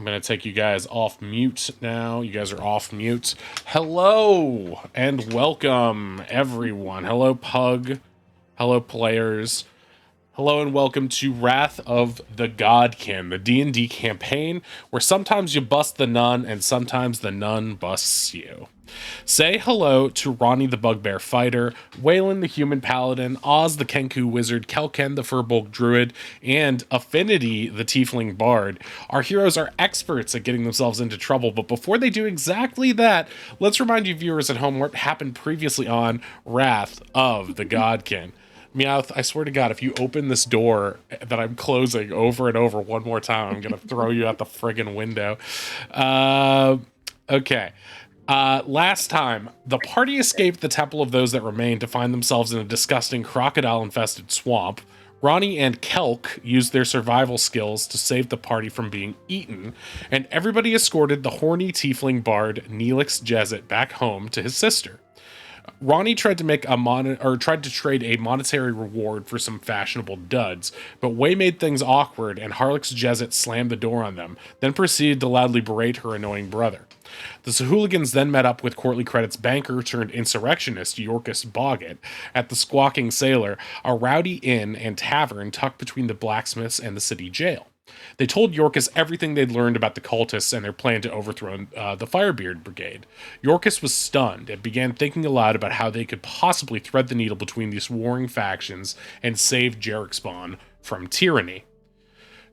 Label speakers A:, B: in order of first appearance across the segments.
A: I'm going to take you guys off mute now. You guys are off mute. Hello and welcome, everyone. Hello, Pug. Hello, players. Hello and welcome to Wrath of the Godkin, the D&D campaign where sometimes you bust the nun and sometimes the nun busts you. Say hello to Ronnie the Bugbear Fighter, Waylon the Human Paladin, Oz the Kenku Wizard, Kelken the Furbolg Druid, and Affinity the Tiefling Bard. Our heroes are experts at getting themselves into trouble, but before they do exactly that, let's remind you viewers at home what happened previously on Wrath of the Godkin. Meowth, I swear to God, if you open this door that I'm closing over and over one more time, I'm going to throw you out the friggin' window. Okay. Last time, the party escaped the Temple of Those That Remain to find themselves in a disgusting crocodile-infested swamp. Ronnie and Kelk used their survival skills to save the party from being eaten, and everybody escorted the horny tiefling bard Neelix Jezzet back home to his sister. Ronnie tried to trade a monetary reward for some fashionable duds, but Way made things awkward, and Harlix Jezzet slammed the door on them, then proceeded to loudly berate her annoying brother. The Sahooligans then met up with Courtly Credit's banker turned insurrectionist Yorkus Boggett at the Squawking Sailor, a rowdy inn and tavern tucked between the blacksmiths and the city jail. They told Yorkus everything they'd learned about the cultists and their plan to overthrow the Firebeard Brigade. Yorkus was stunned and began thinking aloud about how they could possibly thread the needle between these warring factions and save Jarrickspawn from tyranny.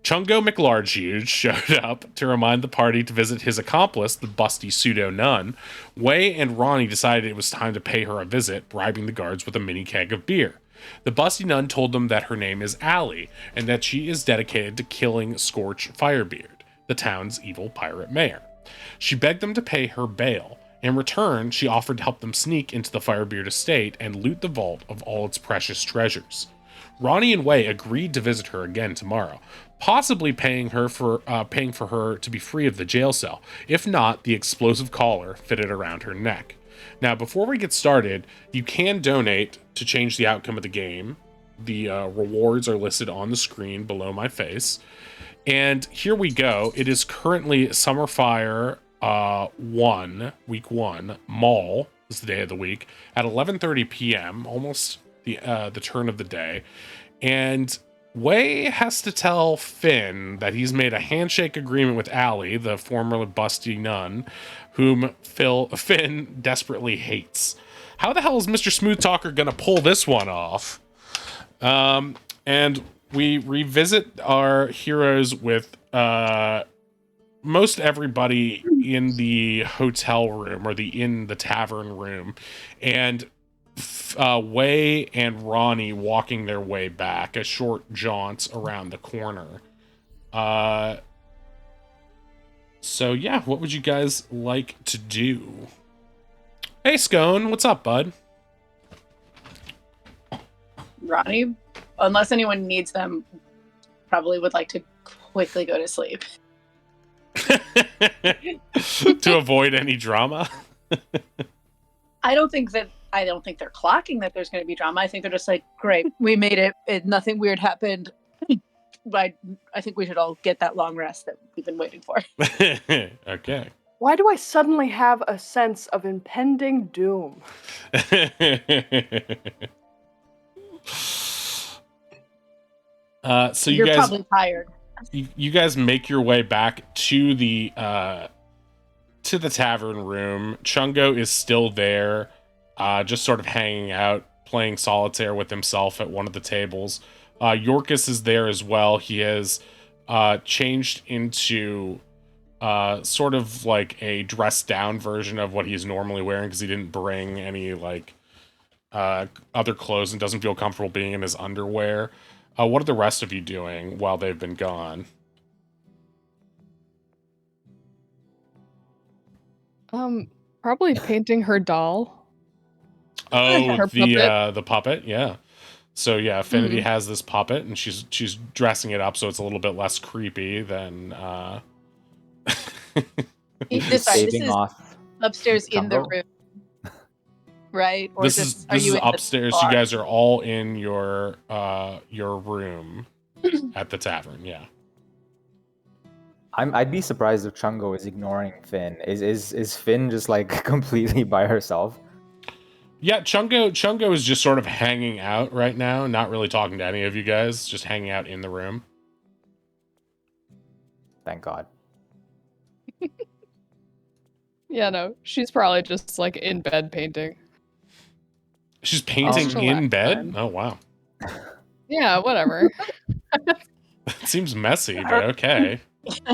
A: Chungo McLargehuge showed up to remind the party to visit his accomplice, the busty pseudo-nun. Way and Ronnie decided it was time to pay her a visit, bribing the guards with a mini keg of beer. The busty nun told them that her name is Allie, and that she is dedicated to killing Scorch Firebeard, the town's evil pirate mayor. She begged them to pay her bail. In return, she offered to help them sneak into the Firebeard estate and loot the vault of all its precious treasures. Ronnie and Way agreed to visit her again tomorrow, possibly paying for her to be free of the jail cell. If not, the explosive collar fitted around her neck. Now, before we get started, you can donate to change the outcome of the game. The rewards are listed on the screen below my face. And here we go. It is currently Summerfire 1, Week 1, Mall is the day of the week, at 11:30 p.m., almost the turn of the day. And Way has to tell Finn that he's made a handshake agreement with Allie, the former busty nun, whom Finn desperately hates. How the hell is Mr. Smooth Talker gonna pull this one off? And we revisit our heroes with most everybody in the hotel room or in the tavern room, and Way and Ronnie walking their way back, a short jaunt around the corner. So yeah, what would you guys like to do? Hey Scone, what's up, bud?
B: Ronnie, unless anyone needs them, probably would like to quickly go to sleep.
A: To avoid any drama?
B: I don't think they're clocking that there's going to be drama. I think they're just like, great, we made it. Nothing weird happened. But I think we should all get that long rest that we've been waiting for.
A: Okay.
C: Why do I suddenly have a sense of impending doom?
A: So
B: You're probably tired.
A: You guys make your way back to the tavern room. Chungo is still there, just sort of hanging out, playing solitaire with himself at one of the tables. Yorkus is there as well. He has changed into sort of like a dressed down version of what he's normally wearing because he didn't bring any like other clothes and doesn't feel comfortable being in his underwear. What are the rest of you doing while they've been gone?
D: Probably painting her doll.
A: Oh,
D: her
A: the puppet, yeah. So yeah, Affinity has this puppet, and she's dressing it up so it's a little bit less creepy than.
B: This is
E: off
B: upstairs in the room, right? Or
A: this is upstairs. You guys are all in your room at the tavern. Yeah.
E: I'd be surprised if Chungo is ignoring Finn. Is Finn just like completely by herself?
A: Yeah, Chungo is just sort of hanging out right now, not really talking to any of you guys, just hanging out in the room.
E: Thank God.
D: Yeah, no, she's probably just like in bed painting.
A: She's painting
D: Just
A: in
D: relax
A: bed?
D: time.
A: Oh, wow.
D: Yeah, whatever.
A: It seems messy, but okay.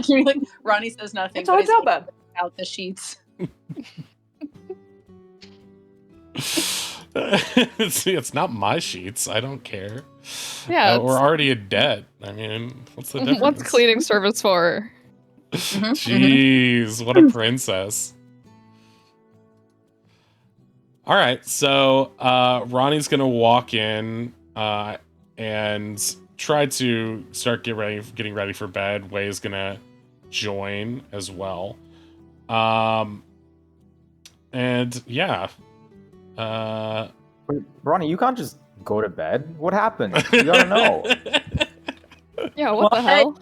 B: Like, Ronnie says nothing.
C: It's a
B: but he's
C: hotel bed.
B: out the sheets.
A: It's not my sheets. I don't care.
D: Yeah,
A: We're already in debt. I mean, what's the difference?
D: what's cleaning service for?
A: Jeez, what a princess. All right, so Ronnie's gonna walk in and try to start getting ready for bed. Wei is gonna join as well. And yeah.
E: Wait, Ronnie, you can't just go to bed. What happened? You gotta know.
D: Yeah, what the
B: What?
D: hell?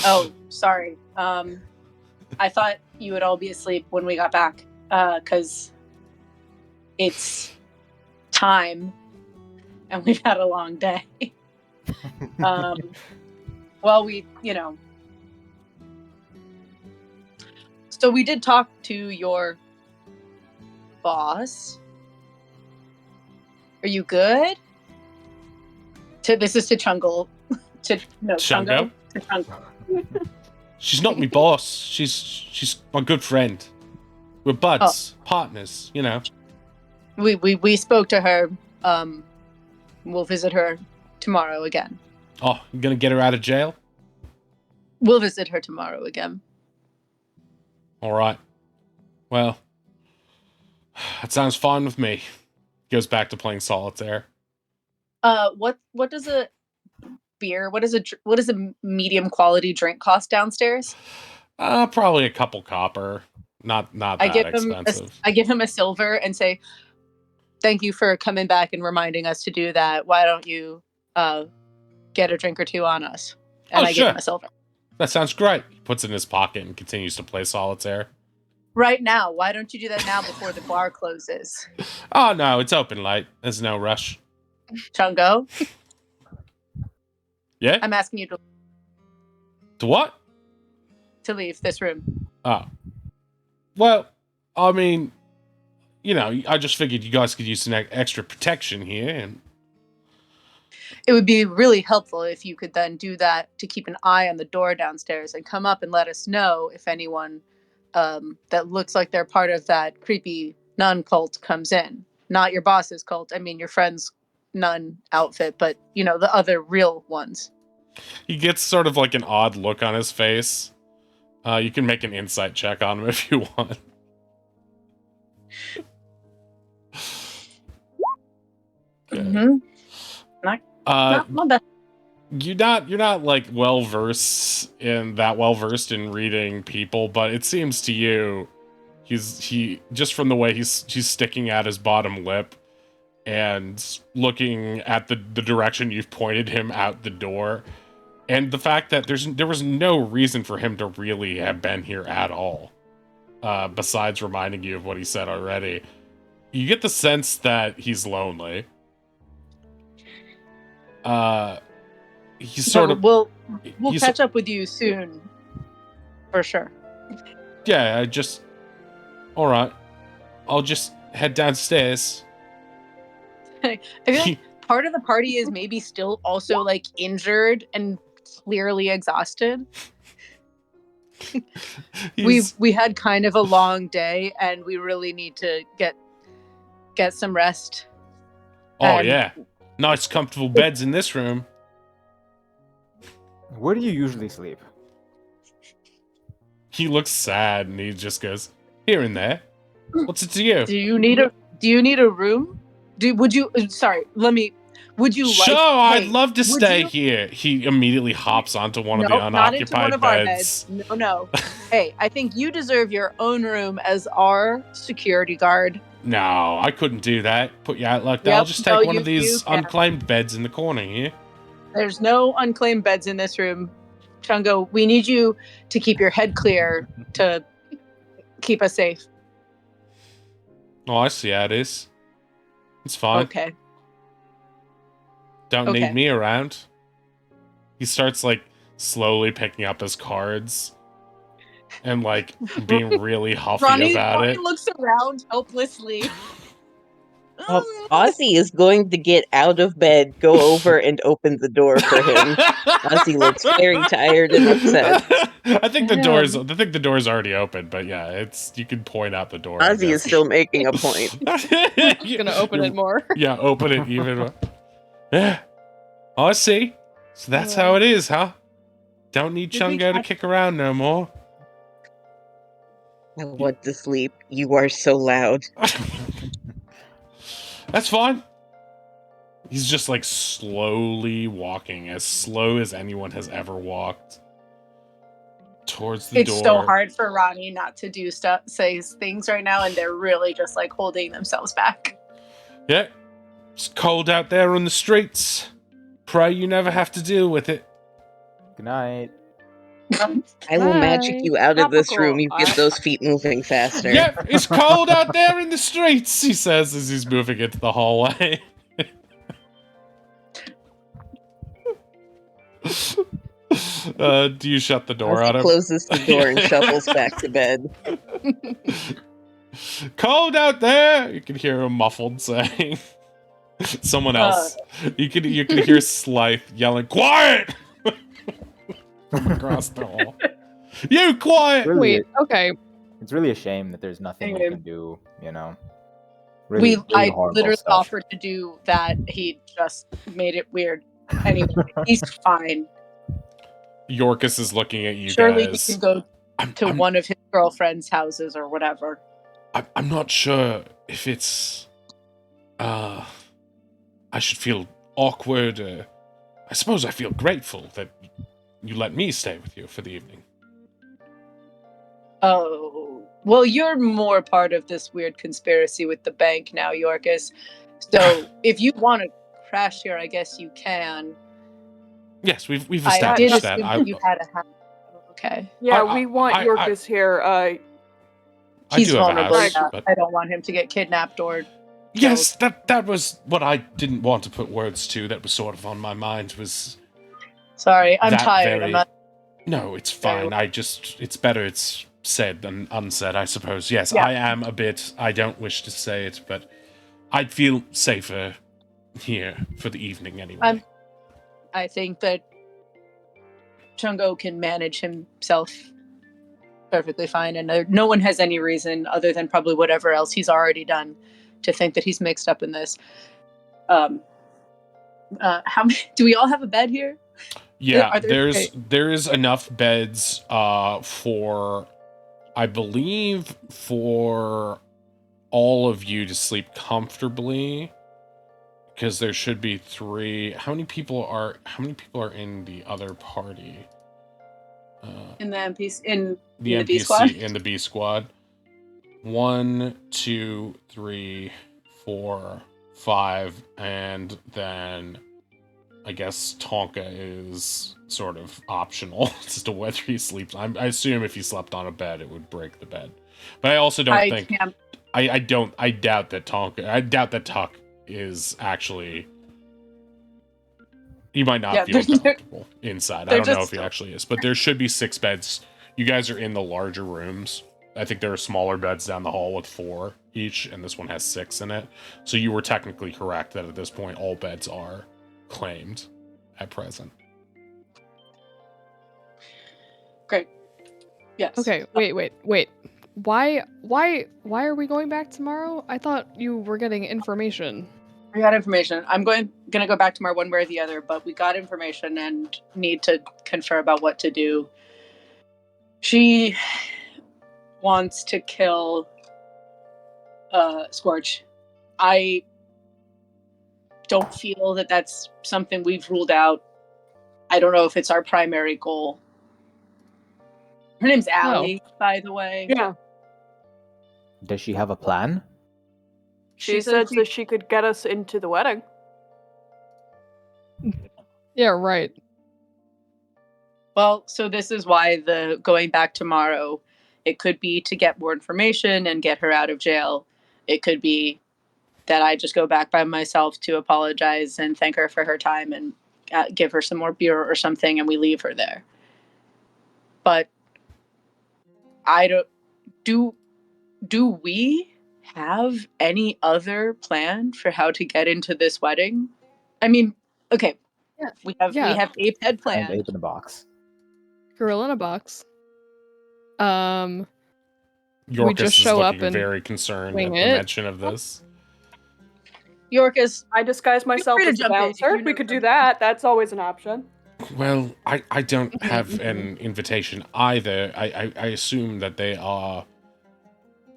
B: Oh, sorry. I thought you would all be asleep when we got back, because it's time, and we've had a long day. Well, so we did talk to your boss. Are you good? This is to Chungle.
A: Chungo?
B: To Chungo.
A: She's not my boss. She's my good friend. We're buds, partners, you know.
B: We spoke to her. We'll visit her tomorrow again.
A: Oh, you gonna get her out of jail?
B: We'll visit her tomorrow again.
A: All right. Well, that sounds fine with me. Goes back to playing solitaire.
B: What does a beer? What does a medium quality drink cost downstairs?
A: Probably a couple copper. Not that expensive.
B: I give him a silver and say, "Thank you for coming back and reminding us to do that. Why don't you get a drink or two on us?" And I give him a silver.
A: That sounds great. He puts it in his pocket and continues to play solitaire.
B: Right now. Why don't you do that now before the bar closes?
A: Oh, no, it's open late. There's no rush.
B: Chungo?
A: Yeah?
B: I'm asking you
A: To what?
B: to leave this room.
A: Oh. Well, I mean, you know, I just figured you guys could use some extra protection here. And
B: It would be really helpful if you could then do that to keep an eye on the door downstairs and come up and let us know if anyone that looks like they're part of that creepy nun cult comes in. Not your boss's cult. I mean, your friend's nun outfit, but, you know, the other real ones.
A: he gets sort of like an odd look on his face. You can make an insight check on him if you want.
B: Mm-hmm. Not bad.
A: You're not like well versed in reading people, but it seems to you he just from the way he's sticking out his bottom lip and looking at the direction you've pointed him out the door, and the fact that there was no reason for him to really have been here at all, besides reminding you of what he said already. You get the sense that he's lonely. He's sort of.
B: We'll catch up with you soon, for sure.
A: Yeah, all right. I'll just head downstairs.
B: I feel like part of the party is maybe still also like injured and clearly exhausted. We had kind of a long day, and we really need to get some rest.
A: Oh yeah, nice comfortable beds in this room.
E: Where do you usually sleep?
A: He looks sad and he just goes, here and there. What's it to you?
B: Do you need a room? Would you
A: Sure, I'd love to stay
B: you-
A: here. He immediately hops onto one of the
B: Nope, not into one
A: unoccupied
B: of our
A: beds.
B: beds. No. Hey, I think you deserve your own room as our security guard.
A: No, I couldn't do that. Put you out like that.
B: Yep,
A: I'll just take one of
B: you
A: these
B: can.
A: unclaimed beds in the corner here.
B: There's no unclaimed beds in this room. Chungo, we need you to keep your head clear to keep us safe.
A: Oh, I see how it is. It's fine.
B: Okay.
A: Don't
B: Okay.
A: need me around. He starts like slowly picking up his cards and like being really huffy about it.
B: looks around helplessly.
F: Ozzy is going to get out of bed, go over and open the door for him. Ozzy looks very tired and upset.
A: I think the door's already open, but yeah, it's you can point out the door. I
F: Ozzy is
A: guess.
F: still making a point.
D: He's gonna open it more.
A: Yeah, open it even more. Yeah. Oh, I see. So that's how it is, huh? Don't need
B: Did we
A: Chungo to
B: catch-
A: kick around no more.
F: I want to sleep. You are so loud.
A: That's fine. He's just like slowly walking, as slow as anyone has ever walked towards the door.
B: It's so hard for Ronnie not to do stuff, say things right now, and they're really just like holding themselves back.
A: Yeah, it's cold out there on the streets. Pray you never have to deal with it.
E: Good night.
F: I will magic
D: Bye.
F: you out of this
C: Topical.
F: room. You get those feet moving faster.
A: Yep, it's cold out there in the streets, he says as he's moving into the hallway. Do you shut the door
F: Ozzy
A: on him?
F: closes the door and shuffles back to bed.
A: Cold out there! You can hear him muffled saying. Someone else. You can hear Slythe yelling, "Quiet!" across the hall. You quiet!
E: Really,
D: Wait, okay.
E: it's really a shame that there's nothing we
B: Anyway.
E: can do. You know. Really
B: I
E: horrible
B: literally
E: stuff.
B: offered to do that. He just made it weird. Anyway, he's fine.
A: Yorkus is looking at you
B: Surely
A: guys.
B: he can go to
A: I'm-
B: one of his girlfriend's houses or whatever.
A: I'm not sure if it's I should feel awkward. I suppose I feel grateful that you let me stay with you for the evening.
B: Oh, well, you're more part of this weird conspiracy with the bank now, Yorkus. So if you want to crash here, I guess you can.
A: Yes, we've
B: I did
A: established that.
B: assume you had a house. Okay.
C: Yeah, we want
A: I-
C: Yorkus here.
A: I
B: He's
A: do have a
B: vulnerable.
A: house,
B: enough.
A: but
B: I don't want him to get kidnapped or
A: yes, that was what I didn't want to put words to. That was sort of on my mind. Was
B: sorry, I'm
A: that
B: tired.
A: very-
B: I'm not
A: no, it's
B: Very
A: fine. It's better it's said than unsaid, I suppose. Yes,
B: Yeah.
A: I am a bit. I don't wish to say it, but I'd feel safer here for the evening anyway.
B: I think that Chungo can manage himself perfectly fine, and no one has any reason other than probably whatever else he's already done to think that he's mixed up in this. How many? Do we all have a bed here?
A: Yeah,
B: Are there-
A: there is enough beds for, I believe, for all of you to sleep comfortably, because there should be 3. How many people are in the other party?
B: In the NPC in
A: The
B: the B
A: NPC
B: squad?
A: in the B squad. 1, 2, 3, 4, 5, and then I guess Tonka is sort of optional as to whether he sleeps. I assume if he slept on a bed, it would break the bed. But I also don't think
B: can't.
A: I doubt that Tuck is actually. He might not
B: Yeah,
A: feel
B: they're-
A: comfortable inside. I
B: they're
A: don't know if
B: just-
A: he actually is, but there should be 6 beds. You guys are in the larger rooms. I think there are smaller beds down the hall with 4 each, and this one has 6 in it. So you were technically correct that at this point all beds are claimed at present.
B: Great. Yes.
D: Okay, wait. Why are we going back tomorrow? I thought you were getting information.
B: We got information. I'm gonna go back tomorrow one way or the other, but we got information and need to confer about what to do. She wants to kill Scorch. I don't feel that that's something we've ruled out. I don't know if it's our primary goal. Her name's Allie, by the way.
C: Yeah.
E: Does she have a plan?
C: She said that she could get us into the wedding.
D: Yeah, right.
B: Well, so this is why the going back tomorrow, it could be to get more information and get her out of jail. It could be that I just go back by myself to apologize and thank her for her time and give her some more beer or something, and we leave her there. But I don't do. Do we have any other plan for how to get into this wedding? I mean, okay,
D: Yeah.
B: we have
D: Yeah.
B: Ape had
E: Find
B: planned.
E: ape in a box.
D: Gorilla in a box. We
A: Yorkus
D: just
A: is
D: show up
A: looking
D: and
A: very concerned at
D: wing
A: the
D: it.
A: mention of this.
B: Yorkus,
C: I disguise myself
B: free to
C: as the
B: jump in if
C: bouncer.
B: you
C: We
B: know
C: could do
B: something.
C: that. That's always an option.
A: Well, I don't
D: Mhm,
A: have
D: mhm.
A: an invitation either. I assume that they are.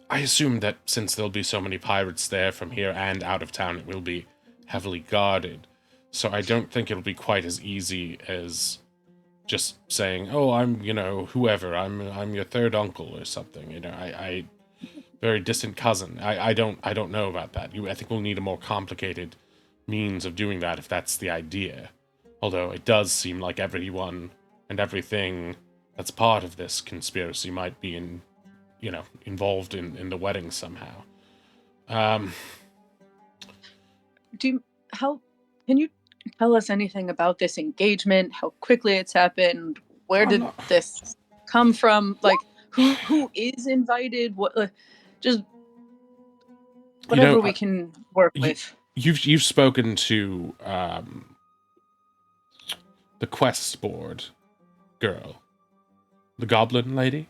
A: I assume that since there'll be so many pirates there from here and out of town, it will be heavily guarded. So I don't think it'll be quite as easy as just saying, "Oh, I'm, whoever. I'm your third uncle or something." I very distant cousin. I don't know about that. I think we'll need a more complicated means of doing that if that's the idea. Although it does seem like everyone and everything that's part of this conspiracy might be involved in the wedding somehow.
B: How can you tell us anything about this engagement? How quickly it's happened? Where
A: I'm
B: did
A: not-
B: this come from? Like, who is invited? What? Just whatever we can work
A: you-
B: with.
A: you've spoken to the quest board girl, the goblin lady.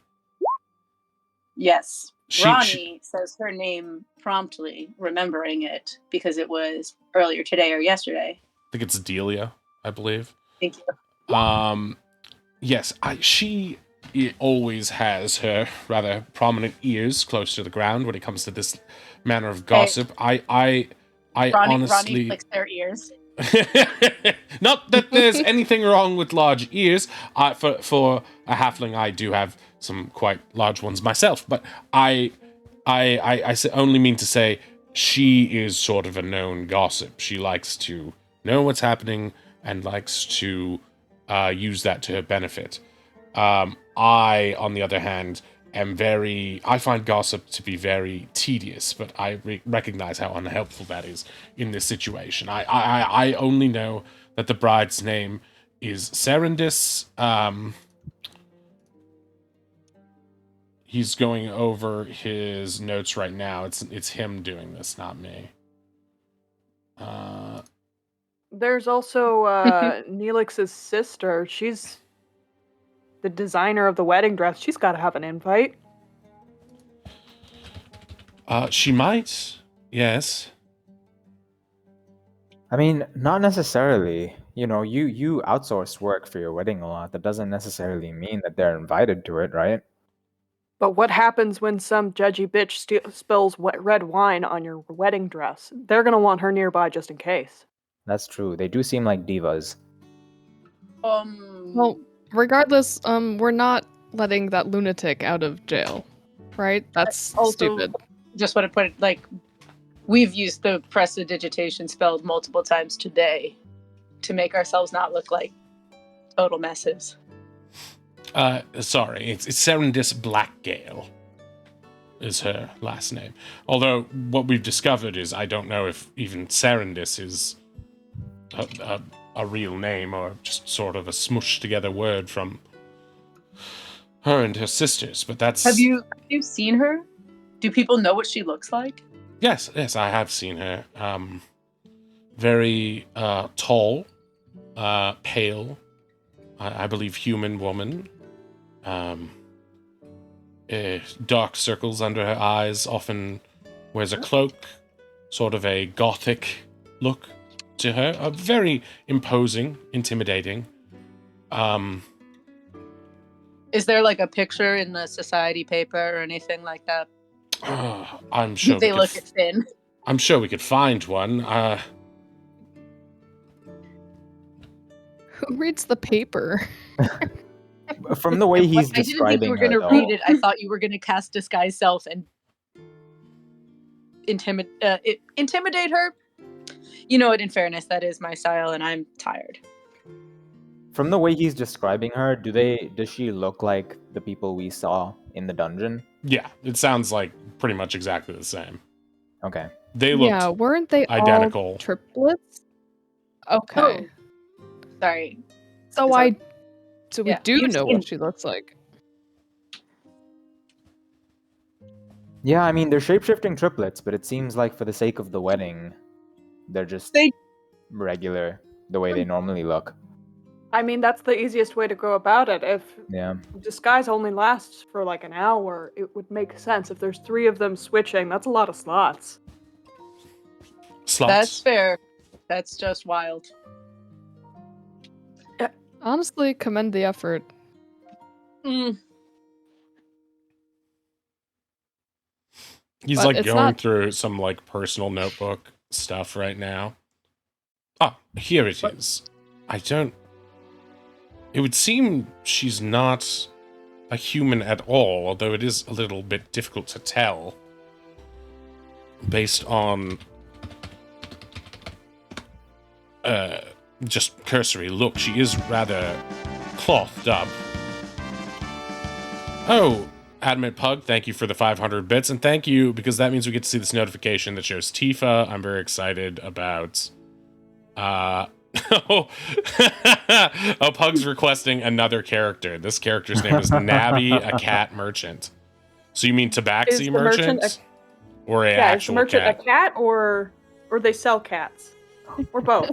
B: Yes.
A: She
B: Ronnie says her name promptly, remembering it because it was earlier today or yesterday.
A: I think it's Delia, I believe.
B: Thank you.
A: Yes, she always has her rather prominent ears close to the ground when it comes to this manner of gossip. I
B: Ronnie
A: honestly
B: flicks their ears.
A: not that there's anything wrong with large ears. For a halfling, I do have some quite large ones myself, but I only mean to say she is sort of a known gossip. She likes to know what's happening and likes to use that to her benefit. I, on the other hand, I find gossip to be very tedious, but I recognize how unhelpful that is in this situation. I only know that the bride's name is Serendis. He's going over his notes right now. It's him doing this, not me.
C: There's also Neelix's sister. She's the designer of the wedding dress. She's got to have an invite.
A: She might, yes.
E: I mean, not necessarily. You outsource work for your wedding a lot. That doesn't necessarily mean that they're invited to it, right?
C: But what happens when some judgy bitch spills red wine on your wedding dress? They're gonna want her nearby just in case.
E: That's true. They do seem like divas.
D: Well, regardless, we're not letting that lunatic out of jail, right? That's
B: also,
D: stupid.
B: Just want to put it like we've used the prestidigitation spell multiple times today to make ourselves not look like total messes.
A: Sorry, it's Serendis Blackgale is her last name. Although what we've discovered is I don't know if even Serendis is a real name or just sort of a smushed together word from her and her sisters. But that's
B: Have you seen her? Do people know what she looks like?
A: yes, I have seen her. Very tall, pale, I believe human woman. Dark circles under her eyes, often wears a cloak, sort of a gothic look to her. Very imposing, intimidating.
B: Is there like a picture in the society paper or anything like that?
A: I'm sure
B: They look at Finn.
A: I'm sure we could find one.
D: Who reads the paper?
E: From the way he's
B: I didn't think you
E: describing
B: were
E: her,
B: going to
E: though,
B: read it. I thought you were going to cast disguise self and intimidate her. You know what? In fairness, that is my style, and I'm tired.
E: From the way he's describing her, does she look like the people we saw in the dungeon?
A: Yeah, it sounds like pretty much exactly the same.
E: Okay.
A: They looked
D: Yeah, weren't they
A: identical.
D: all triplets? Okay.
B: Sorry.
D: So
B: Is that-
D: so we
B: yeah,
D: do
B: you've
D: know
B: seen-
D: what she looks like.
E: Yeah, I mean, they're shapeshifting triplets, but it seems like for the sake of the wedding, they're just
B: They-
E: regular, the way they normally look.
C: I mean, that's the easiest way to go about it. If
E: Yeah.
C: disguise only lasts for like an hour, it would make sense. If there's 3 of them switching, that's a lot of slots.
A: Slots.
B: That's fair. That's just wild.
D: Honestly, commend the effort.
B: Mm.
A: He's
D: But
A: like
D: it's
A: going
D: not-
A: through some like personal notebook stuff right now. Ah, here it is. It would seem she's not a human at all, although it is a little bit difficult to tell based on just cursory look. She is rather clothed up. Oh, Adamant Pug, thank you for the 500 bits, and thank you because that means we get to see this notification that shows Tifa. I'm very excited about oh, Pug's requesting another character. This character's name is Nabby, a cat merchant. So you mean
C: Is
A: Tabaxi
C: the
A: merchant?
C: merchant
A: Or a
C: Yeah, is the
A: actual
C: merchant
A: cat?
C: a cat or they sell cats? Or both?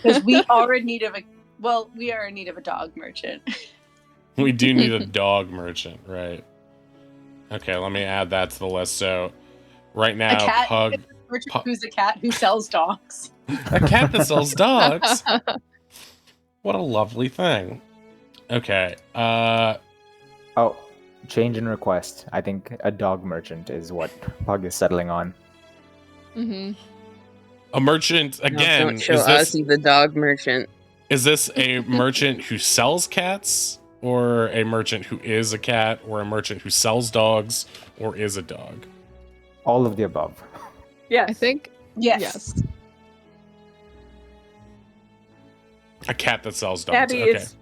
B: Because we are in need of a dog merchant.
A: We do need a dog merchant, right? Okay, let me add that to the list. So right now,
B: a cat
A: Pug,
B: merchant
A: Pug-
B: who's a cat who sells dogs.
A: a cat that sells dogs. What a lovely thing. Okay,
E: Oh, change in request. I think a dog merchant is what Pug is settling on.
D: Mm-hmm.
A: a merchant
F: No,
A: again.
F: don't show
A: Is this
F: Ozzy the dog merchant.
A: a merchant who sells cats, or a merchant who is a cat, or a merchant who sells dogs, or is a dog?
E: All of the above.
C: Yes.
D: I think
B: Yes.
D: yes.
A: A cat that sells dogs.
C: Abby
A: Okay.
C: is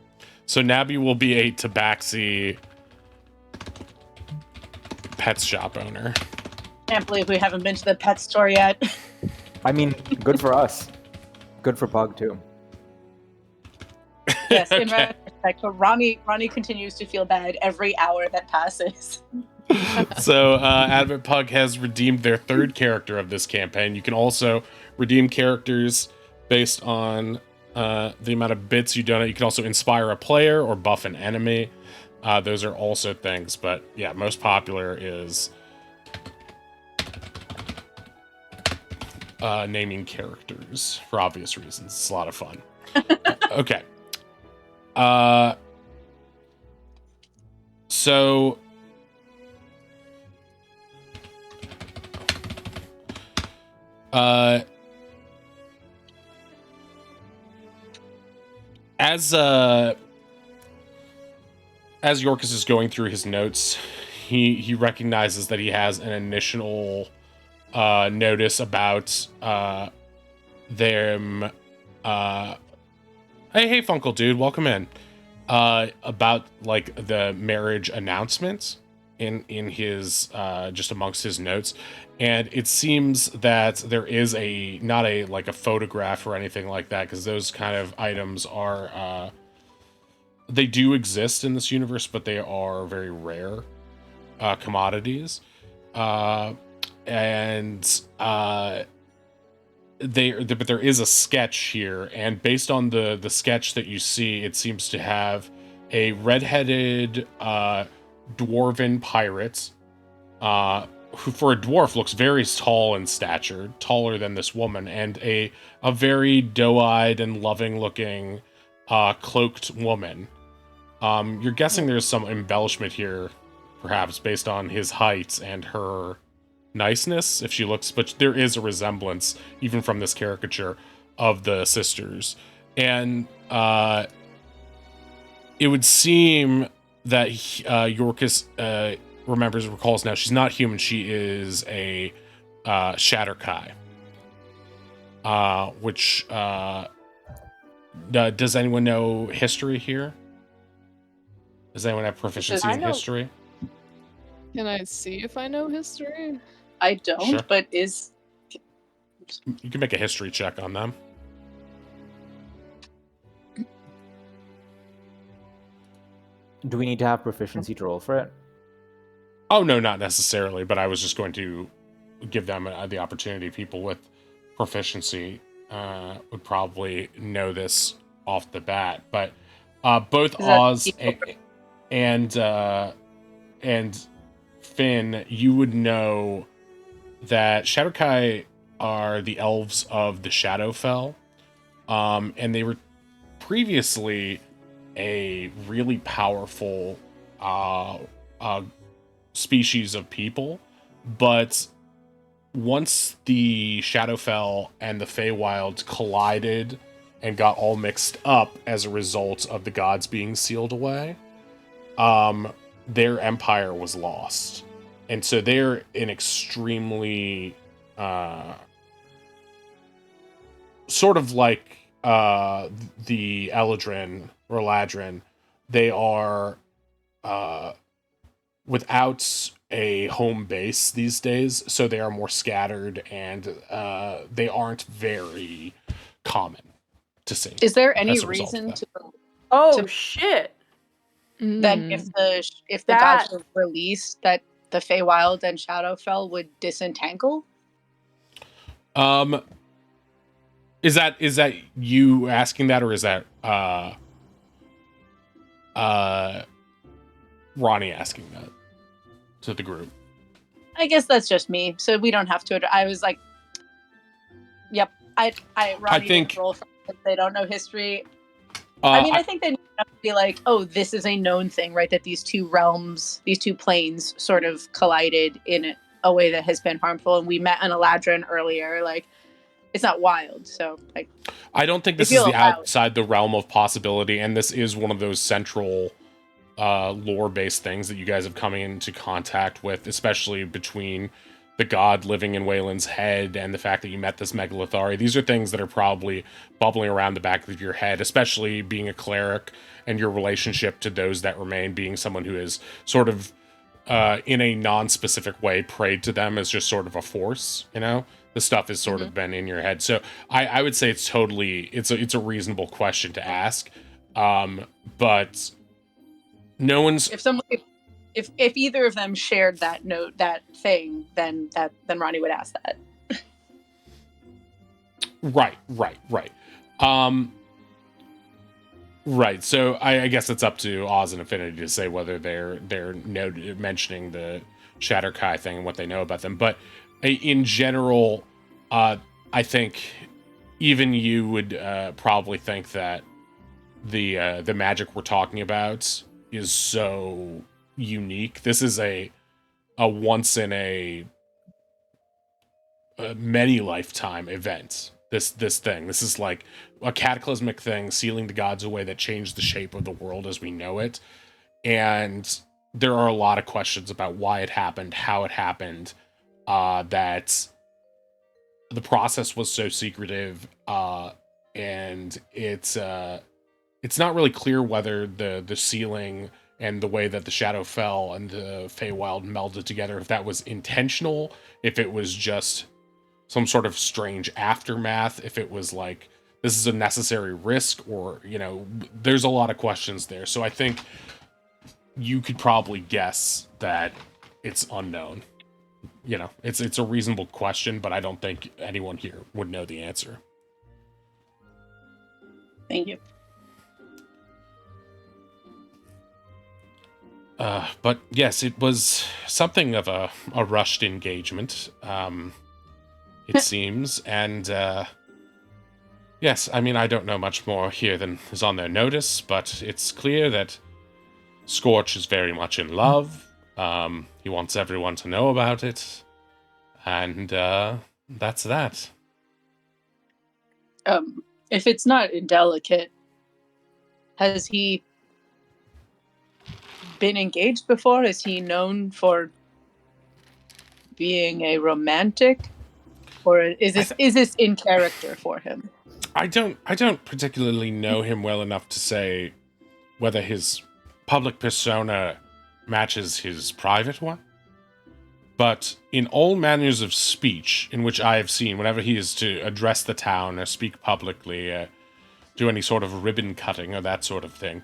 A: So Nabby will be a Tabaxi pet shop owner.
B: Can't believe we haven't been to the pet store yet.
E: I mean, good for us. Good for Pug, too.
B: Yes, in
A: Okay.
B: retrospect, but Ronnie continues to feel bad every hour that passes.
A: So Advent Pug has redeemed their third character of this campaign. You can also redeem characters based on the amount of bits you donate. You can also inspire a player or buff an enemy. Those are also things, but yeah, most popular is naming characters for obvious reasons. It's a lot of fun. Okay. So as Yorkus is going through his notes, he recognizes that he has an initial notice about them. Hey, Funkle dude, welcome in. About like the marriage announcement in his just amongst his notes, and it seems that there is not a photograph or anything like that, because those kind of items are they do exist in this universe, but they are very rare commodities, but there is a sketch here, and based on the sketch that you see, it seems to have a redheaded dwarven pirate who for a dwarf looks very tall in stature, taller than this woman, and a very doe-eyed and loving looking cloaked woman. You're guessing there's some embellishment here, perhaps based on his height and her niceness, if she looks, but there is a resemblance even from this caricature of the sisters. And it would seem that Yorkus recalls now she's not human, she is a Shatterkai, which Does anyone know history here? Does anyone have proficiency
C: I
A: in
C: know-
A: history?
D: Can I see if I know history?
B: I don't,
A: Sure.
B: but is
A: You can make a history check on them.
E: Do we need to have proficiency to roll for it?
A: Oh, no, not necessarily, but I was just going to give them the opportunity. People with proficiency would probably know this off the bat, but both
B: Is that
A: Oz
B: equal?
A: and Finn, you would know that Shadowkai are the elves of the Shadowfell, and they were previously a really powerful species of people, but once the Shadowfell and the Feywild collided and got all mixed up as a result of the gods being sealed away, their empire was lost. And so they're an extremely sort of like the Eladrin or Ladrin. They are without a home base these days, so they are more scattered, and they aren't very common to see.
B: Is there any
A: as a result of
B: reason
A: that.
B: to
C: Oh
B: To-
C: shit!
B: then
D: Mm.
B: if the gods were released, that the Feywild and Shadowfell would disentangle?
A: Is that you asking that, or is that Ronnie asking that to the group?
B: I guess that's just me, so we don't have to. I was like, "Yep." Ronnie
A: think-
B: didn't roll for it. They don't know history. I think they need to be like, "Oh, this is a known thing, right? That these two realms, these two planes, sort of collided in a way that has been harmful." And we met an Eladrin earlier. Like, it's not wild, so like,
A: I don't think
B: They
A: this is
B: feel
A: the
B: allowed.
A: outside the realm of possibility, and this is one of those central lore-based things that you guys have come into contact with, especially between the god living in Wayland's head and the fact that you met this Megalothari. These are things that are probably bubbling around the back of your head, especially being a cleric and your relationship to those that remain, being someone who is sort of in a non-specific way prayed to them as just sort of a force, you know? The stuff has sort of been in your head. So I would say it's totally it's a reasonable question to ask. But no one's
B: if either of them shared that note, that thing, then Ronnie would ask that.
A: right. Right. So I guess it's up to Oz and Affinity to say whether they're mentioning the Shatterkai thing and what they know about them. But in general, I think even you would probably think that the magic we're talking about is so unique. This is a once in a many lifetime event. This thing. This is like a cataclysmic thing, sealing the gods away, that changed the shape of the world as we know it. And there are a lot of questions about why it happened, how it happened, that the process was so secretive, and it's not really clear whether the sealing and the way that the shadow fell and the Feywild melded together, if that was intentional, if it was just some sort of strange aftermath, if it was like this is a necessary risk, or, you know, there's a lot of questions there. So I think you could probably guess that it's unknown. You know, it's a reasonable question, but I don't think anyone here would know the answer.
B: Thank you.
A: But yes, it was something of a rushed engagement, it seems. And yes, I mean, I don't know much more here than is on their notice, but it's clear that Scorch is very much in love. He wants everyone to know about it. And that's that.
B: If it's not indelicate, has he been engaged before? Is he known for being a romantic, or is this in character for him?
A: I don't particularly know him well enough to say whether his public persona matches his private one. But in all manners of speech in which I have seen, whenever he is to address the town or speak publicly, do any sort of ribbon cutting or that sort of thing,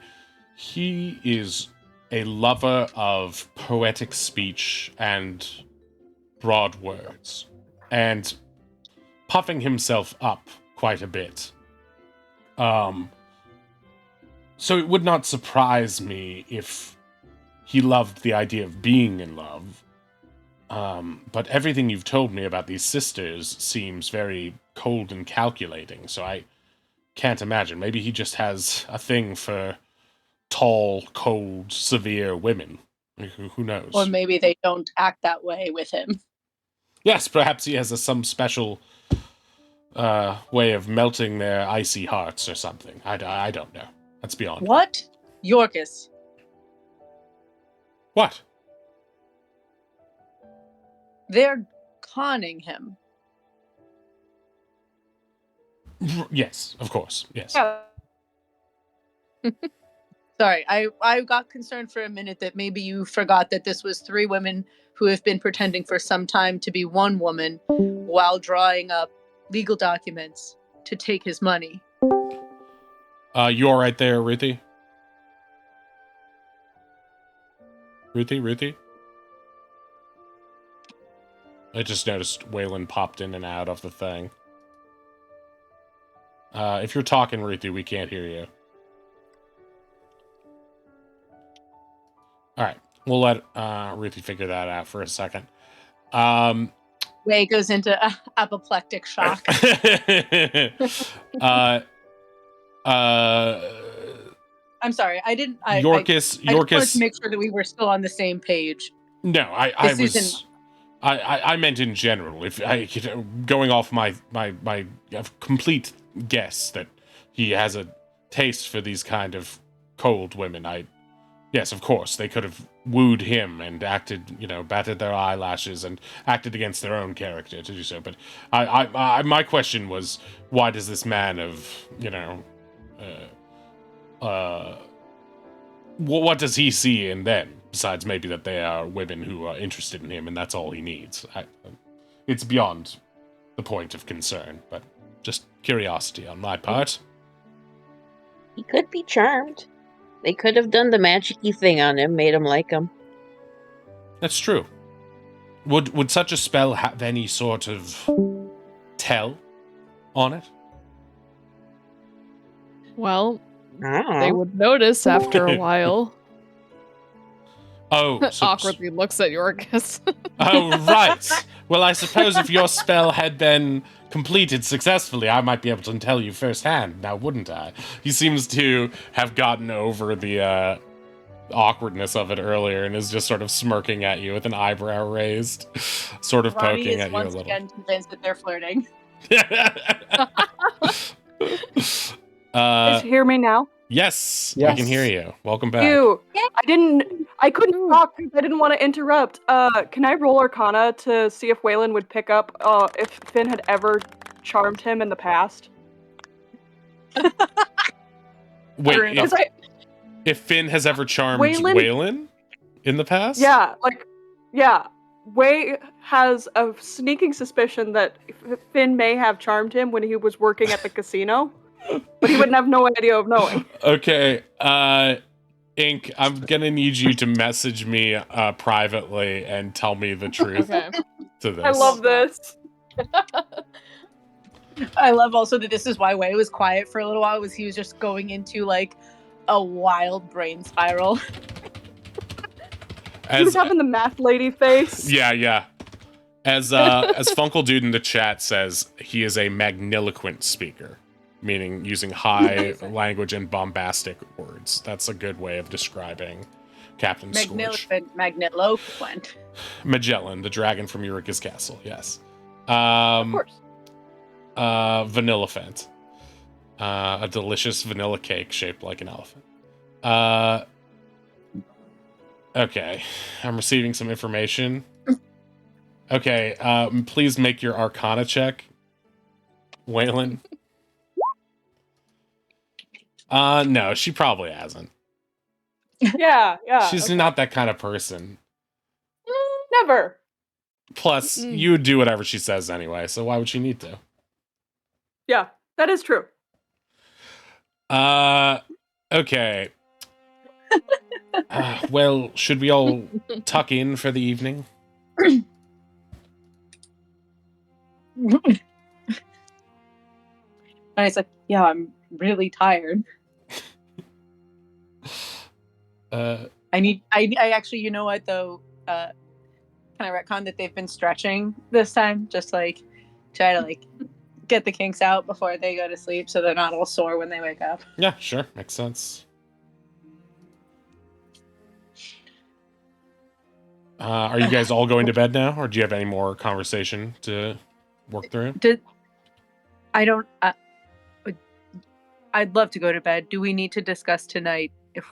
A: he is a lover of poetic speech and broad words, and puffing himself up quite a bit. So it would not surprise me if he loved the idea of being in love. But everything you've told me about these sisters seems very cold and calculating, so I can't imagine. Maybe he just has a thing for tall, cold, severe women. Who knows?
B: Or maybe they don't act that way with him.
A: Yes, perhaps he has some special way of melting their icy hearts or something. I don't know. That's beyond me.
B: What? Yorkus.
A: What?
B: They're conning him.
A: Yes, of course. Yes.
C: Yeah.
B: Sorry, I got concerned for a minute that maybe you forgot that this was 3 women who have been pretending for some time to be one woman while drawing up legal documents to take his money.
A: You all right there, Ruthie? Ruthie? I just noticed Waylon popped in and out of the thing. If you're talking, Ruthie, we can't hear you. All right, we'll let Ruthie figure that out for a second.
B: Way goes into apoplectic shock. I'm sorry, I didn't.
A: Yorkus.
B: I just wanted to make sure that we were still on the same page.
A: No, I
B: This
A: was.
B: isn't-
A: I meant in general. If I going off my complete guess that he has a taste for these kind of cold women. Yes, of course, they could have wooed him and acted, batted their eyelashes and acted against their own character to do so. But my question was, why does this man of, what does he see in them besides maybe that they are women who are interested in him and that's all he needs? It's beyond the point of concern, but just curiosity on my part.
F: He could be charmed. They could have done the magic-y thing on him, made him like him.
A: That's true. Would such a spell have any sort of tell on it?
D: Well,
F: Oh.
D: they would notice after a while.
A: Oh,
D: Awkwardly looks at Yorkus.
A: Oh, right. Well, I suppose if your spell had been completed successfully, I might be able to tell you firsthand, now wouldn't I? He seems to have gotten over the awkwardness of it earlier and is just sort of smirking at you with an eyebrow raised, sort of
B: Ronnie
A: poking
B: is
A: at you a
B: once
A: little.
B: again convinced that they're flirting.
C: Guys hear me now?
A: Yes,
E: Yes.
A: I can hear you. Welcome back.
C: I couldn't talk because I didn't want to interrupt. Can I roll Arcana to see if Waylon would pick up if Finn had ever charmed him in the past?
A: Wait,
C: Because
A: if Finn has ever charmed
C: Waylon-
A: Waylon in the past?
C: Way has a sneaking suspicion that Finn may have charmed him when he was working at the casino, but he wouldn't have no idea of knowing.
A: Okay, Ink, I'm gonna need you to message me privately and tell me the truth
D: Okay.
A: to this.
C: I love this.
B: I love also that this is why Way was quiet for a little while, was he was just going into like a wild brain spiral.
C: He was having the math lady face.
A: Yeah. As Funkle Dude in the chat says, he is a magniloquent speaker, meaning using high language and bombastic words. That's a good way of describing Captain Scorch.
B: Magniloquent.
A: Magellan, the dragon from Eureka's castle. Yes.
C: Of course.
A: Vanilla Fent. A delicious vanilla cake shaped like an elephant. Okay. I'm receiving some information. Okay, please make your Arcana check, Waylon. No, she probably hasn't.
C: Yeah,
A: She's
C: okay.
A: not that kind of person.
C: Never.
A: Plus,
D: Mm-mm.
A: you would do whatever she says anyway, so why would she need to?
C: Yeah, that is true.
A: Okay. Well, should we all tuck in for the evening?
B: And I said, yeah, I'm really tired. I actually, you know what though? Can I retcon that they've been stretching this time? Just like try to like get the kinks out before they go to sleep so they're not all sore when they wake up.
A: Yeah, sure. Makes sense. Are you guys all going to bed now, or do you have any more conversation to work through?
B: I'd love to go to bed. Do we need to discuss tonight if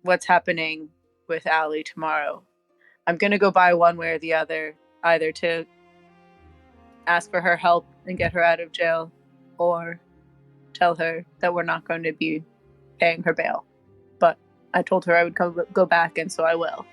B: what's happening with Allie tomorrow? I'm gonna go by one way or the other, either to ask for her help and get her out of jail, or tell her that we're not going to be paying her bail. But I told her I would go back, and so I will.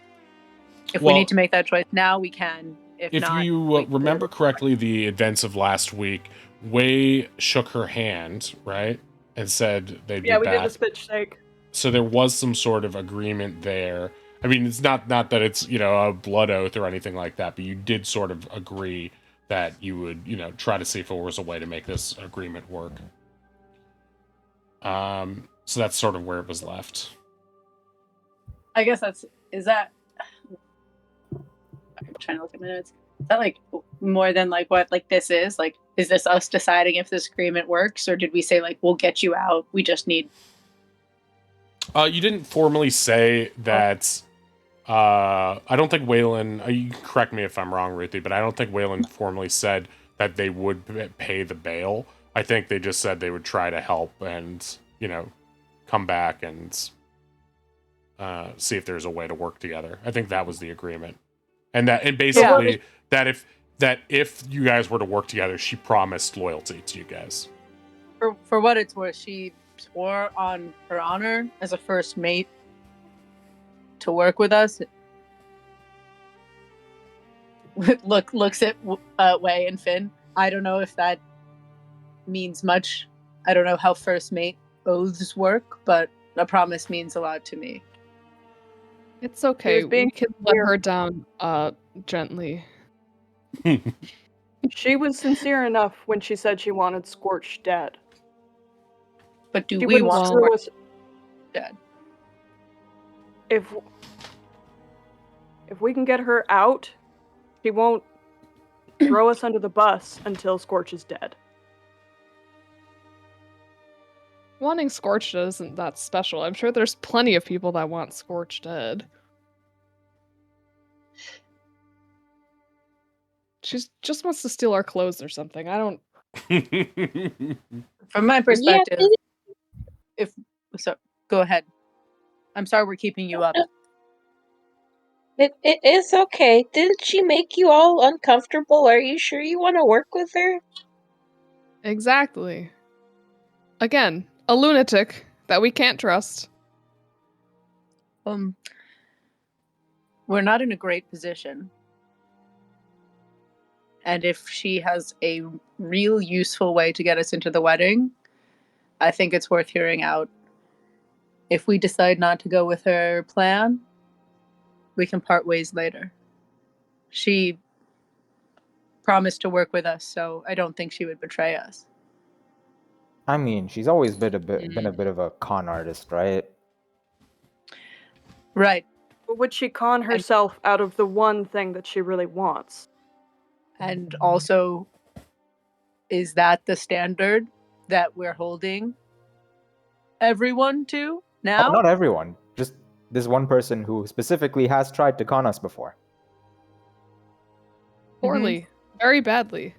B: If we
A: Well,
B: need to make that choice now, we can. If not,
A: you remember correctly, the events of last week, Wei shook her hand, right, and said they'd be
C: Yeah, we
A: back.
C: did the spit shake.
A: So there was some sort of agreement there. I mean, it's not that it's, a blood oath or anything like that, but you did sort of agree that you would, try to see if there was a way to make this agreement work. So that's sort of where it was left.
B: I guess is that. I'm trying to look at my notes. Is that like more than like what like this is? Like, is this us deciding if this agreement works, or did we say like we'll get you out? We just need.
A: You didn't formally say that. I don't think Waylon. You can correct me if I'm wrong, Ruthie, but I don't think Waylon formally said that they would pay the bail. I think they just said they would try to help and come back and see if there's a way to work together. I think that was the agreement, and basically that if you guys were to work together, she promised loyalty to you guys.
B: For what it's worth, she swore on her honor as a first mate to work with us. Looks at Wei and Finn. I don't know if that means much. I don't know how first mate oaths work, but a promise means a lot to me.
D: It's okay.
C: being
D: We can let
C: sincere.
D: her down gently.
C: She was sincere enough when she said she wanted Scorch dead.
B: But do
C: She
B: we
C: wouldn't
B: want
C: screw
B: Scorch
C: us
B: dead?
C: If we can get her out, she won't throw us under the bus until Scorch is dead.
D: Wanting Scorch dead isn't that special. I'm sure there's plenty of people that want Scorch dead. She just wants to steal our clothes or something. I don't.
B: From my perspective, go ahead. I'm sorry we're keeping you up.
F: It is okay. Didn't she make you all uncomfortable? Are you sure you want to work with her?
D: Exactly. Again, a lunatic that we can't trust.
B: We're not in a great position. And if she has a real useful way to get us into the wedding, I think it's worth hearing out. If we decide not to go with her plan, we can part ways later. She promised to work with us, so I don't think she would betray us.
E: I mean, she's always been a bit of a con artist, right?
B: Right.
C: But would she con herself out of the one thing that she really wants?
B: And also, is that the standard that we're holding everyone to now?
E: Oh, not everyone. Just this one person who specifically has tried to con us before.
D: Poorly. Very badly.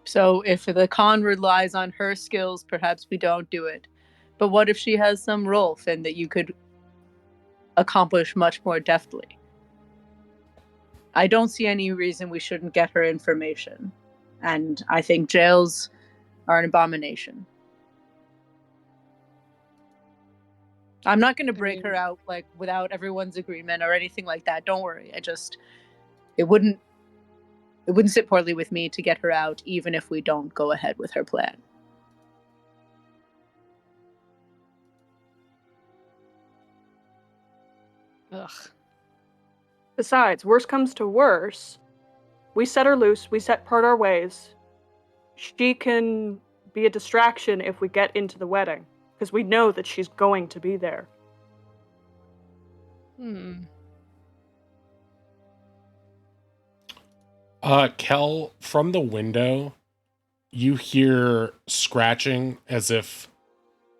B: So if the con relies on her skills, perhaps we don't do it. But what if she has some role, Finn, that you could accomplish much more deftly? I don't see any reason we shouldn't get her information. And I think jails are an abomination. I'm not going to break her out like without everyone's agreement or anything like that. Don't worry. It wouldn't sit poorly with me to get her out, even if we don't go ahead with her plan.
D: Ugh.
C: Besides, worse comes to worse. We set her loose, we set part our ways. She can be a distraction if we get into the wedding, because we know that she's going to be there.
A: Kel, from the window, you hear scratching as if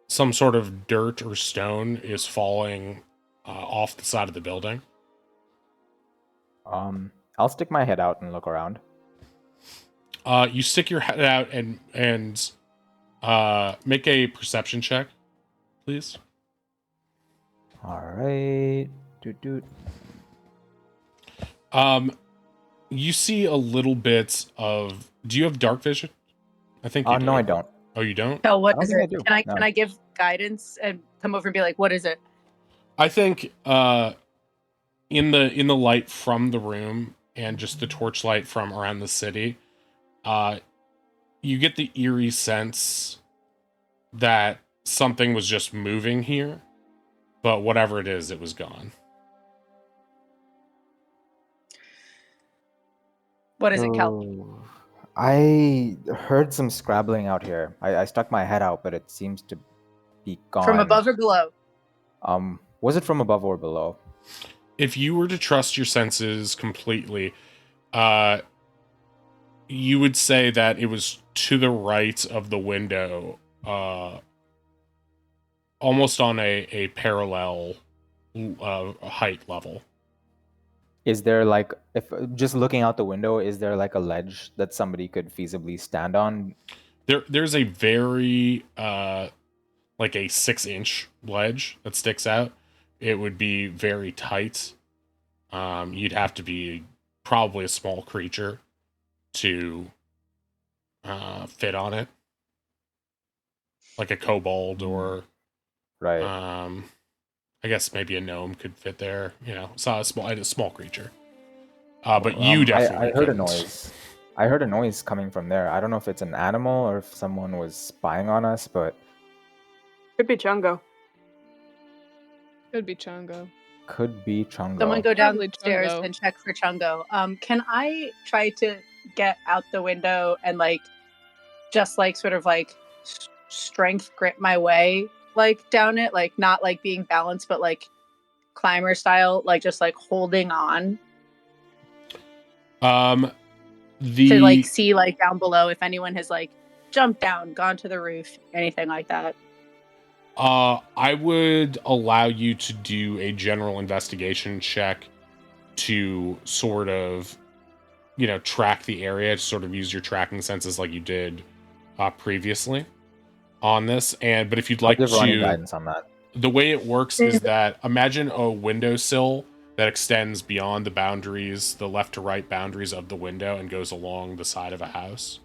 A: some sort of dirt or stone is falling off the side of the building.
E: I'll stick my head out and look around.
A: You stick your head out and make a perception check, please.
E: All right. Doot.
A: You see a little bit of. Do you have dark vision? I think you do.
E: No, I don't.
A: Oh, you don't?
B: Kel, what
E: I don't
B: is
E: think I
B: it?
E: do.
B: Can I give guidance and come over and be like, what is it?
A: I think in the light from the room and just the torchlight from around the city, you get the eerie sense that something was just moving here, but whatever it is, it was gone.
B: What is it, Kel?
E: Oh, I heard some scrabbling out here. I stuck my head out, but it seems to be gone.
B: From above or below?
E: Was it from above or below?
A: If you were to trust your senses completely, you would say that it was to the right of the window, almost on a parallel height level.
E: Is there like, if just looking out the window, is there like a ledge that somebody could feasibly stand on?
A: There's a very like a 6-inch ledge that sticks out. It would be very tight. You'd have to be probably a small creature to fit on it, like a kobold or
E: Right.
A: I guess maybe a gnome could fit there. You know, it's not a small creature. But you definitely
E: I heard
A: couldn't.
E: a noise. I heard a noise coming from there. I don't know if it's an animal or if someone was spying on us, but
C: Could be Chungo.
D: Could be Chongo.
E: could be Chungo.
B: Someone go
D: Probably
B: downstairs
D: Chungo.
B: and check for Chungo. Can I try to get out the window and like, just like sort of like strength grip my way like down it, like not like being balanced, but like climber style, like just like holding on to like see like down below if anyone has like jumped down, gone to the roof, anything like that.
A: I would allow you to do a general investigation check to sort of, track the area, to sort of use your tracking senses like you did previously on this. But if you'd like
E: I'll give Ronnie
A: to,
E: guidance on that.
A: the way it works is that imagine a windowsill that extends beyond the boundaries, the left to right boundaries of the window, and goes along the side of a house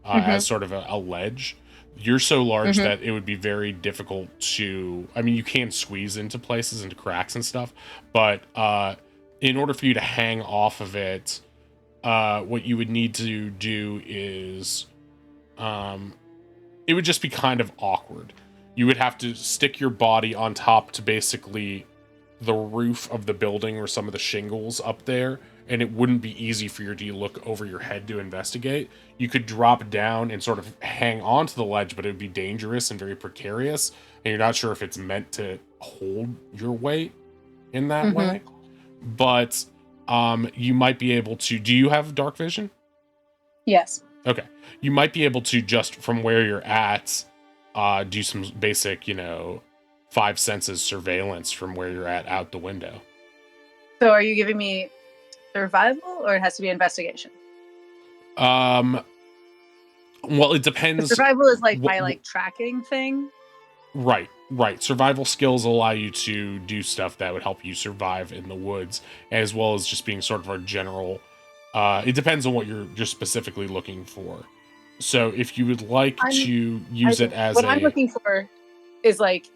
A: as sort of a ledge. You're so large that it would be very difficult to, you can squeeze into places, into cracks and stuff, but in order for you to hang off of it, what you would need to do is, it would just be kind of awkward. You would have to stick your body on top to basically the roof of the building or some of the shingles up there, and it wouldn't be easy for you to look over your head to investigate. You could drop down and sort of hang onto the ledge, but it would be dangerous and very precarious, and you're not sure if it's meant to hold your weight in that way. But you might be able to. Do you have dark vision?
B: Yes.
A: Okay. You might be able to, just from where you're at, do some basic, 5 senses surveillance from where you're at out the window.
B: So are you giving me survival or it has to be investigation?
A: Well, it depends.
B: The survival is like my like tracking thing.
A: Right. Survival skills allow you to do stuff that would help you survive in the woods, as well as just being sort of a general. It depends on what you're specifically looking for. So if you would like to use it as
B: what I'm looking for is like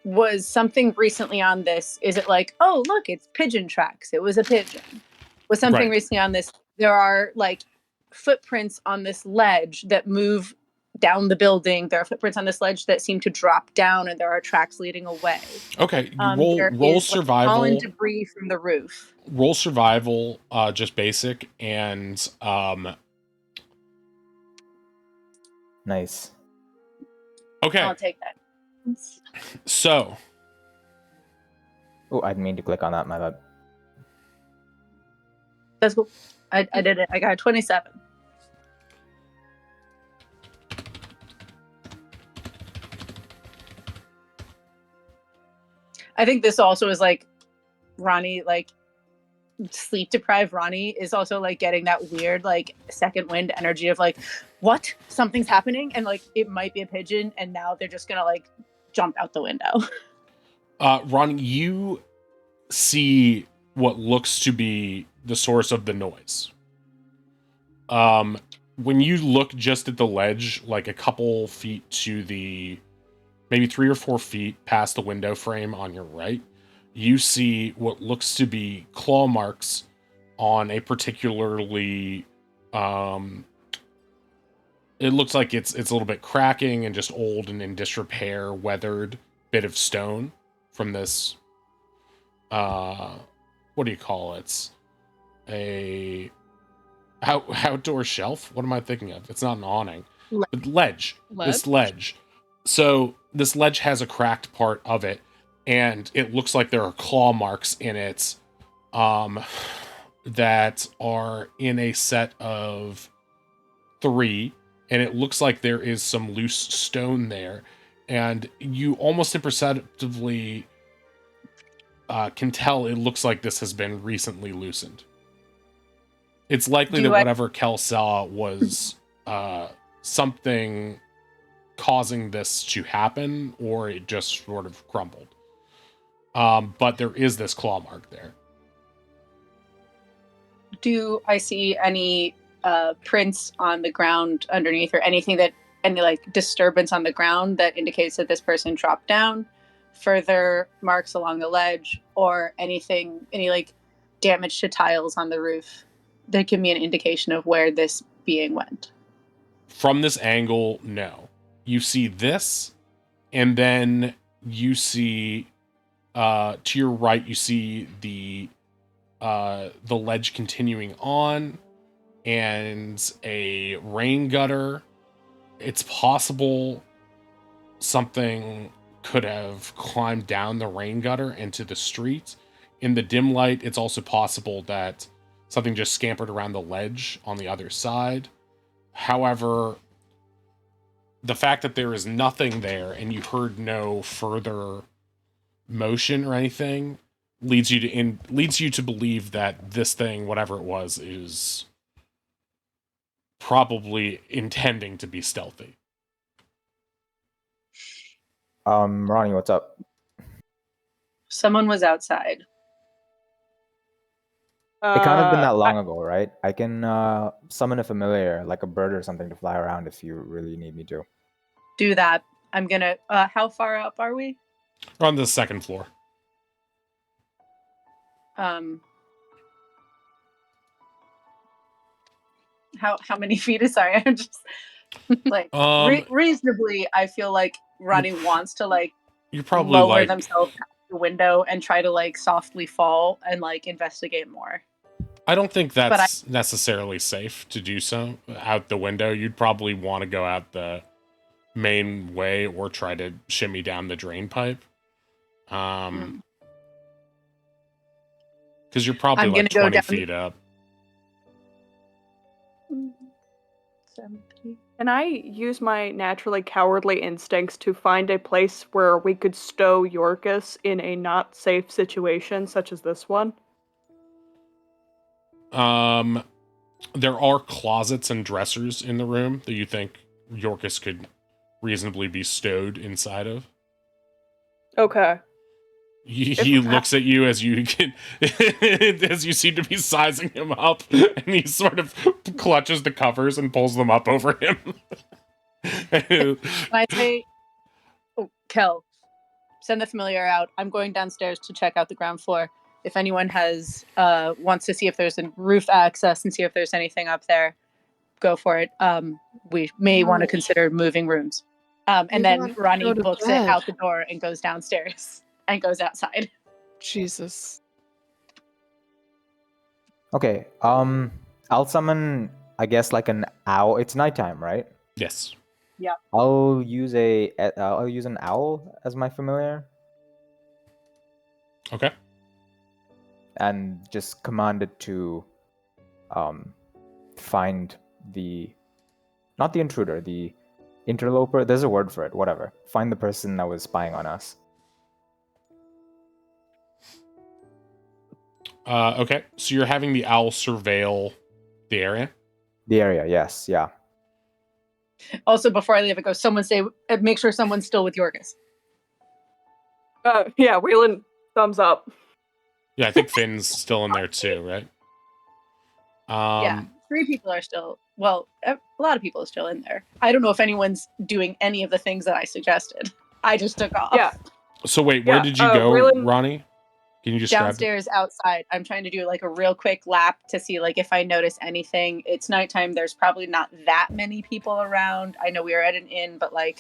B: was something recently on this? Is it like, oh, look, it's pigeon tracks. It was a pigeon. Was something
A: Right.
B: recently on this? There are like footprints on this ledge that move down the building. There are footprints on this ledge that seem to drop down, and there are tracks leading away.
A: Okay,
B: There
A: roll
B: is like fallen
A: survival.
B: debris from the roof.
A: Roll survival, just basic, and
E: Nice.
A: okay.
B: I'll take that.
A: So
E: Oh, I didn't mean to click on that. My bad.
B: That's cool. I did it. I got a 27. I think this also is like Ronnie, like sleep deprived Ronnie is also like getting that weird like second wind energy of like, what? Something's happening, and like it might be a pigeon, and now they're just gonna like jump out the window.
A: Ron, you see what looks to be the source of the noise. When you look just at the ledge, like a couple feet to the, maybe 3 or 4 feet past the window frame on your right, you see what looks to be claw marks on a particularly, it looks like it's a little bit cracking and just old and in disrepair, weathered bit of stone from this, what do you call it? It's a outdoor shelf? What am I thinking of? It's not an awning. But ledge. This ledge. So this ledge has a cracked part of it, and it looks like there are claw marks in it, that are in a set of 3, and it looks like there is some loose stone there, and you almost imperceptibly can tell it looks like this has been recently loosened. It's likely that whatever Kel saw was something causing this to happen, or it just sort of crumbled. But there is this claw mark there.
B: Do I see any prints on the ground underneath, or anything that, any like disturbance on the ground that indicates that this person dropped down? Further marks along the ledge, or anything, any like damage to tiles on the roof that give me an indication of where this being went?
A: From this angle, no. You see this, and then you see to your right, you see the ledge continuing on, and a rain gutter. It's possible something could have climbed down the rain gutter into the street. In the dim light, it's also possible that something just scampered around the ledge on the other side. However, the fact that there is nothing there and you heard no further motion or anything leads you to believe that this thing, whatever it was, is probably intending to be stealthy.
E: Ronnie, what's up?
B: Someone was outside.
E: It can't have been that long ago, right? I can summon a familiar, like a bird or something, to fly around if you really need me to.
B: Do that. I'm gonna. How far up are we?
A: We're on the 2nd floor.
B: How many feet is? Sorry, I'm just like reasonably. I feel like Ronnie wants to like
A: you're probably
B: lower
A: like
B: themselves out the window and try to like softly fall and like investigate more.
A: I don't think that's necessarily safe to do so out the window. You'd probably want to go out the main way or try to shimmy down the drain pipe. Because you're probably like 20 feet up.
B: 70.
C: Can I use my naturally cowardly instincts to find a place where we could stow Yorkus in a not safe situation such as this one?
A: There are closets and dressers in the room that you think Yorkus could reasonably be stowed inside of.
C: Okay.
A: He looks at you as you as you seem to be sizing him up, and he sort of clutches the covers and pulls them up over him.
B: I say, oh, Kel, send the familiar out. I'm going downstairs to check out the ground floor. If anyone has wants to see if there's a roof access and see if there's anything up there, go for it. We may want to consider moving rooms. And then Ronnie
D: go to
B: books
D: bed.
B: it out the door and goes downstairs and goes outside.
D: Jesus.
E: Okay. I'll summon, I guess, like an owl. It's nighttime, right?
A: Yes.
E: I'll use an owl as my familiar
A: Okay.
E: and just command it to find not the intruder, the interloper. There's a word for it, whatever. Find the person that was spying on us.
A: Okay. So you're having the owl surveil the area?
E: The area, yes, yeah.
B: Also, before I leave, it goes, someone say, make sure someone's still with Yorgis.
C: Yeah, Whelan, thumbs up.
A: Yeah, I think Finn's still in there too, right?
B: Yeah, 3 people are still, well, a lot of people are still in there. I don't know if anyone's doing any of the things that I suggested. I just took off.
C: Yeah.
A: So wait, where
C: Yeah,
A: did you go,
C: Whelan-
A: Ronnie? Can you describe it?
B: Downstairs outside. I'm trying to do like a real quick lap to see like if I notice anything. It's nighttime. There's probably not that many people around. I know we are at an inn, but like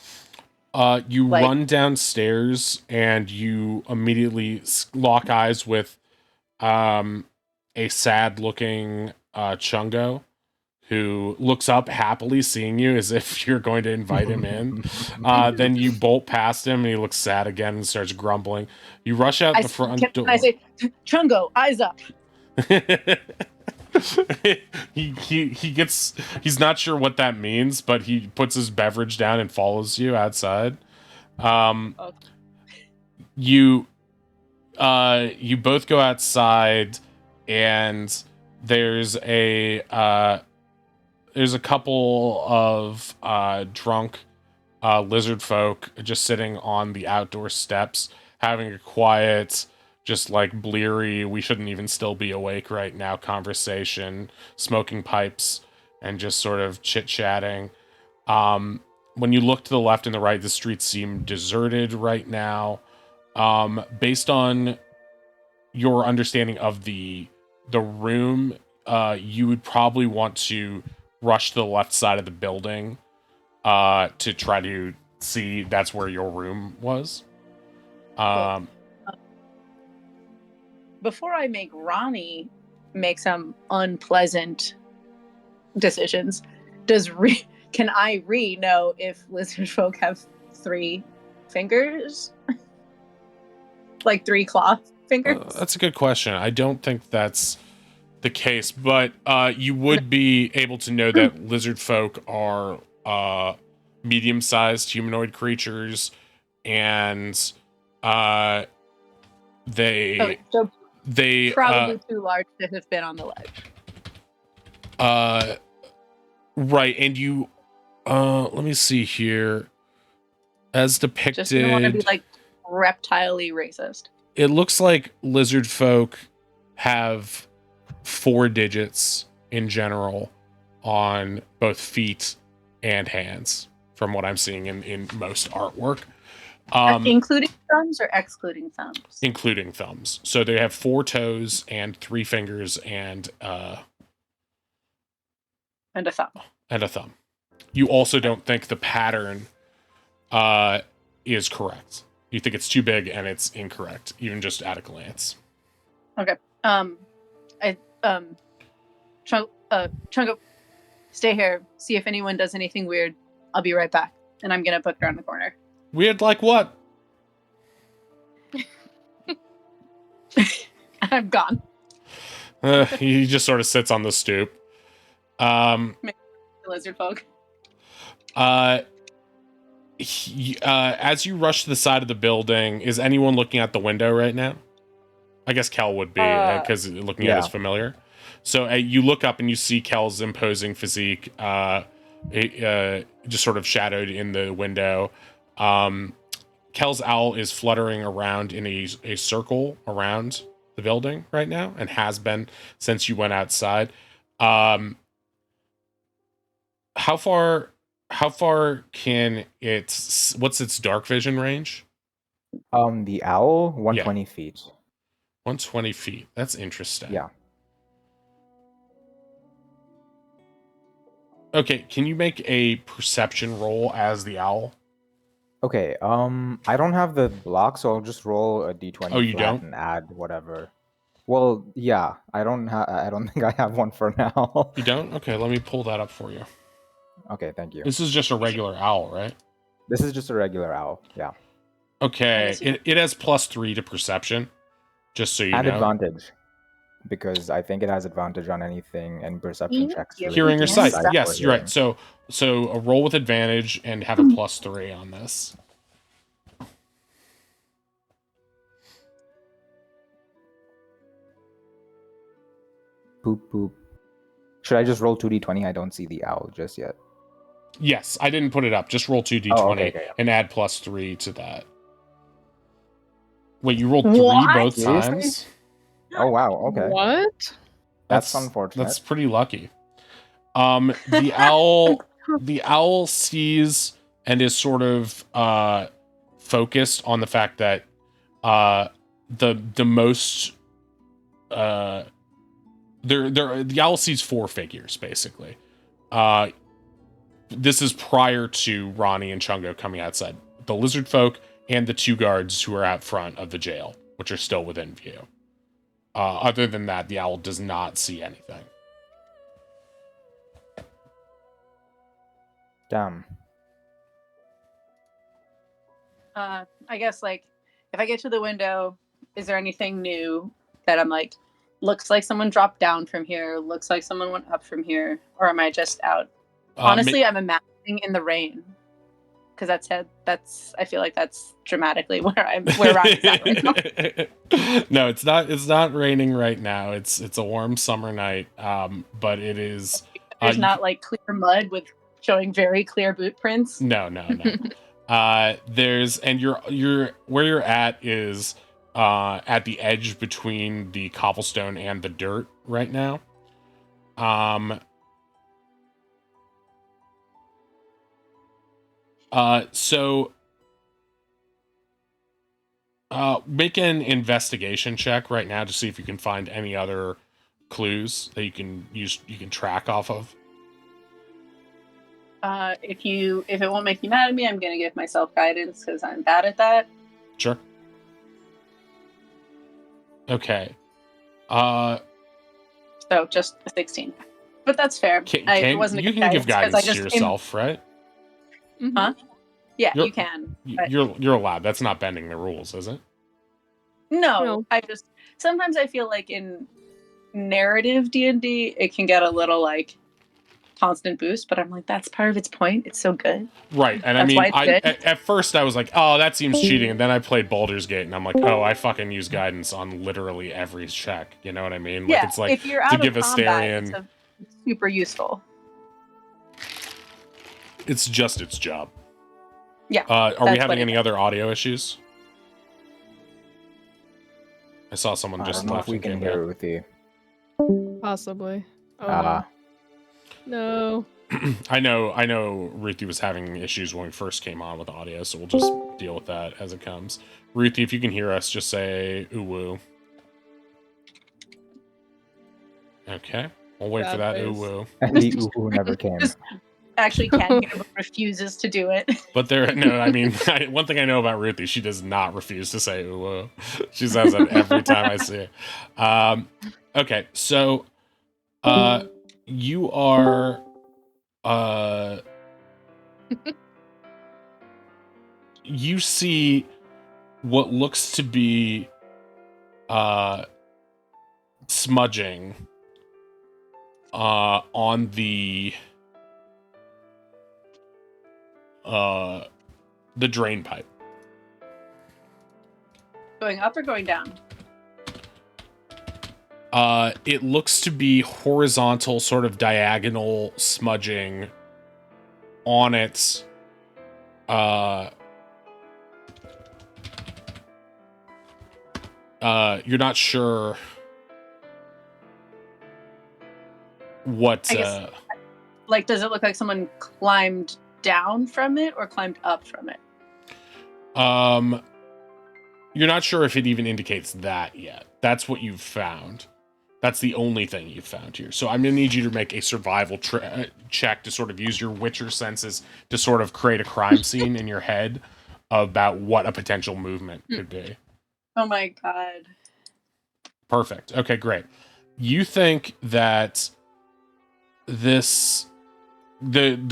A: You
B: like-
A: run downstairs and you immediately lock eyes with a sad-looking Chungo who looks up happily seeing you as if you're going to invite him in. Then you bolt past him and he looks sad again and starts grumbling. You rush out the front door.
B: I say, Chungo, eyes up.
A: He's not sure what that means, but he puts his beverage down and follows you outside. You both go outside and there's a couple of drunk lizard folk just sitting on the outdoor steps having a quiet, just like bleary, we shouldn't even still be awake right now conversation, smoking pipes and just sort of chit-chatting. When you look to the left and the right, the streets seem deserted right now. Based on your understanding of the room, you would probably want to rush to the left side of the building to try to see that's where your room was.
B: Before I make Ronnie make some unpleasant decisions, can I know if lizard folk have 3 fingers? Like 3 claw fingers?
A: That's a good question. I don't think that's the case, but you would be able to know that lizard folk are medium-sized humanoid creatures, and they
B: probably too large to have been on the ledge.
A: Right, and you let me see here. As depicted,
B: Just don't want to be like reptile-y racist.
A: It looks like lizard folk have 4 digits in general on both feet and hands, from what I'm seeing in most artwork.
B: Including thumbs or excluding thumbs?
A: Including thumbs. So they have 4 toes and 3 fingers and
B: a thumb.
A: And a thumb. You also don't think the pattern is correct. You think it's too big and it's incorrect, even just at a glance.
B: Okay. Chungo, stay here. See if anyone does anything weird. I'll be right back. And I'm gonna book around the corner.
A: Weird like what?
B: I'm gone.
A: He just sort of sits on the stoop.
B: Lizard folk.
A: As you rush to the side of the building, is anyone looking out the window right now? I guess Kel would be, because looking at it is familiar. So you look up and you see Kel's imposing physique, just sort of shadowed in the window. Kel's owl is fluttering around in a circle around the building right now, and has been since you went outside. How far can what's its dark vision range?
E: The owl, 120 feet.
A: 120 feet. That's interesting.
E: Yeah.
A: Okay, can you make a perception roll as the owl?
E: Okay, I don't have the block, so I'll just roll a d20
A: Oh, you
E: flat
A: don't?
E: and add whatever. Well, yeah, I don't think I have one for now.
A: You don't? Okay, let me pull that up for you.
E: Okay, thank you.
A: This is just a regular owl, right?
E: This is just a regular owl, yeah.
A: Okay, it has +3 to perception, just so you
E: And
A: know.
E: advantage, because I think it has advantage on anything and perception checks.
A: Hearing or sight. Yes, you're right.
E: Hearing.
A: So a roll with advantage and have a +3 on this.
E: Poop poop. Should I just roll 2d20? I don't see the owl just yet.
A: Yes, I didn't put it up. Just roll 2d20
E: okay, yeah.
A: and add +3 to that. Wait, you rolled 3
B: What?
A: both
E: Seriously?
A: times?
E: Oh wow, okay.
D: What?
E: That's unfortunate.
A: That's pretty lucky. The owl sees and is sort of focused on the fact that the most the owl sees 4 figures basically. This is prior to Ronnie and Chungo coming outside. The lizard folk and the 2 guards who are out front of the jail, which are still within view. Other than that, the owl does not see anything.
E: Damn.
B: I guess like if I get to the window, is there anything new that I'm like, looks like someone dropped down from here, looks like someone went up from here, or am I just out? Honestly, I'm imagining in the rain because that's I feel like that's dramatically where Ronnie's at right now.
A: No, it's not. It's not raining right now. It's a warm summer night. But it is.
B: There's not like clear mud with showing very clear boot prints.
A: No. There's and you're where you're at is at the edge between the cobblestone and the dirt right now. So make an investigation check right now to see if you can find any other clues that you can track off of.
B: If it won't make you mad at me, I'm gonna give myself guidance because I'm bad at that.
A: Sure. Okay.
B: So just a 16, but that's fair. It wasn't.
A: You can give guidance to yourself, right?
B: Huh? Yeah, you can.
A: You're allowed. That's not bending the rules, is it?
B: No, I just sometimes I feel like in narrative D&D it can get a little like constant boost, but I'm like, that's part of its point. It's so good.
A: Right. And
B: that's
A: I mean, at first I was like, oh, that seems cheating. And then I played Baldur's Gate and I'm like, oh, I fucking use guidance on literally every check. You know what I mean?
B: Yeah,
A: like, it's like
B: if you're out
A: to give
B: of combat,
A: Astarion.
B: it's super useful.
A: It's just its job.
B: Yeah.
A: Are we having any other audio issues? I saw someone just left.
E: We can hear Ruthie.
D: Possibly. Oh, no.
A: I know Ruthie was having issues when we first came on with audio, so we'll just deal with that as it comes. Ruthie, if you can hear us, just say ooh woo. Okay. We'll wait for that ooh woo.
E: The ooh woo never came.
B: Actually can hear but refuses to do it.
A: But I mean, one thing I know about Ruthie, she does not refuse to say ooh woo. She says it every time I see it. Okay, so you are you see what looks to be smudging on the drain pipe.
B: Going up or going down?
A: It looks to be horizontal, sort of diagonal smudging on its you're not sure what
B: like, does it look like someone climbed down from it or climbed up from it?
A: You're not sure if it even indicates that yet. That's what you've found. That's the only thing you've found here. So I'm going to need you to make a survival check to sort of use your Witcher senses to sort of create a crime scene in your head about what a potential movement could be.
B: Oh my god.
A: Perfect. Okay, great. You think that the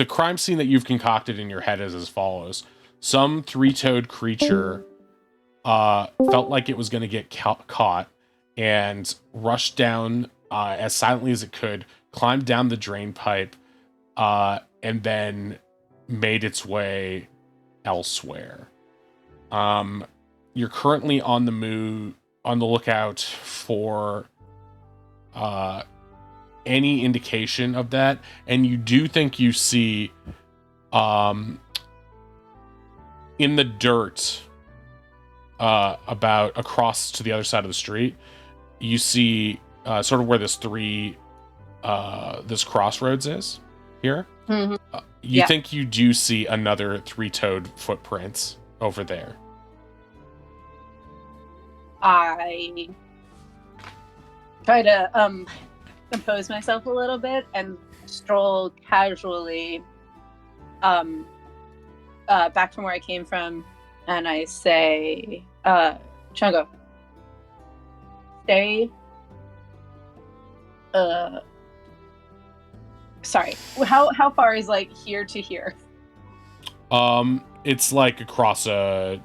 A: crime scene that you've concocted in your head is as follows. Some three-toed creature felt like it was going to get caught and rushed down as silently as it could, climbed down the drain pipe, and then made its way elsewhere. You're currently on the lookout for any indication of that, and you do think you see in the dirt about across to the other side of the street, you see sort of where this crossroads is here.
B: Mm-hmm.
A: You think you do see another three-toed footprints over there.
B: I try to compose myself a little bit and stroll casually back from where I came from, and I say, Chungo, stay. Sorry. How far is like here to here?
A: It's like across a.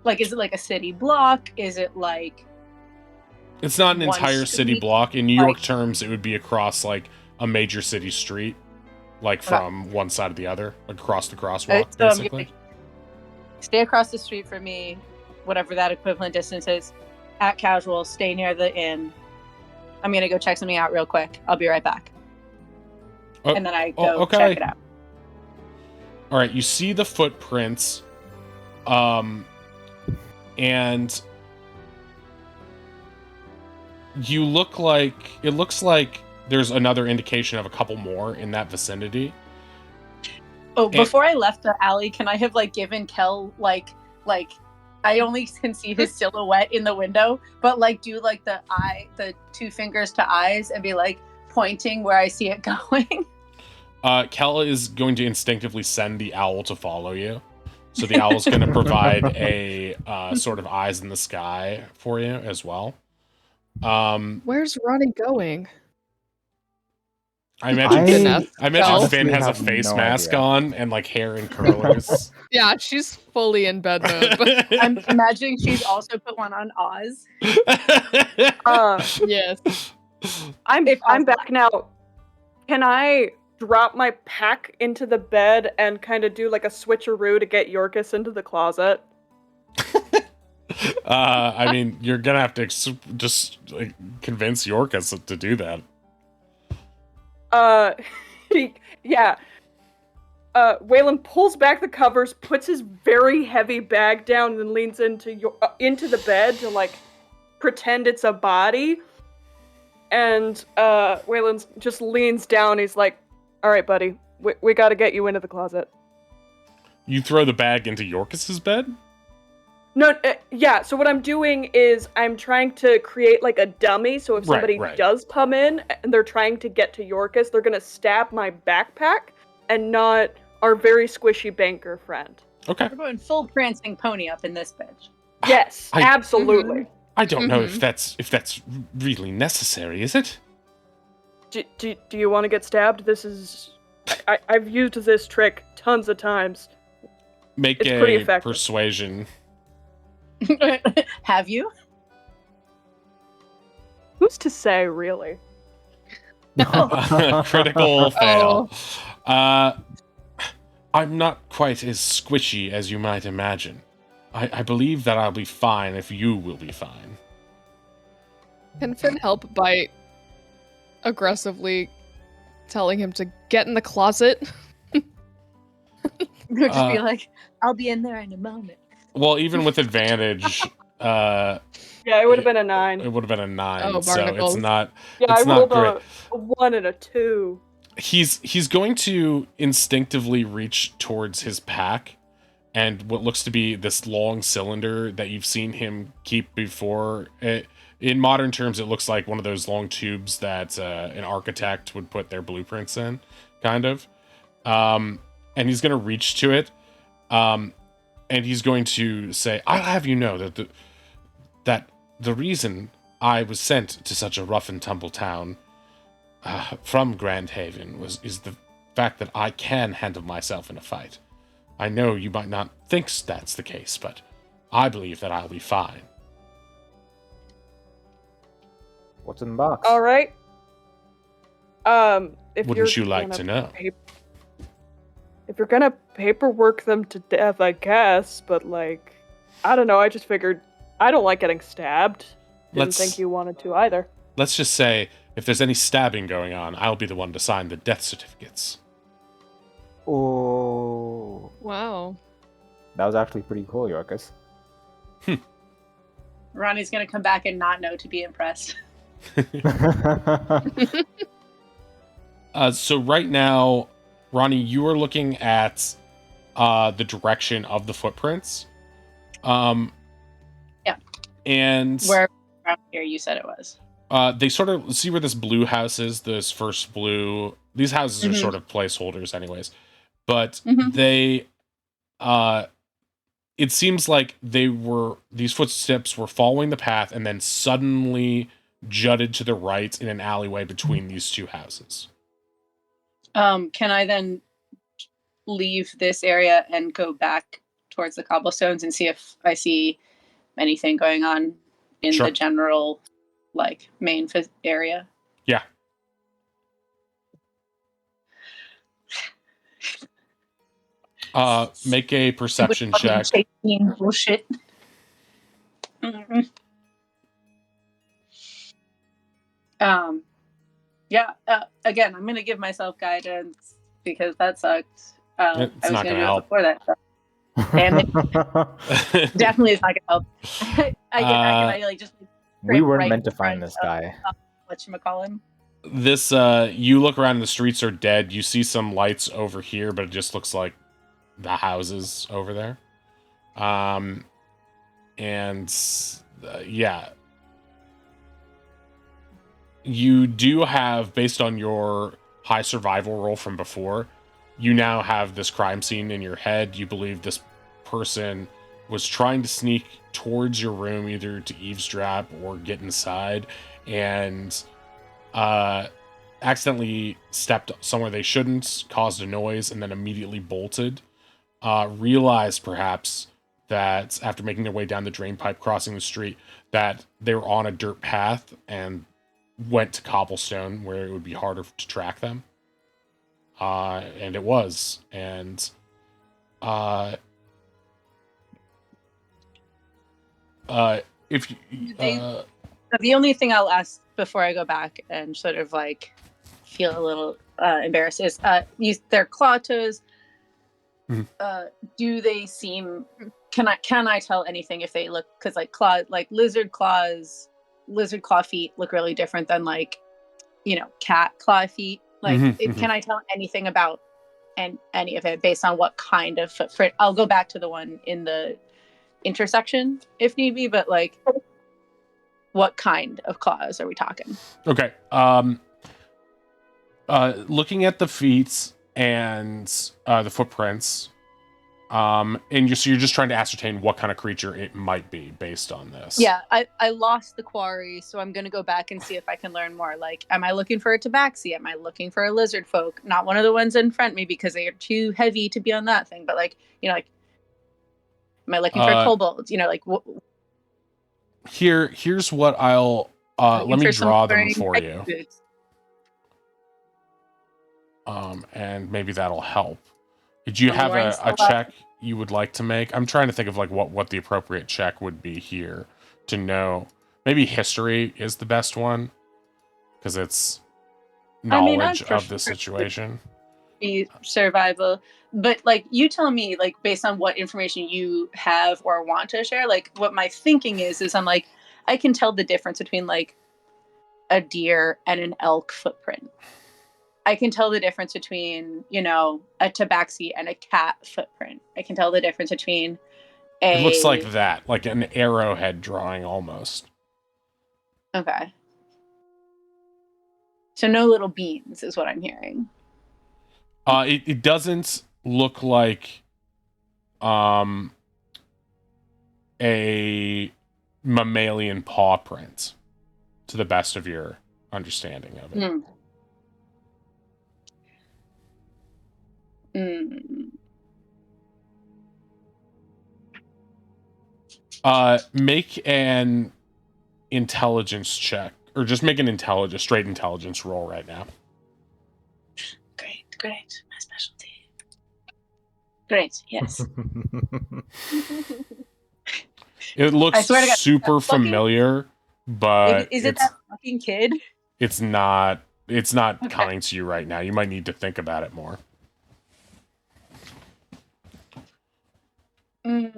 B: Like, is it like a city block? Is it like?
A: It's not an
B: one
A: entire city
B: street?
A: block. In New York
B: Like-
A: terms, it would be across like a major city street, like from one side to the other, across the crosswalk,
B: So I'm
A: basically.
B: gonna stay across the street from me, whatever that equivalent distance is. At casual, stay near the inn. I'm gonna go check something out real quick. I'll be right back.
A: Oh,
B: And then I go
A: okay.
B: check it out.
A: All right, you see the footprints, and it looks like there's another indication of a couple more in that vicinity.
B: Oh, before I left the alley, can I have like given Kel like I only can see his silhouette in the window, but like do like the two fingers to eyes and be like pointing where I see it going.
A: Kel is going to instinctively send the owl to follow you. So the owl's going to provide a sort of eyes in the sky for you as well.
D: Where's Ronnie going?
A: I imagine
D: Kel?
A: Finn has a
E: Honestly,
A: face
E: have no
A: mask
E: idea.
A: on and like hair in curlers.
D: Yeah, she's fully in bed mode. But
B: I'm imagining she's also put one on Oz.
D: yes.
C: I'm
B: possible.
C: back now. Can I drop my pack into the bed and kind of do like a switcheroo to get Yorkus into the closet?
A: I mean, you're gonna have to just like, convince Yorkus to do that.
C: Yeah. Waylon pulls back the covers, puts his very heavy bag down, and then leans into the bed to like pretend it's a body. And Waylon just leans down. He's like, "All right, buddy, we got to get you into the closet."
A: You throw the bag into Yorkus's bed?
C: No, yeah. So what I'm doing is I'm trying to create like a dummy. So if somebody
A: right.
C: does come in and they're trying to get to Yorkus, they're gonna stab my backpack and not our very squishy banker friend.
A: Okay.
B: We're going full prancing pony up in this bitch.
C: Yes,
A: I-
C: absolutely.
A: I don't know if that's really necessary, is it?
C: Do you want to get stabbed? This is... I've used this trick tons of times.
A: Make
C: It's pretty
A: a
C: effective.
A: persuasion.
B: Have you?
C: Who's to say, really?
A: Critical fail. I'm not quite as squishy as you might imagine. I believe that I'll be fine if you will be fine.
D: Can Finn help by aggressively telling him to get in the closet?
B: We'll just be like, I'll be in there in a moment.
A: Well, even with advantage,
C: Yeah, it would have been a 9.
A: it would have been a 9,
D: Oh,
A: so
D: barnacles.
A: it's not.
C: Yeah,
A: it's
C: I
A: not
C: rolled
A: great.
C: a 1 and a 2.
A: He's going to instinctively reach towards his pack and what looks to be this long cylinder that you've seen him keep before. In modern terms, it looks like one of those long tubes that an architect would put their blueprints in, kind of. And he's going to reach to it, and he's going to say, "I'll have you know that the reason I was sent to such a rough and tumble town from Grand Haven is the fact that I can handle myself in a fight. I know you might not think that's the case, but I believe that I'll be fine."
E: What's in the box?
C: All right. If
A: Wouldn't you
C: you're
A: like
C: gonna
A: to know?
C: If you're gonna paperwork them to death, I guess, but like, I don't know. I just figured I don't like getting stabbed. Didn't think you wanted to either.
A: Let's just say, if there's any stabbing going on, I'll be the one to sign the death certificates.
E: Oh,
D: Wow.
E: that was actually pretty cool, Yorkus.
B: Ronnie's gonna come back and not know to be impressed.
A: So right now, Ronnie, you are looking at the direction of the footprints.
B: Yeah.
A: And
B: Where around here you said it was.
A: they sort of see where this blue house is, this first blue. These houses are
B: Mhm.
A: sort of placeholders anyways. But
B: Mhm.
A: they it seems like these footsteps were following the path and then suddenly jutted to the right in an alleyway between these two houses.
B: Can I then leave this area and go back towards the cobblestones and see if I see anything going on in
A: Sure.
B: the general, like, main area?
A: Yeah. Make a perception check.
B: Bullshit. Mhm. Yeah. Again, I'm gonna give myself guidance because that sucked.
A: It's
B: I was
A: not
B: gonna
A: gonna
B: do
A: help.
B: it before that. So damn it. Definitely is not gonna help. I like just
E: We weren't
B: right
E: meant to
B: in
E: find
B: front
E: this
B: of,
E: guy.
B: whatchamacallin.
A: This you look around and the streets are dead. You see some lights over here, but it just looks like the houses over there. And yeah, you do have, based on your high survival roll from before, you now have this crime scene in your head. You believe this person was trying to sneak towards your room, either to eavesdrop or get inside, and accidentally stepped somewhere they shouldn't, caused a noise, and then immediately bolted. Realized perhaps that after making their way down the drain pipe, crossing the street, that they were on a dirt path and went to cobblestone where it would be harder to track them. And it was. And if you,
B: The only thing I'll ask before I go back and sort of like feel a little embarrassed is their claw toes.
A: Mhm.
B: Do they seem? Can I tell anything if they look? Because like lizard claw feet look really different than like, cat claw feet. Like, can I tell anything about any of it based on what kind of footprint? I'll go back to the one in the intersection if need be, but like, what kind of claws are we talking?
A: Okay. Looking at the feet and the footprints, and you're just trying to ascertain what kind of creature it might be based on this.
B: Yeah, I lost the quarry, so I'm gonna go back and see if I can learn more. Like, am I looking for a tabaxi? Am I looking for a lizard folk? Not one of the ones in front of me because they are too heavy to be on that thing. But like, like, am I looking for kobolds? Like,
A: here's what I'll let me draw them for you.
B: Boots.
A: And maybe that'll help. Did you have a check you would like to make? I'm trying to think of like what the appropriate check would be here to know. Maybe history is the best one because it's knowledge of the situation.
B: Be survival, but like, you tell me, like, based on what information you have or want to share, like, what my thinking is I'm like, I can tell the difference between like a deer and an elk footprint. I can tell the difference between, a tabaxi and a cat footprint. I can tell the difference between
A: It looks like that, like an arrowhead drawing almost.
B: Okay. So no little beans is what I'm hearing.
A: It doesn't look like a mammalian paw print, to the best of your understanding of it. Make an intelligence check, or just make an straight intelligence roll right now.
B: Great. My specialty. Great, yes.
A: It looks super familiar, but
B: is it that fucking kid?
A: It's not coming to you right now. You might need to think about it more.
B: Okay.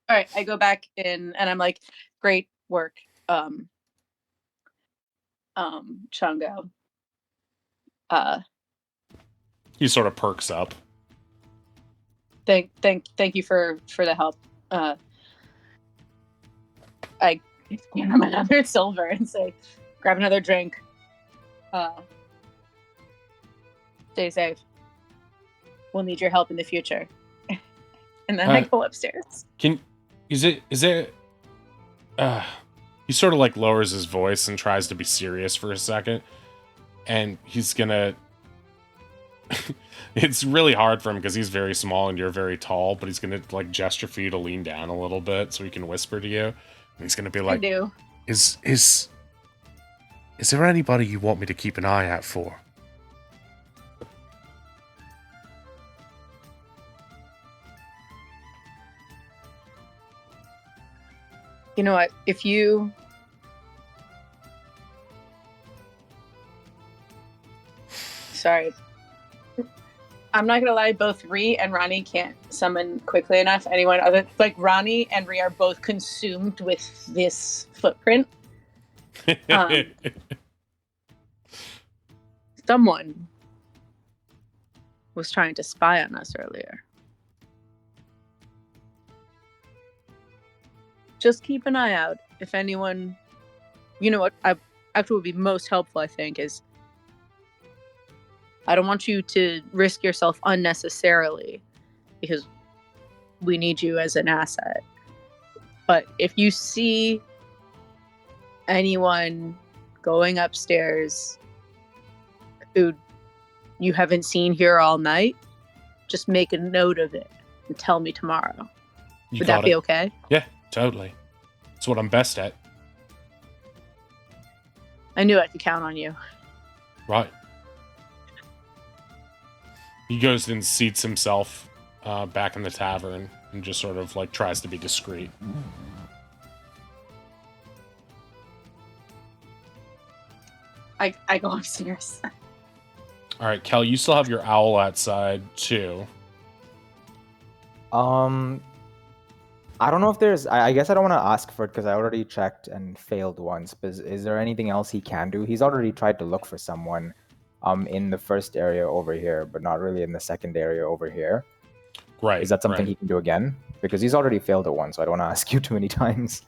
B: All right, I go back in and I'm like, great work, Chungo.
A: He sort of perks up.
B: Thank you for the help. I give him another silver and say, grab another drink. Stay safe. We'll need your help in the future. And then I go upstairs.
A: He sort of like lowers his voice and tries to be serious for a second. And he's gonna... It's really hard for him because he's very small and you're very tall, but he's gonna like gesture for you to lean down a little bit so he can whisper to you. And he's gonna be like,
B: I do.
A: Is there anybody you want me to keep an eye out for?
B: You know what? Sorry. I'm not gonna lie, both Ree and Ronnie can't summon quickly enough anyone other. Like, Ronnie and Ree are both consumed with this footprint. Someone was trying to spy on us earlier. Just keep an eye out. If anyone, what actually would be most helpful, I think, is I don't want you to risk yourself unnecessarily because we need you as an asset. But if you see anyone going upstairs who you haven't seen here all night, just make a note of it and tell me tomorrow. Would that be okay?
A: Yeah, totally. It's what I'm best at.
B: I knew I could count on you.
A: Right. He goes and seats himself back in the tavern and just sort of like tries to be discreet.
B: I go upstairs.
A: All right, Kel, you still have your owl outside too.
E: I don't know if there's... I guess I don't want to ask for it because I already checked and failed once. But is there anything else he can do? He's already tried to look for someone in the first area over here, but not really in the second area over here.
A: Right.
E: Is that something he can do again? Because he's already failed it once, so I don't want to ask you too many times.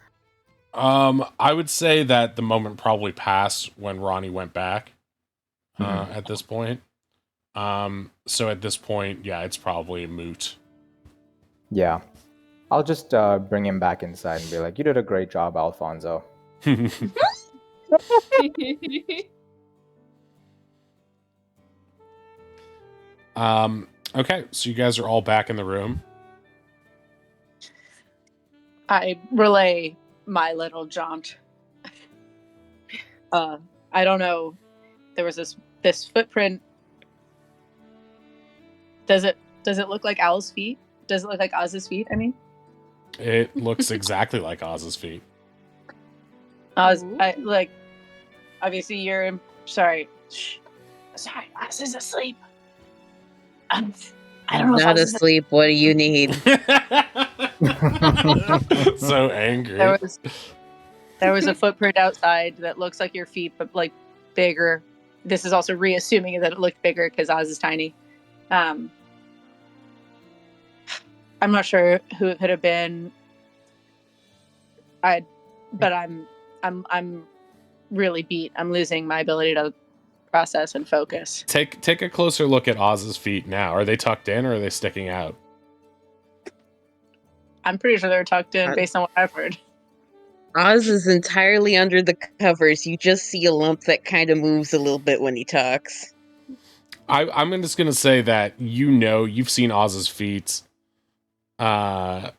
A: I would say that the moment probably passed when Ronnie went back at this point. So at this point, yeah, it's probably a moot.
E: Yeah. I'll just bring him back inside and be like, you did a great job, Alfonso.
A: Okay, so you guys are all back in the room.
B: I relay my little jaunt. I don't know. There was this footprint. Does it look like Owl's feet? Does it look like Oz's feet? I mean,
A: it looks exactly like Oz's feet.
B: Oz, obviously you're sorry. Shh. Sorry, Oz is asleep. I don't know.
F: Not asleep. What do you need?
A: So angry.
B: There was a footprint outside that looks like your feet, but like bigger. This is also reassuming that it looked bigger because Oz is tiny. I'm not sure who it could have been. But I'm really beat. I'm losing my ability to process and focus.
A: Take a closer look at Oz's feet now. Are they tucked in or are they sticking out?
B: I'm pretty sure they're tucked in based on what I've heard.
F: Oz is entirely under the covers. You just see a lump that kind of moves a little bit when he talks.
A: I'm just gonna say that you've seen Oz's feet over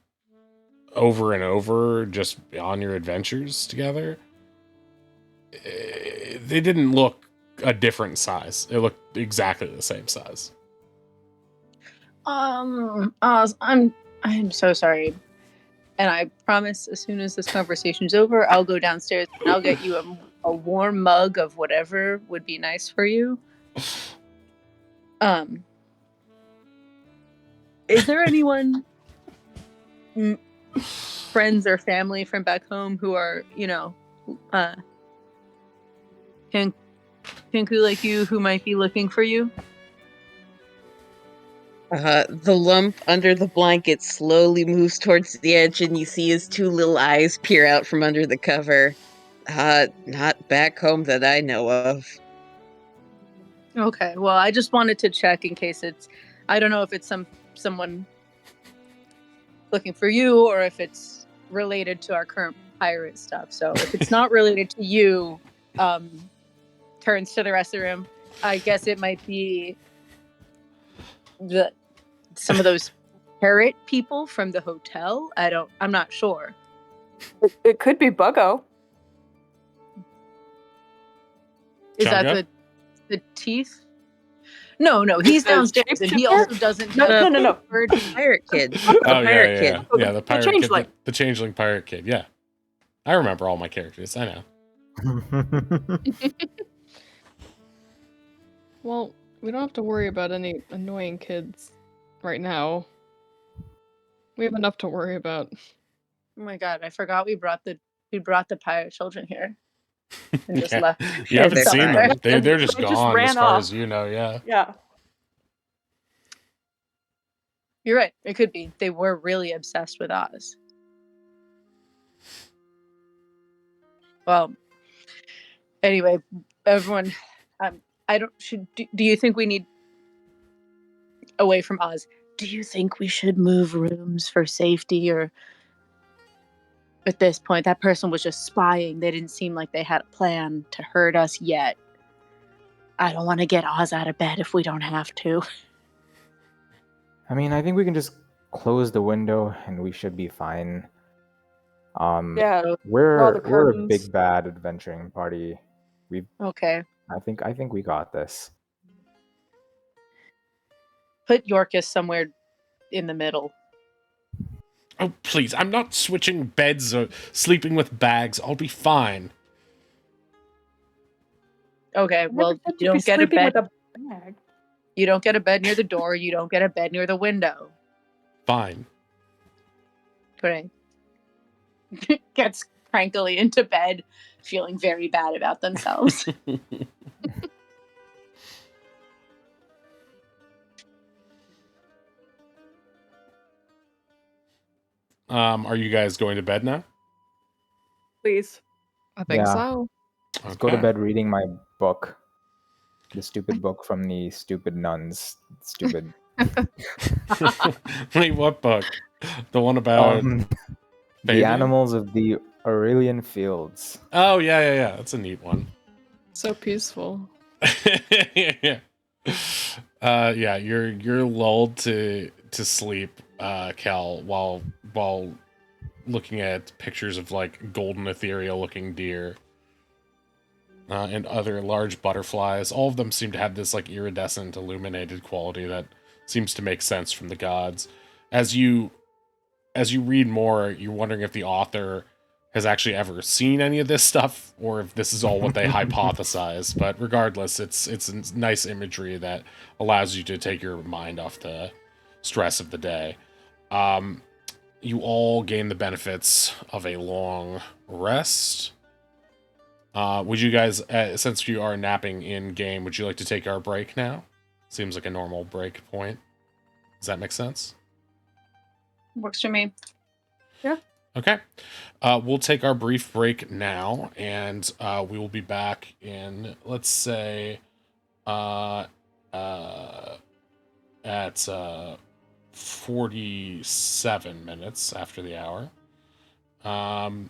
A: and over just on your adventures together. They didn't look a different size. It looked exactly the same size.
B: Oz, I'm so sorry. And I promise as soon as this conversation's over, I'll go downstairs and I'll get you a warm mug of whatever would be nice for you. Is there anyone, friends or family from back home who are, pinku like you, who might be looking for you?
F: The lump under the blanket slowly moves towards the edge, and you see his two little eyes peer out from under the cover. Not back home that I know of.
B: Okay, well, I just wanted to check in case I don't know if it's someone looking for you or if it's related to our current pirate stuff. So if it's not related to you, turns to the rest of the room, I guess it might be some of those parrot people from the hotel. I'm not sure.
C: It could be Buggo.
B: Is
A: Chunga?
B: that the teeth? No, he's downstairs and he also doesn't have
C: No.
B: bird
F: Pirate kid.
A: Oh
F: pirate
A: yeah.
F: kid.
A: Yeah, the pirate
C: changeling.
A: kid. The changeling pirate kid. Yeah. I remember all my characters. I know.
D: Well, we don't have to worry about any annoying kids right now. We have enough to worry about.
B: Oh my god, I forgot we brought the pirate children here and just
A: Yeah.
B: left.
A: You haven't
F: they're
A: seen
F: fine.
A: them. They're just
C: They just
A: gone
C: ran
A: as far
C: off.
A: as you know, yeah.
C: Yeah.
B: You're right. It could be. They were really obsessed with Oz. Well, anyway, everyone, do you think we need away from Oz? Do you think we should move rooms for safety, or at this point that person was just spying? They didn't seem like they had a plan to hurt us yet. I don't want to get Oz out of bed if we don't have to.
E: I mean, I think we can just close the window and we should be fine.
C: Yeah. all the
E: We're a
C: curtains.
E: big bad adventuring party.
B: Okay.
E: I think we got this.
B: Put Yorkus somewhere in the middle.
A: Oh, please. I'm not switching beds or sleeping with bags. I'll be fine.
B: Okay,
C: I never
B: well,
C: said
B: you
C: you'd be
B: don't get a
C: sleeping
B: bed.
C: with a bag.
B: You don't get a bed near the door. You don't get a bed near the window.
A: Fine.
B: Great. Gets crankily into bed, feeling very bad about themselves.
A: Are you guys going to bed now?
C: Please.
D: I think
E: Yeah.
D: so.
E: Let's go to
A: Okay.
E: bed reading my book. The stupid book from the stupid nuns. Stupid.
A: Wait, what book? The one about
E: The
A: Fabian?
E: animals of the Aurelian Fields.
A: Oh yeah. That's a neat one.
D: So peaceful.
A: Yeah. Yeah, you're lulled to sleep, Cal, while looking at pictures of like golden ethereal looking deer. And other large butterflies. All of them seem to have this like iridescent illuminated quality that seems to make sense from the gods. As you read more, you're wondering if the author has actually ever seen any of this stuff or if this is all what they hypothesize. But regardless, it's nice imagery that allows you to take your mind off the stress of the day. you all gain the benefits of a long rest. Would you guys, since you are napping in game, would you like to take our break now? Seems like a normal break point. Does that make sense?
B: Works for me.
A: Okay. We'll take our brief break now, and we will be back in, let's say, at 47 minutes after the hour. Yeah,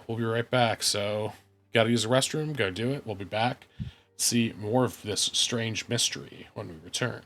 A: we'll be right back. So, gotta use the restroom, go do it. We'll be back. See more of this strange mystery when we return.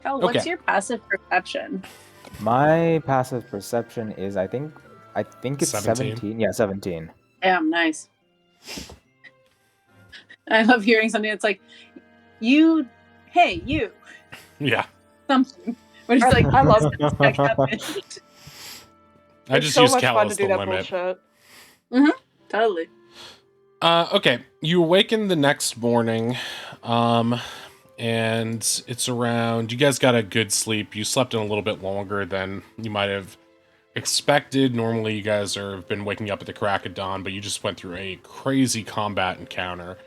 B: Cal, what's
A: Okay.
B: your passive perception?
E: My passive perception is, I think it's
A: 17.
E: 17. Yeah, 17.
B: Damn, nice. I love hearing something that's like, hey, you,
A: Yeah.
B: something. When it's like,
C: I love
B: it. That happened.
A: I
C: It's
A: just
C: so
A: use
C: much
A: Cal
C: fun to
A: as
C: do
A: the
C: that
A: limit.
C: bullshit.
B: Totally.
A: Okay. You awaken the next morning, and it's around. You guys got a good sleep. You slept in a little bit longer than you might have expected. Normally, you guys have been waking up at the crack of dawn, but you just went through a crazy combat encounter,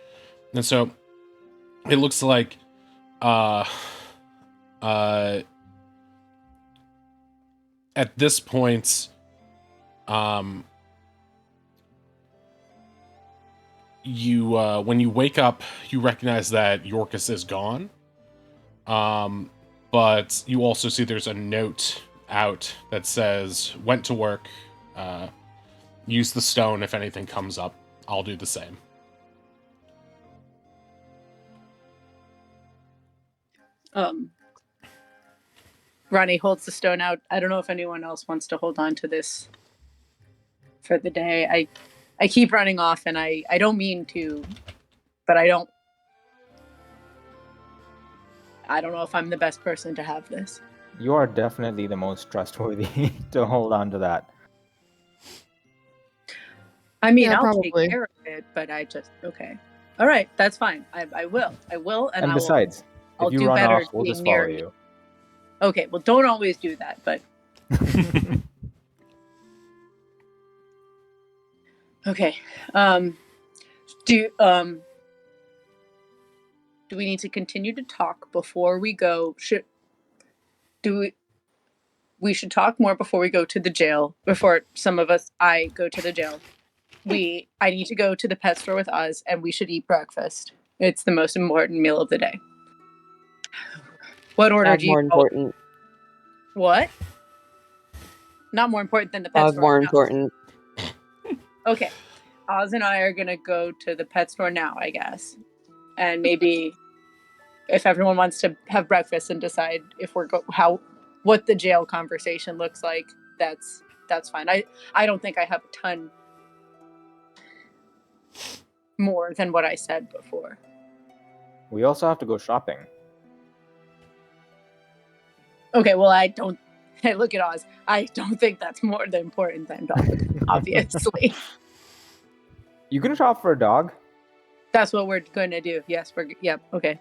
A: and so it looks like, at this point, you when you wake up, you recognize that Yorkus is gone. But you also see there's a note out that says, "Went to work. Use the stone if anything comes up. I'll do the same."
B: Ronnie holds the stone out. I don't know if anyone else wants to hold on to this for the day. I keep running off, and I don't mean to, but I don't know if I'm the best person to have this.
E: You are definitely the most trustworthy to hold on to that.
B: I mean,
D: Yeah,
B: I'll
D: probably.
B: take care of it, but okay. All right, that's fine. I will, and I
E: besides,
B: I'll
E: if you
B: do
E: run
B: better
E: off, we'll
B: being
E: just
B: near
E: follow
B: you.
E: you.
B: Okay, well, don't always do that, but okay. Do we need to continue to talk before we go? We should talk more before we go to the jail. Before I go to the jail. I need to go to the pet store with Oz, and we should eat breakfast. It's the most important meal of the day. What order
F: Dog
B: do you?
F: more important.
B: What? Not more important than the pet
F: Dog
B: store.
F: more
B: No.
F: important.
B: Okay. Oz and I are gonna go to the pet store now, I guess, and maybe if everyone wants to have breakfast and decide if what the jail conversation looks like, that's fine. I don't think I have a ton more than what I said before.
E: We also have to go shopping.
B: Okay, well, I don't. Hey, look at Oz. I don't think that's more than important than dog, obviously.
E: You can shop for a dog.
B: That's what we're going to do. Yes, okay.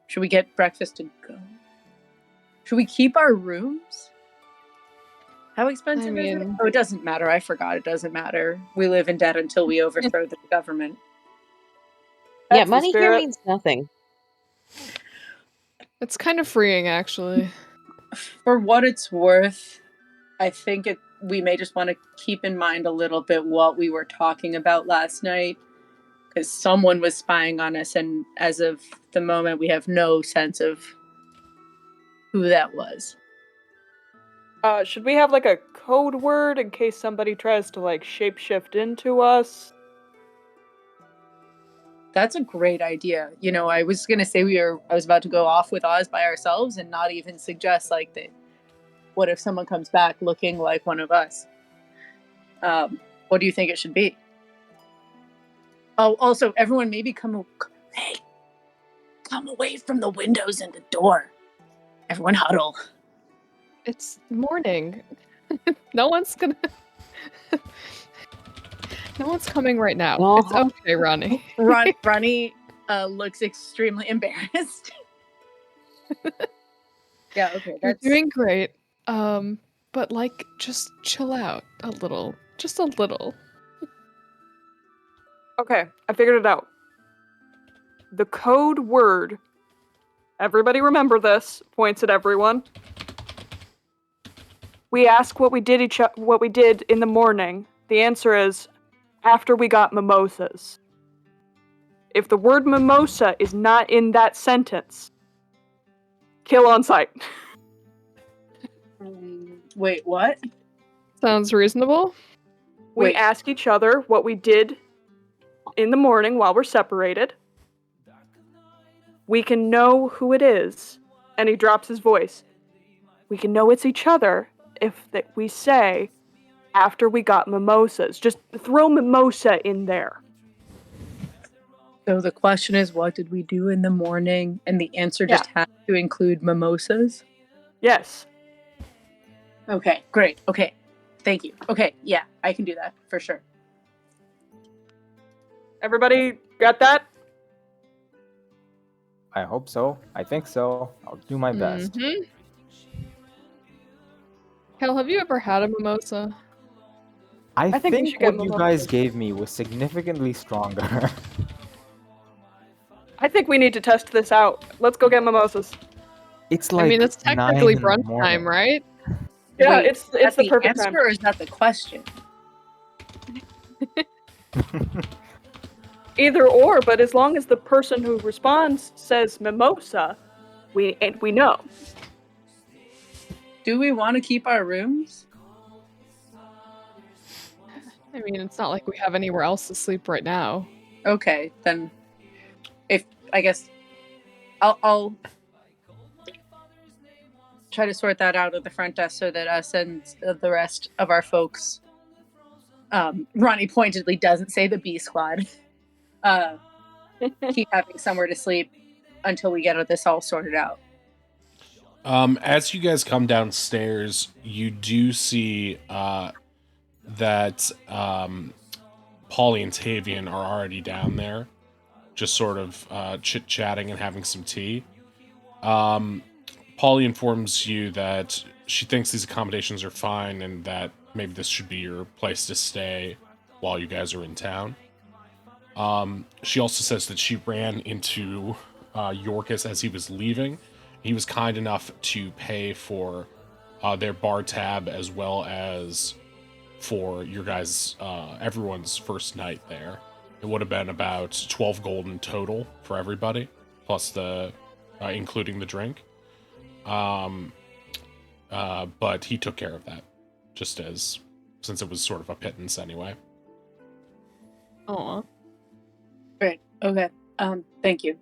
B: Should we get breakfast to go? Should we keep our rooms? How expensive is it? Oh, it doesn't matter. I forgot. It doesn't matter. We live in debt until we overthrow the government.
F: Yeah,
C: That's the
F: money here
C: spirit.
F: means nothing.
D: It's kind of freeing, actually.
B: For what it's worth, I think we may just want to keep in mind a little bit what we were talking about last night, because someone was spying on us, and as of the moment, we have no sense of who that was.
C: Should we have like a code word in case somebody tries to like shapeshift into us?
B: That's a great idea. I was gonna say I was about to go off with Oz by ourselves and not even suggest like that. What if someone comes back looking like one of us? What do you think it should be? Oh, also, everyone maybe come away from the windows and the door. Everyone huddle.
D: It's morning. No one's gonna. No one's coming right now. It's okay, Ronnie.
B: Ronnie looks extremely embarrassed. Yeah, okay.
D: You're doing great. But like, just chill out a little. Just a little.
C: Okay, I figured it out. The code word. Everybody remember this. Points at everyone. We ask what we did in the morning. The answer is after we got mimosas. If the word mimosa is not in that sentence, kill on sight.
B: Wait, what?
D: Sounds reasonable.
C: We ask each other what we did in the morning while we're separated. We can know who it is, and he drops his voice. We can know it's each other if we say after we got mimosas. Just throw mimosa in there.
B: So the question is, what did we do in the morning? And the answer just has to include mimosas?
C: Yes.
B: Okay, great. Okay, thank you. Okay, yeah, I can do that for sure.
C: Everybody got that?
E: I hope so. I think so. I'll do my best.
D: Mm-hmm. Kel, have you ever had a mimosa?
E: I
C: think we
E: think
C: should get
E: what you
C: mimosas.
E: guys gave me was significantly stronger.
C: I think we need to test this out. Let's go get mimosas.
E: It's like
D: I mean, it's technically
E: 9 in the
D: brunch
E: morning.
D: time, right?
C: Yeah,
B: Wait,
C: it's
B: Is that
C: the perfect
B: answer
C: time.
B: or is that the question?
C: Either or, but as long as the person who responds says mimosa, we know.
B: Do we want to keep our rooms?
D: I mean, it's not like we have anywhere else to sleep right now.
B: Okay, then if I guess I'll try to sort that out at the front desk so that us and the rest of our folks, Ronnie pointedly doesn't say the B squad, keep having somewhere to sleep until we get this all sorted out.
A: As you guys come downstairs, you do see that Polly and Tavian are already down there, just sort of chit-chatting and having some tea. Polly informs you that she thinks these accommodations are fine and that maybe this should be your place to stay while you guys are in town. She also says that she ran into Yorkus as he was leaving. He was kind enough to pay for their bar tab as well as for your guys, everyone's first night there. It would have been about 12 gold in total for everybody, plus the, including the drink. But he took care of that, since it was sort of a pittance anyway.
D: Aw.
B: Great. Okay. Thank you.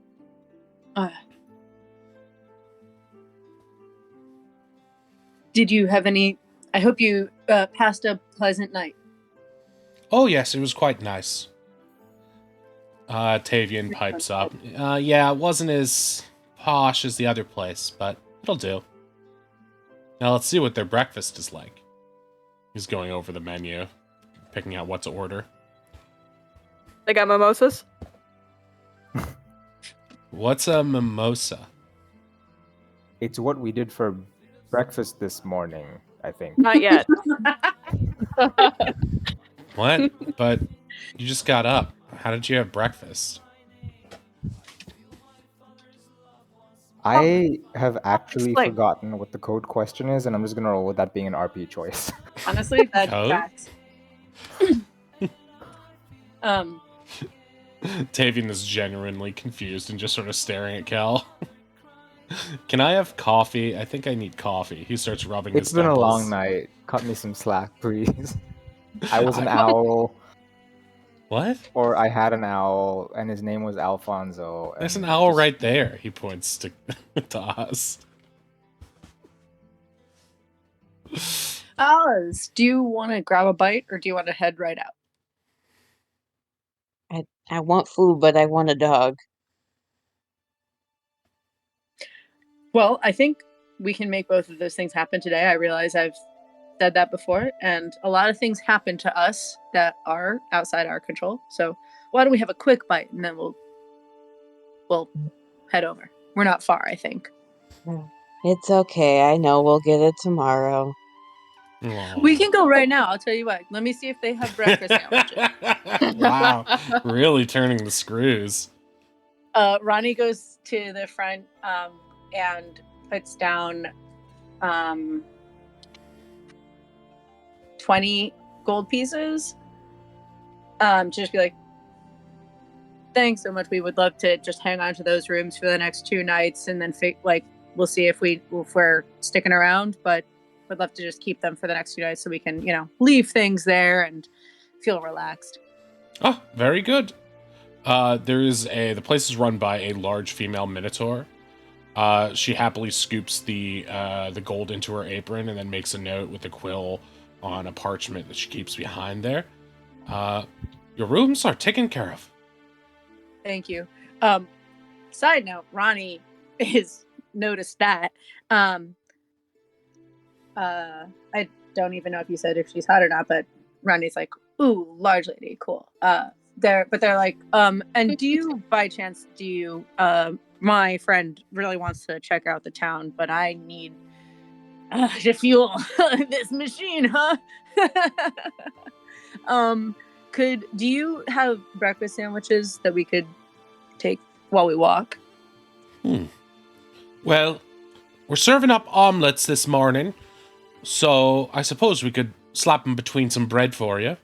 B: Did you have any? I hope you passed a pleasant night.
A: Oh yes, it was quite nice. Tavian pipes up. Yeah, it wasn't as posh as the other place, but it'll do. Now let's see what their breakfast is like. He's going over the menu, picking out what to order.
C: They got mimosas?
A: What's a mimosa?
E: It's what we did for breakfast this morning, I think.
C: Not yet.
A: What? But you just got up. How did you have breakfast?
E: I have actually
C: Explain.
E: forgotten what the code question is, and I'm just gonna roll with that being an RP choice.
B: Honestly, that
A: Code?
B: tracks.
A: Tavian is genuinely confused and just sort of staring at Cal. Can I have coffee? I think I need coffee. He starts rubbing
E: It's
A: his
E: been a
A: temples.
E: long night. Cut me some slack, please. I was an owl,
A: What?
E: or I had an owl, and his name was Alfonso.
A: There's an
E: and
A: owl
E: just-
A: right there. He points to us.
B: Alice, do you want to grab a bite or do you want to head right out?
F: I want food, but I want a dog.
B: Well, I think we can make both of those things happen today. I realize I've said that before, and a lot of things happen to us that are outside our control. So why don't we have a quick bite and then we'll head over. We're not far, I think.
F: It's okay. I know we'll get it tomorrow.
B: We can go right now. I'll tell you what. Let me see if they have breakfast sandwiches.
A: Wow, really turning the screws.
B: Ronnie goes to the front and puts down 20 gold pieces to just be like, thanks so much. We would love to just hang on to those rooms for the next 2 nights, and then we'll see if we're sticking around, but would love to just keep them for the next 2 nights so we can, leave things there and feel relaxed.
A: Oh, very good. The place is run by a large female minotaur. She happily scoops the gold into her apron and then makes a note with a quill on a parchment that she keeps behind there. Your rooms are taken care of.
B: Thank you. Side note, Ronnie is noticed that. I don't even know if you said if she's hot or not, but Ronnie's like, ooh, large lady, cool. They're like, and do you by chance my friend really wants to check out the town, but I need to fuel this machine, huh? Do you have breakfast sandwiches that we could take while we walk?
A: Well, we're serving up omelets this morning, so I suppose we could slap them between some bread for you.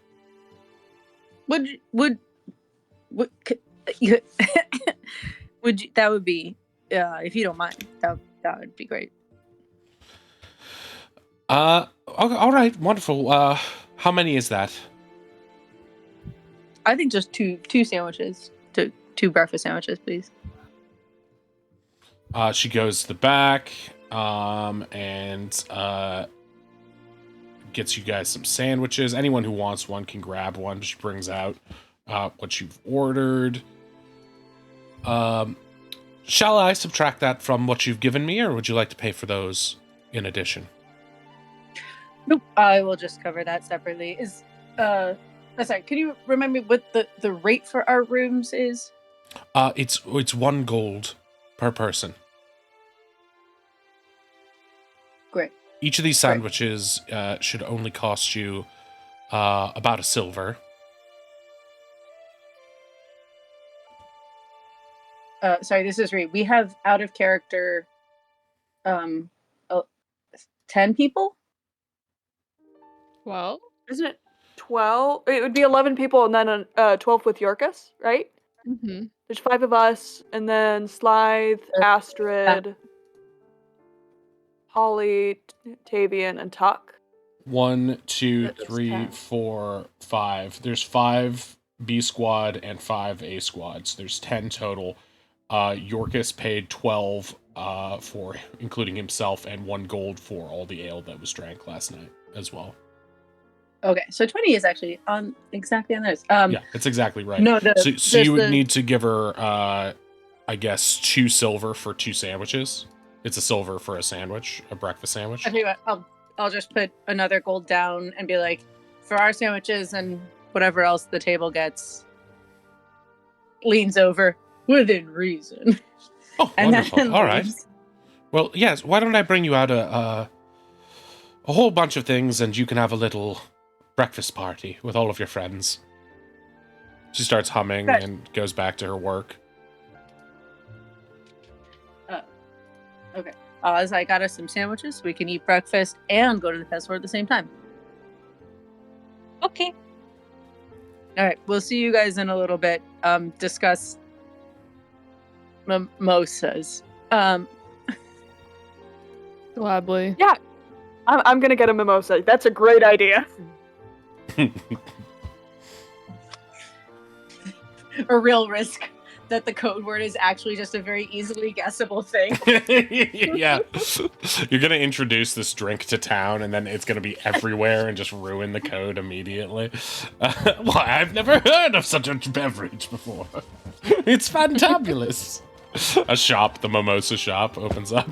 B: Would you, would you, that would be if you don't mind, that would be great.
A: Okay, all right, wonderful. How many is that?
B: I think just two sandwiches, two breakfast sandwiches, please.
A: She goes to the back, and gets you guys some sandwiches. Anyone who wants one can grab one. She brings out what you've ordered. Shall I subtract that from what you've given me, or would you like to pay for those in addition?
B: Nope, I will just cover that separately. Sorry, can you remember what the rate for our rooms is?
A: It's 1 gold per person.
B: Great.
A: Each of these sandwiches should only cost you about a silver.
B: Sorry, this is Reed. We have out of character 10 people?
D: Well,
C: Isn't it 12? It would be 11 people and then 12 with Yorkus, right?
D: mm-hmm.
C: There's 5 of us, and then Slythe, Astrid, Holly, Tavian, and Tuck.
A: 1, 2,
C: That's
A: 3,
C: 10.
A: 4, 5. There's 5 B squad and 5 A squads. There's 10 total. Yorkus paid 12 for including himself, and 1 gold for all the ale that was drank last night as well.
B: Okay, so 20 is actually exactly on those.
A: Yeah, that's exactly right.
B: No,
A: so you would need to give her, I guess, 2 silver for 2 sandwiches. It's a silver for a sandwich, a breakfast sandwich.
B: I tell you what, I'll just put another gold down and be like, for our sandwiches and whatever else the table gets, leans over within reason.
A: Oh,
B: And
A: wonderful.
B: then
A: All right.
B: leaves.
A: Well, yes. Why don't I bring you out a whole bunch of things, and you can have a little breakfast party with all of your friends. She starts humming
B: Right.
A: and goes back to her work.
B: Okay. As I got us some sandwiches, we can eat breakfast and go to the festival at the same time.
F: Okay.
B: All right. We'll see you guys in a little bit. Discuss mimosas.
D: Gladly.
C: Yeah, I'm gonna get a mimosa. That's a great idea.
B: A real risk that the code word is actually just a very easily guessable thing.
A: Yeah. You're going to introduce this drink to town, and then it's going to be everywhere and just ruin the code immediately. Well, I've never heard of such a beverage before. It's fantabulous. A shop, the mimosa shop, opens up.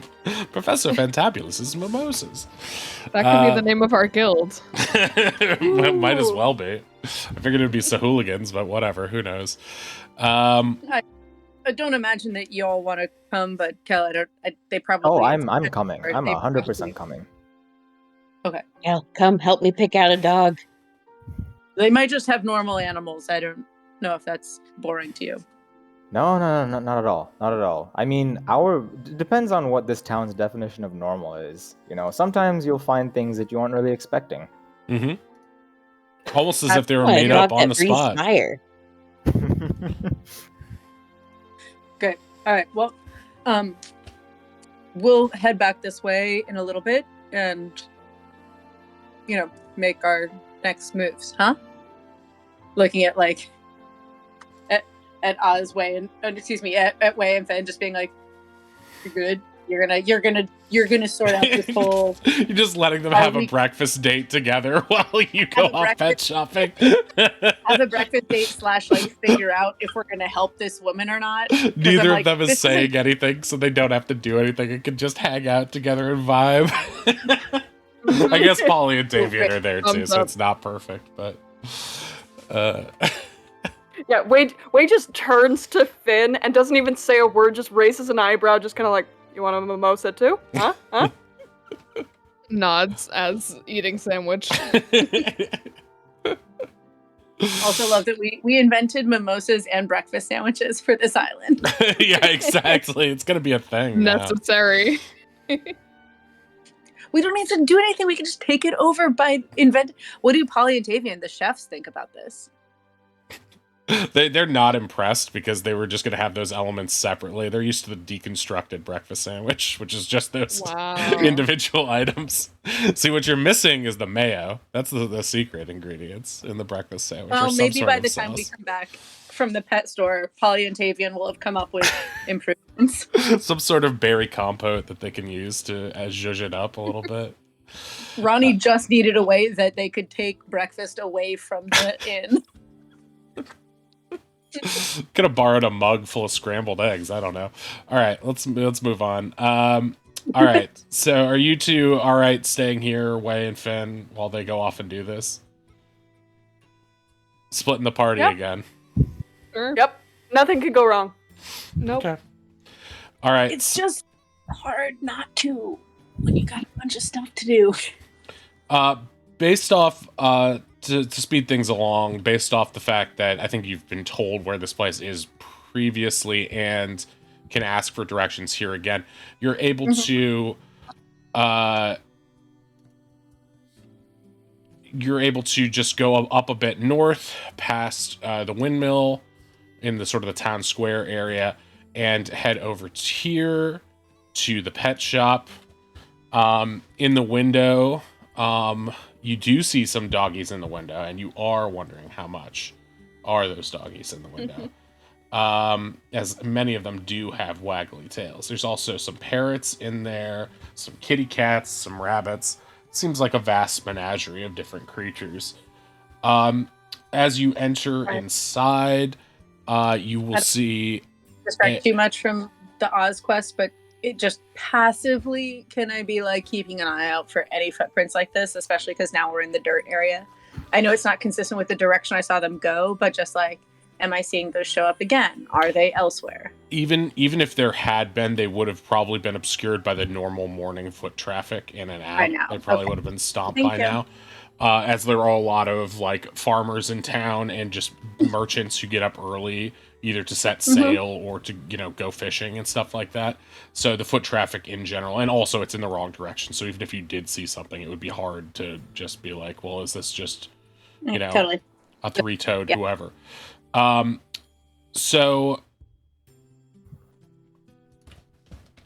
A: Professor Fantabulous's mimosas.
D: That could be the name of our guild.
A: Might as well be. I figured it'd be Sahooligans, but whatever. Who knows?
B: I don't imagine that y'all want to come, but Kel, they probably.
E: Oh, I'm coming. I'm
B: They
E: 100% coming.
F: Yeah, come help me pick out a dog.
B: They might just have normal animals. I don't know if that's boring to you.
E: No, not at all. Not at all. I mean, depends on what this town's definition of normal is. You know, sometimes you'll find things that you aren't really expecting.
A: Mm-hmm. Almost as if they were
F: Oh, a
A: made
F: dog
A: up on
F: that
A: the
F: breathes
A: spot.
F: fire.
B: Good. All right. Well, we'll head back this way in a little bit and, make our next moves, huh? Looking at at Oz Way and at Way and Fen, just being like, You're good. You're gonna sort out this whole.
A: You're just letting them have a breakfast date together while you go off pet shopping.
B: Have a breakfast date / like figure out if we're gonna help this woman or not. 'Cause
A: Neither
B: I'm
A: of them is
B: this
A: saying anything, so they don't have to do anything. It can just hang out together and vibe. I guess Polly and Davian are there too, so it's not perfect, but
C: Yeah, Wade just turns to Finn and doesn't even say a word, just raises an eyebrow, just kind of like, you want a mimosa too? Huh? Huh?
D: Nods as eating sandwich.
B: Also love that we invented mimosas and breakfast sandwiches for this island.
A: yeah, exactly. It's gonna be a thing now.
D: Necessary.
B: We don't need to do anything. We can just take it over by What do Polly and Tavian, the chefs, think about this?
A: They're not impressed because they were just going to have those elements separately. They're used to the deconstructed breakfast sandwich, which is just those individual items. See, what you're missing is the mayo. That's the secret ingredients in the breakfast sandwich.
B: Well, maybe by the time we come back from the pet store, Polly and Tavian will have come up with improvements.
A: Some sort of berry compote that they can use to zhuzh it up a little bit.
B: Ronnie just needed a way that they could take breakfast away from the inn.
A: Could have borrowed a mug full of scrambled eggs. I don't know. All right, let's move on. All right, so are you two all right staying here, Way and Finn, while they go off and do this? Splitting the party again.
D: Sure.
C: Yep. Nothing could go wrong.
D: Nope.
A: Okay. All right.
B: It's just hard not to when you got a bunch of stuff to do.
A: Based off to speed things along, based off the fact that I think you've been told where this place is previously and can ask for directions here again, you're able to just go up a bit north past the windmill in the sort of the town square area and head over here to the pet shop. In the window, you do see some doggies in the window, and you are wondering how much are those doggies in the window. As many of them do have waggly tails. There's also some parrots in there, some kitty cats, some rabbits. It seems like a vast menagerie of different creatures. As you enter inside, you will see...
B: Distract too much from the Oz quest, but it just passively, can I be like keeping an eye out for any footprints like this, especially because now we're in the dirt area. I know it's not consistent with the direction I saw them go, but just like, am I seeing those show up again? Are they elsewhere?
A: Even if there had been, they would have probably been obscured by the normal morning foot traffic in and out.
B: I know.
A: They probably would have been stomped by now. As there are a lot of like farmers in town and just merchants who get up early either to set sail or to, go fishing and stuff like that. So the foot traffic in general, and also it's in the wrong direction. So even if you did see something, it would be hard to just be like, well, is this just,
B: totally.
A: a three-toed whoever. So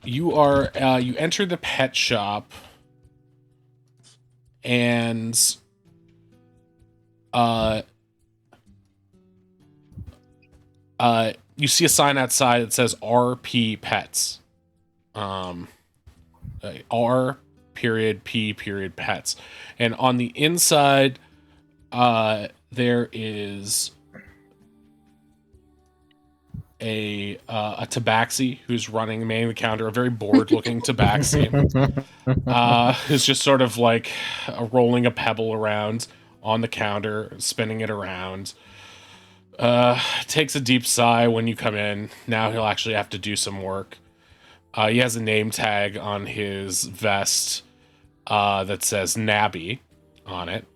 A: you are, you enter the pet shop and, you see a sign outside that says RP Pets. R.P. Pets. And on the inside, there is a tabaxi who's manning the counter, a very bored looking tabaxi, who's just sort of like rolling a pebble around on the counter, spinning it around. Takes a deep sigh when you come in. Now he'll actually have to do some work. He has a name tag on his vest that says Nabby on it.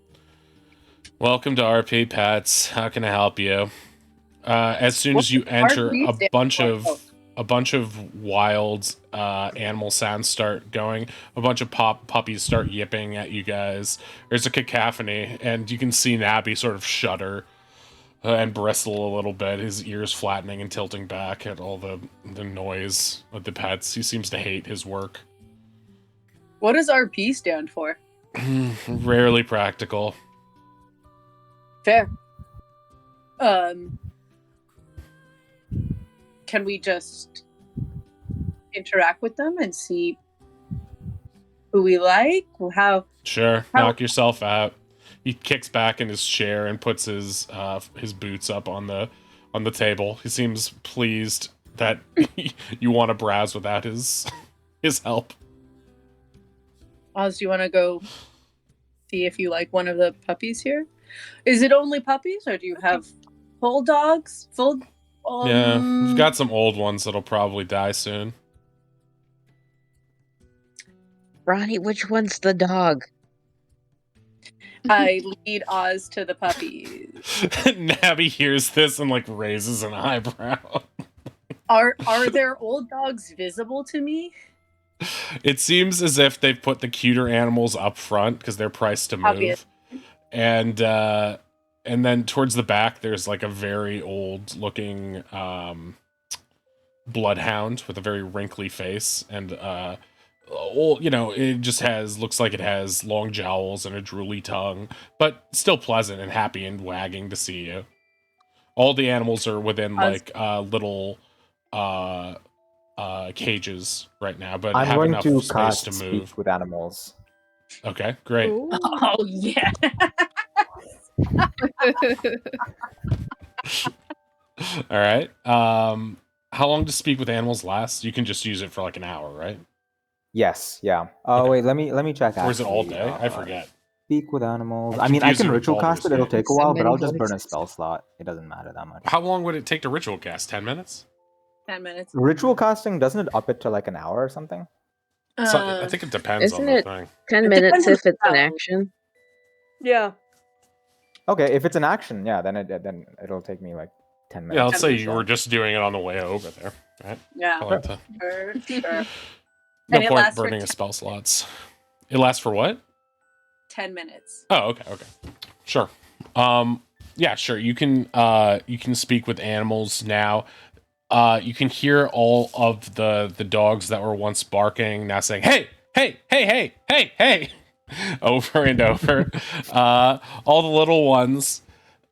A: Welcome to RP Pets. How can I help you? As soon as you enter, a bunch of wild animal sounds start going. A bunch of puppies start yipping at you guys. There's a cacophony, and you can see Nabby sort of shudder and bristle a little bit, his ears flattening and tilting back at all the noise of the pets. He seems to hate his work.
B: What does RP stand for?
A: Rarely practical.
B: Fair. Can we just interact with them and see who we like?
A: Sure,
B: How-
A: knock yourself out. He kicks back in his chair and puts his boots up on the table. He seems pleased that you want to browse without his help.
B: Oz, do you want to go see if you like one of the puppies here? Is it only puppies, or do you have full dogs?
A: Yeah, we've got some old ones that'll probably die soon.
F: Ronnie, which one's the dog?
B: I lead Oz to the puppies.
A: Nabby hears this and like raises an eyebrow.
B: Are there old dogs visible to me?
A: It seems as if they've put the cuter animals up front because they're priced to move.
B: Obvious.
A: And then towards the back there's like a very old looking bloodhound with a very wrinkly face and old, it just looks like it has long jowls and a drooly tongue, but still pleasant and happy and wagging to see you. All the animals are within like little cages right now, but
E: I'm
A: have
E: going
A: enough
E: to
A: space
E: cast
A: to move.
E: Speak with Animals.
A: Okay, great.
D: Ooh.
B: Oh yeah.
A: All right. How long does Speak with Animals last? You can just use it for like an hour, right?
E: Yes, yeah. Oh
A: Okay.
E: wait, let me check.
A: Or is it all
E: actually.
A: day? I forget.
E: Speak with Animals.
A: I'm
E: I mean, I
A: confusing
E: can
A: with
E: ritual cast it. It'll
A: Baldur's
E: take a
F: So
E: while, but
F: many
E: I'll just burn a
F: voices.
E: spell slot. It doesn't matter that much.
A: How long would it take to ritual cast? 10 minutes?
B: 10 minutes.
E: Ritual casting, doesn't it up it to like an hour or something?
A: I think it depends on
F: Isn't
A: the
F: it
A: thing.
F: 10
B: It
F: minutes
B: depends on
F: if it's an
B: the
F: action?
C: Yeah.
E: Okay, if it's an action, yeah, then it'll take me like 10 minutes.
A: Yeah, let's
E: to
A: say
E: do
A: you
E: so.
A: were just doing it on the way over there, right?
B: Yeah,
A: I like to,
B: for sure.
A: no
B: And it
A: point
B: lasts for
A: burning a spell slots. It lasts for what?
B: 10 minutes.
A: Oh, okay. Sure. Yeah, sure. You can speak with animals now. You can hear all of the dogs that were once barking now saying, "Hey, hey, hey, hey, hey, hey," over and over. All the little ones,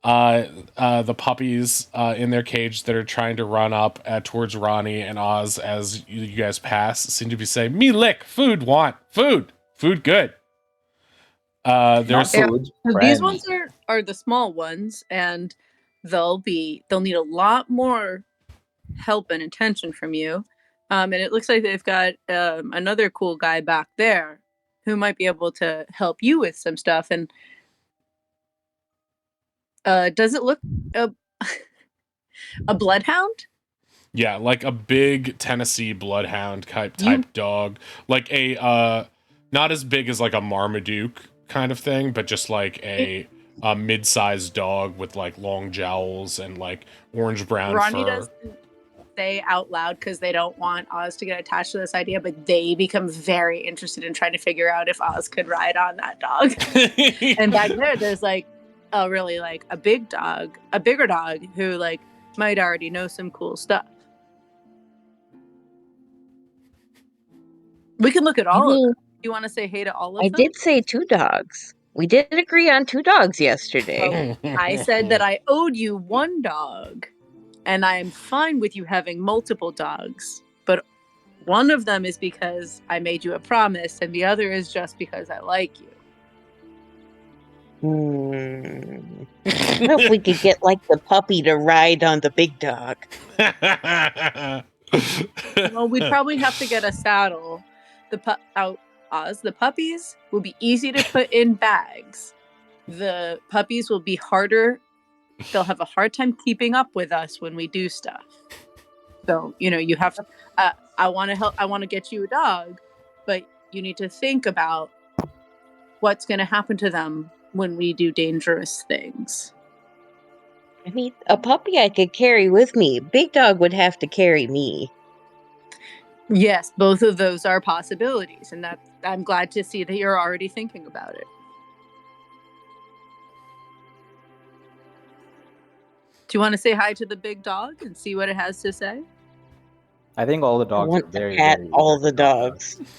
A: the puppies in their cage that are trying to run up towards Ronnie and Oz as you guys pass seem to be saying, "Me lick, food want, food good." There's
E: Not food,
B: So these
E: friends.
B: ones are the small ones, and they'll need a lot more help and attention from you. And it looks like they've got another cool guy back there who might be able to help you with some stuff. And does it look a bloodhound?
A: Yeah, like a big Tennessee bloodhound type dog, like a not as big as like a Marmaduke kind of thing, but just like a mid-sized dog with like long jowls and like orange brown
B: Ronnie
A: fur.
B: doesn't say out loud because they don't want Oz to get attached to this idea, but they become very interested in trying to figure out if Oz could ride on that dog. And back there's like a really like a bigger dog who like might already know some cool stuff. We can look at all of them. You want to say hey to all of
F: I
B: them?
F: did say 2 dogs. We did agree on 2 dogs yesterday.
B: I said that I owed you 1 dog, and I am fine with you having multiple dogs. But one of them is because I made you a promise, and the other is just because I like you.
F: I hope we could get like the puppy to ride on the big dog.
B: Well, we'd probably have to get a saddle. Oz. The puppies will be easy to put in bags. The puppies will be harder. They'll have a hard time keeping up with us when we do stuff. So, you have to, I want to help. I want to get you a dog, but you need to think about what's going to happen to them when we do dangerous things.
F: I mean, a puppy I could carry with me. Big dog would have to carry me.
B: Yes, both of those are possibilities, and I'm glad to see that you're already thinking about it. Do you want to say hi to the big dog and see what it has to say?
E: I think all the
F: I
E: dogs are
F: want to
E: very,
F: pat
E: very
F: all
E: eager
F: the
E: to talk to us.
F: dogs.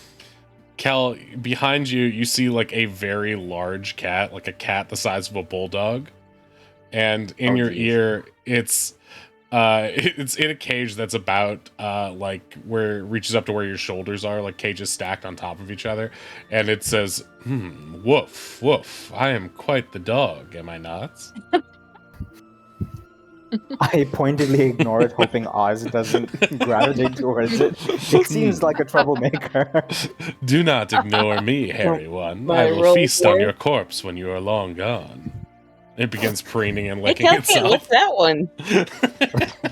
A: Kel, behind you, you see like a very large cat, like a cat the size of a bulldog. And in
E: Oh,
A: your
E: geez.
A: ear, it's It's in a cage that's about like where it reaches up to where your shoulders are, like cages stacked on top of each other, and it says, woof, woof, I am quite the dog, am I not?
E: I pointedly ignore it, hoping Oz doesn't gravitate towards it. It seems like a troublemaker.
A: Do not ignore me, hairy one.
F: My
A: I will
F: roll
A: feast on
F: for-
A: your corpse when you are long gone. It begins preening and
F: Hey,
A: licking
F: Calcan, what's
A: itself.
F: that one?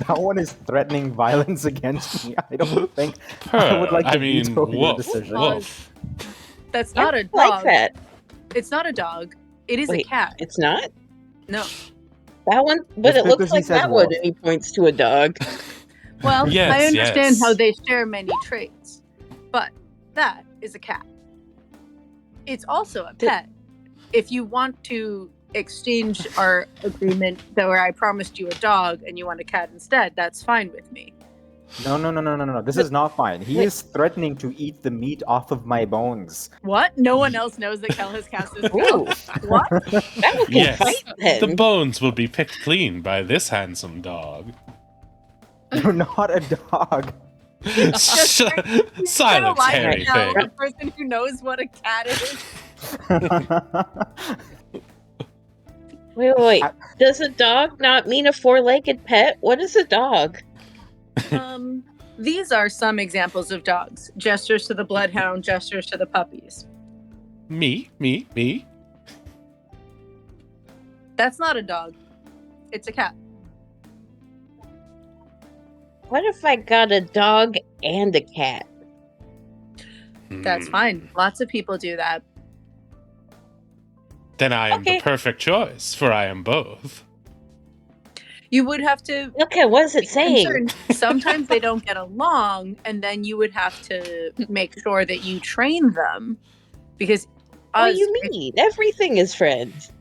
E: That one is threatening violence against me. I don't think I would like to
A: I mean,
E: veto your
A: woof,
E: decision.
A: woof.
B: That's not a
F: I
B: dog.
F: like that.
B: It's not a dog. It is a
F: Wait,
B: cat.
F: It's not?
B: No.
F: That one? But
E: Just
F: it looks
E: because he
F: like
E: says
F: that one
E: wolf.
F: and he points to a dog.
B: Well,
A: Yes,
B: I understand
A: yes.
B: how they share many traits, but that is a cat. It's also a pet. If you want to exchange our agreement where I promised you a dog and you want a cat instead, that's fine with me.
E: No. This is not fine. He
F: Wait.
E: is threatening to eat the meat off of my bones.
B: What? No one else knows that Kel has cast his
F: Ooh,
B: spell. What?
F: that one can
A: Yes,
F: fight then.
A: the bones will be picked clean by this handsome dog.
E: You're not a dog.
A: Silence,
B: Why
A: hairy
B: now
A: thing.
B: the person who knows what a cat is?
F: Wait. Does a dog not mean a four-legged pet? What is a dog?
B: These are some examples of dogs. Gestures to the bloodhound, gestures to the puppies.
A: Me.
B: That's not a dog. It's a cat.
F: What if I got a dog and a cat?
B: That's
A: Hmm.
B: fine. Lots of people do that.
A: Then I am
F: Okay.
A: the perfect choice, for I am both.
B: You would have to
F: Okay, what is it saying?
B: concerned. Sometimes they don't get along, and then you would have to make sure that you train them. Because
F: What
B: us,
F: do you mean? Everything is friends.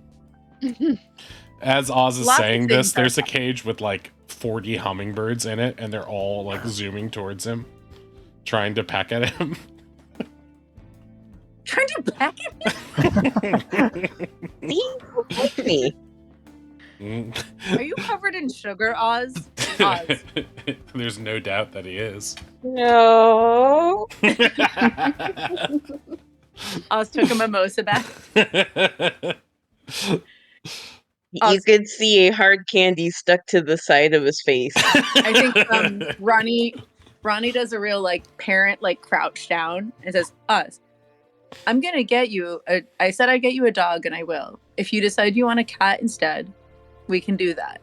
A: As Oz is
B: Lots of
A: saying
B: things
A: this, there's
B: are
A: a cage with like 40 hummingbirds in it, and they're all like zooming towards him, trying to peck at him.
B: trying to back
F: See? Like me.
B: Are you covered in sugar, Oz? Oz.
A: There's no doubt that he is.
F: No.
B: Oz took a mimosa back.
F: You could see a hard candy stuck to the side of his face.
B: I think Ronnie does a real like parent like crouch down and says, "Oz, I'm gonna get you. I said I'd get you a dog, and I will. If you decide you want a cat instead, we can do that.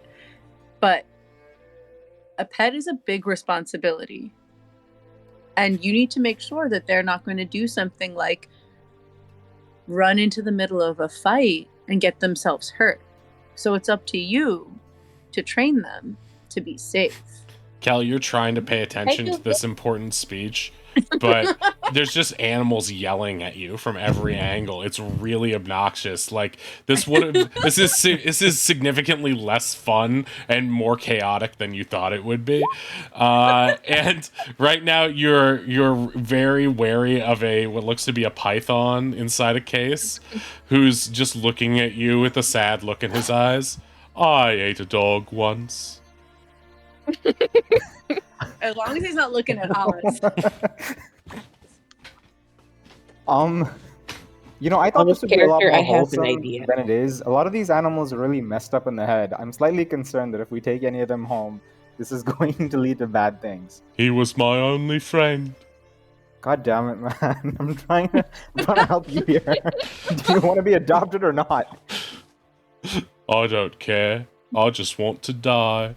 B: But a pet is a big responsibility, and you need to make sure that they're not going to do something like run into the middle of a fight and get themselves hurt. So it's up to you to train them to be safe."
A: Cal, you're trying to pay attention to this important speech, but there's just animals yelling at you from every angle. It's really obnoxious. Like this is significantly less fun and more chaotic than you thought it would be. And right now you're very wary of what looks to be a python inside a case, who's just looking at you with a sad look in his eyes. I ate a dog once.
B: As long as he's not looking at Oz.
E: I thought this would be a lot
F: character,
E: more
F: I have an
E: wholesome
F: idea.
E: than it is. A lot of these animals are really messed up in the head. I'm slightly concerned that if we take any of them home, this is going to lead to bad things.
A: He was my only friend.
E: God damn it, man. I'm trying to help you here. Do you want to be adopted or not?
A: I don't care. I just want to die.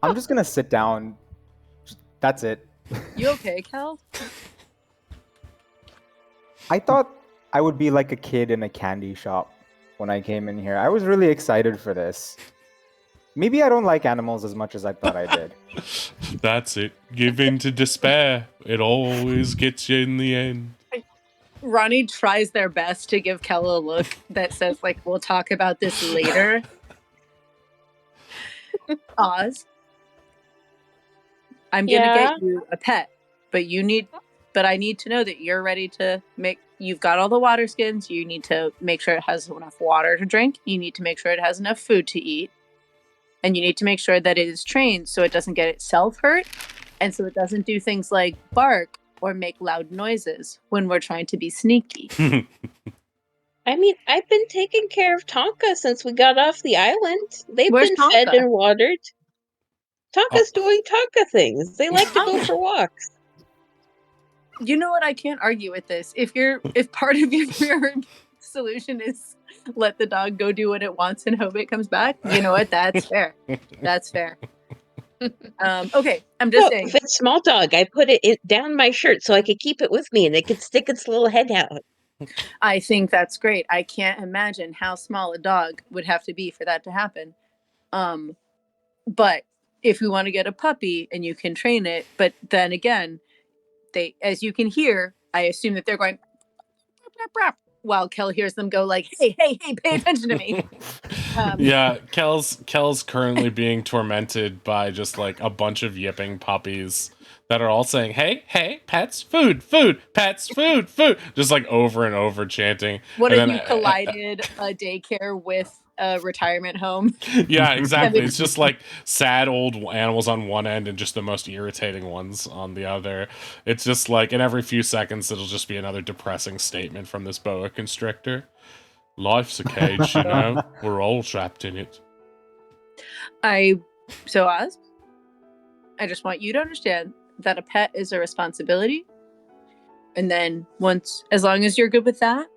E: I'm just gonna sit down. That's it.
B: You okay, Kel?
E: I thought I would be like a kid in a candy shop when I came in here. I was really excited for this. Maybe I don't like animals as much as I thought I did.
A: That's it. Give in to despair. It always gets you in the end.
B: Ronnie tries their best to give Kel a look that says, like, we'll talk about this later. Oz, I'm gonna
F: Yeah?
B: get you a pet, but I need to know that you're ready to you've got all the water skins. You need to make sure it has enough water to drink. You need to make sure it has enough food to eat. And you need to make sure that it is trained so it doesn't get itself hurt, and so it doesn't do things like bark or make loud noises when we're trying to be sneaky.
F: I mean, I've been taking care of Tonka since we got off the island. They've
B: Where's
F: been fed
B: Tonka?
F: and watered. Tonka's doing Tonka things. They like to go
B: Tonka?
F: for walks.
B: You know what? I can't argue with this. If part of your solution is let the dog go do what it wants and hope it comes back, you know what? That's fair. That's fair. Okay, I'm just
F: Look,
B: saying.
F: if it's small dog, I put it down my shirt so I could keep it with me and it could stick its little head out.
B: I think that's great. I can't imagine how small a dog would have to be for that to happen. But if we want to get a puppy and you can train it, but then again, they, as you can hear, I assume that they're going while Kel hears them go like, hey, pay attention to me.
A: Yeah, Kel's currently being tormented by just like a bunch of yipping puppies that are all saying, hey, pets, food, pets, food, just like over and over chanting.
B: What
A: And
B: if
A: then,
B: you collided a daycare with a retirement home?
A: Yeah, exactly. It's just like sad old animals on one end and just the most irritating ones on the other. It's just like, in every few seconds, it'll just be another depressing statement from this boa constrictor. Life's a cage, you know? We're all trapped in it.
B: So Oz, I just want you to understand that a pet is a responsibility. And then as long as you're good with that,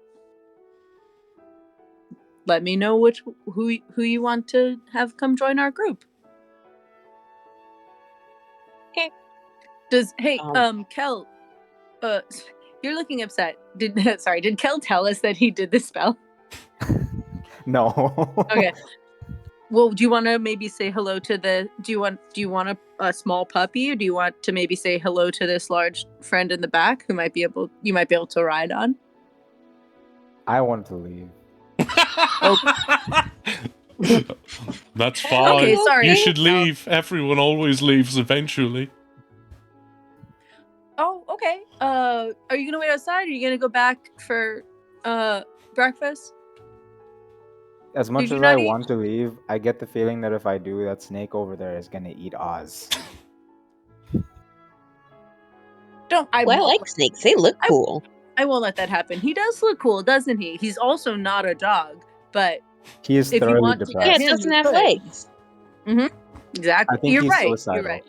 B: let me know who you want to have come join our group.
F: Okay.
B: Kel, you're looking upset. Did Kel tell us that he did the spell?
E: No.
B: Okay. Well, do you want to maybe say hello to do you want a small puppy, or do you want to maybe say hello to this large friend in the back who you might be able to ride on?
E: I want to leave.
A: That's fine.
B: Okay, sorry.
A: You should leave. Everyone always leaves eventually.
B: Oh, okay. Are you gonna wait outside? Or are you gonna go back for breakfast?
E: As much
B: you
E: as
B: not
E: I
B: eat?
E: want to leave, I get the feeling that if I do, that snake over there is gonna eat Oz.
F: I like snakes. They look cool.
B: I won't let that happen. He does look cool, doesn't he? He's also not a dog, but
E: He is
B: if you
E: thoroughly
B: want to
E: depressed.
F: Yeah,
B: get
F: it
B: him,
F: doesn't
B: you
F: have
B: could.
F: legs.
B: Exactly.
E: I think
B: You're
E: he's
B: right.
E: suicidal.
B: You're right.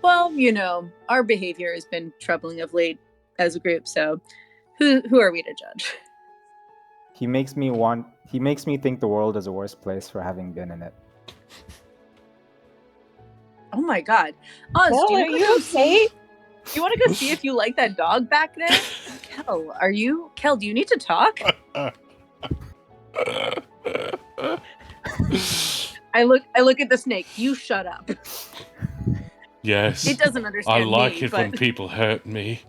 B: Well, our behavior has been troubling of late as a group, so who are we to judge?
E: He makes me think the world is a worse place for having been in it.
B: Oh my god. Oz,
F: Well,
B: do
F: are you okay?
B: Do you want to go see if you like that dog back there? Kel, do you need to talk? I look at the snake. You shut up.
A: Yes.
B: It doesn't understand
A: I like
B: me,
A: it
B: but
A: when people hurt me.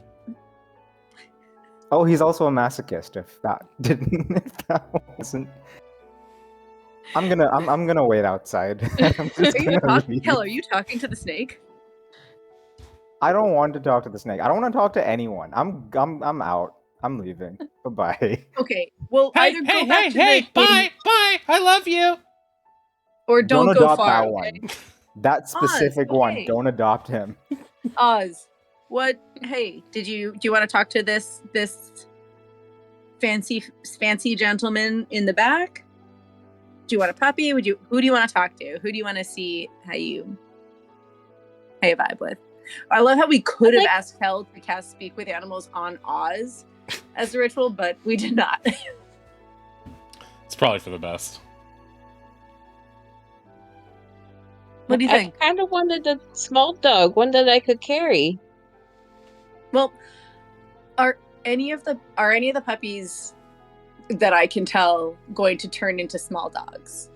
E: Oh, he's also a masochist. If that wasn't, I'm gonna wait outside. I'm just gonna leave.
B: Kel, are you talking to the snake?
E: I don't want to talk to the snake. I don't want to talk to anyone. I'm out. I'm leaving. Bye-bye.
B: Okay. Well, either go back to
A: Hey,
B: the
A: bye. I love you.
B: or don't go
E: adopt
B: far.
E: that
B: Okay?
E: one. That specific one.
B: okay.
E: Don't adopt him.
B: Oz, what? Hey, do you want to talk to this fancy gentleman in the back? Do you want a puppy? Who do you want to talk to? Who do you want to see how you vibe with? I love how we could have asked Kel to cast Speak with Animals on Oz as a ritual, but we did not.
A: It's probably for the best.
B: What do you think?
F: I kind of wanted a small dog, one that I could carry.
B: Well, are any of the puppies that I can tell going to turn into small dogs?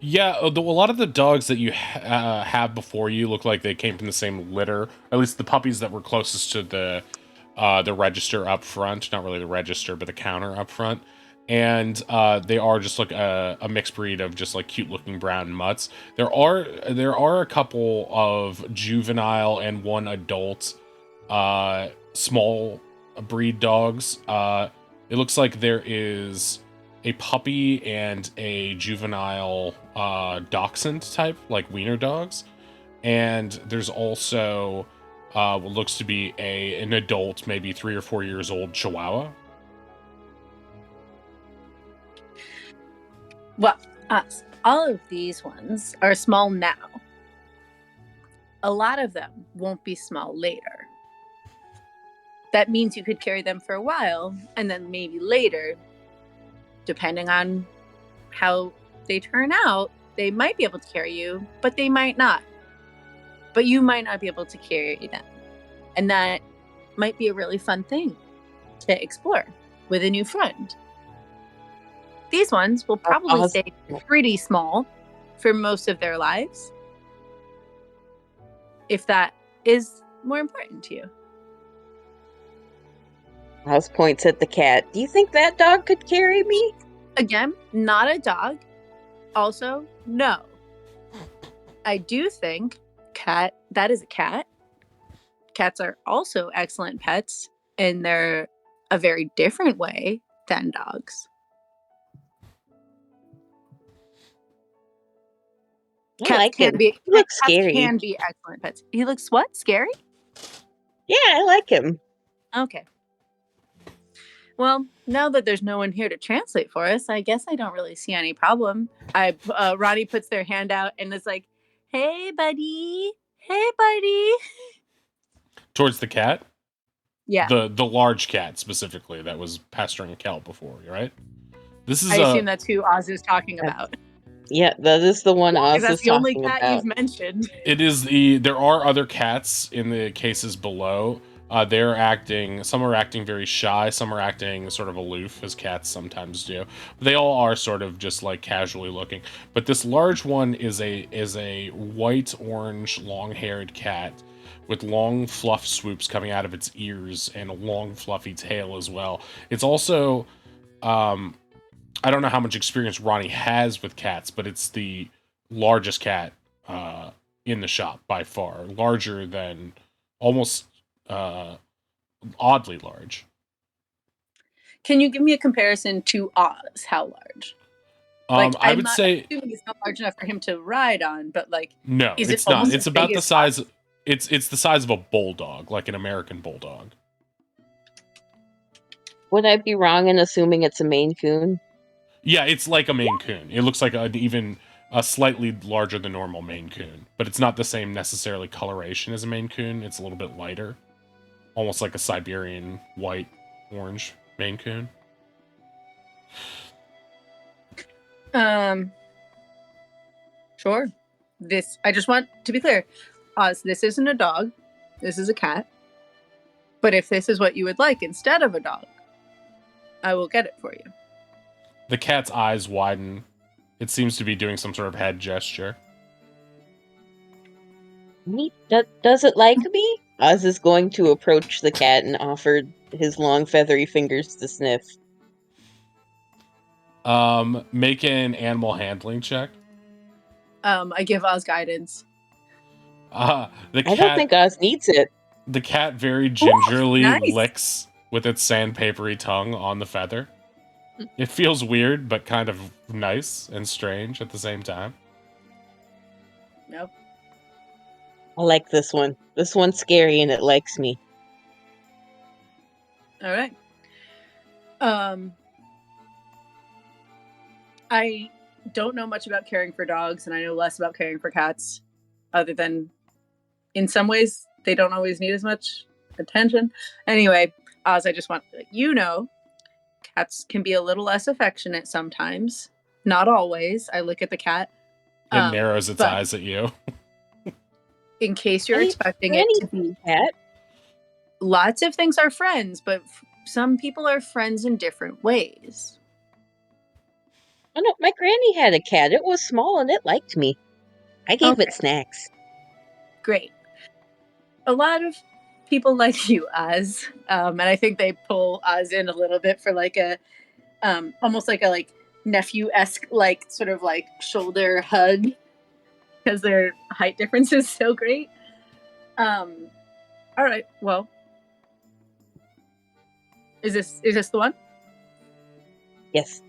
A: Yeah, a lot of the dogs that you have before you look like they came from the same litter. At least the puppies that were closest to the register up front. Not really the register, but the counter up front. And they are just like a mixed breed of just like cute looking brown mutts. There are a couple of juvenile and one adult small breed dogs. It looks like there is a puppy and a juvenile dachshund type, like wiener dogs. And there's also what looks to be an adult, maybe 3 or 4 years old Chihuahua.
B: Well, all of these ones are small now. A lot of them won't be small later. That means you could carry them for a while, and then maybe later, depending on how they turn out, they might be able to carry you, but they might not. But you might not be able to carry them. And that might be a really fun thing to explore with a new friend. These ones will probably
F: Awesome.
B: stay pretty small for most of their lives, if that is more important to you.
F: Oz points at the cat. Do you think that dog could carry me?
B: Again, not a dog. Also, no. I do think that is a cat. Cats are also excellent pets, and they're a very different way than dogs.
F: I like him.
B: He
F: looks
B: cats
F: scary.
B: can be excellent pets. He looks what? Scary?
F: Yeah, I like him.
B: Okay. Well, now that there's no one here to translate for us, I guess I don't really see any problem. Ronnie puts their hand out and is like, "Hey, buddy. Hey, buddy."
A: Towards the cat?
B: Yeah.
A: The large cat, specifically, that was pestering Kel before, right? This is
B: I assume that's who Oz is talking about.
F: Yeah, that is the one Oz
B: Because that's
F: is
B: the only
F: talking
B: cat
F: about.
B: you've mentioned.
A: It is there are other cats in the cases below. Some are acting very shy, some are acting sort of aloof, as cats sometimes do. They all are sort of just like casually looking. But this large one is a white orange long-haired cat with long fluff swoops coming out of its ears and a long fluffy tail as well. It's also I don't know how much experience Ronnie has with cats, but it's the largest cat in the shop by far, larger than almost oddly large.
B: Can you give me a comparison to Oz? How large? Like,
A: I would say
B: assuming it's not large enough for him to ride on, but like,
A: no,
B: is
A: it's
B: it almost
A: not. It's
B: as
A: about
B: big
A: the
B: as
A: size. It's the size of a bulldog, like an American bulldog.
F: Would I be wrong in assuming it's a Maine Coon?
A: Yeah, it's like a Maine Coon. It looks like even a slightly larger than normal Maine Coon, but it's not the same necessarily coloration as a Maine Coon. It's a little bit lighter, almost like a Siberian white orange Maine Coon.
B: Sure. I just want to be clear. Oz, this isn't a dog. This is a cat. But if this is what you would like instead of a dog, I will get it for you.
A: The cat's eyes widen. It seems to be doing some sort of head gesture.
F: Does it like me? Oz is going to approach the cat and offer his long feathery fingers to sniff.
A: Make an animal handling check.
B: I give Oz guidance.
A: I
F: don't think Oz needs it.
A: The cat very gingerly
B: nice.
A: licks with its sandpapery tongue on the feather. It feels weird, but kind of nice and strange at the same time.
B: Nope.
F: I like this one. This one's scary and it likes me.
B: All right. I don't know much about caring for dogs, and I know less about caring for cats, other than in some ways they don't always need as much attention. Anyway, Oz, I just want to let you know, cats can be a little less affectionate sometimes. Not always. I look at the cat.
A: It narrows its eyes at you.
B: In case you're
F: Hey,
B: expecting
F: Granny
B: it to be.
F: cat.
B: Lots of things are friends, but some people are friends in different ways.
F: Oh no, my granny had a cat. It was small and it liked me. I gave
B: Okay.
F: it snacks.
B: Great. A lot of people like you, Oz, and I think they pull Oz in a little bit for like a, almost like a nephew-esque sort of shoulder hug, because their height difference is so great. All right. Well, is this the one?
F: Yes.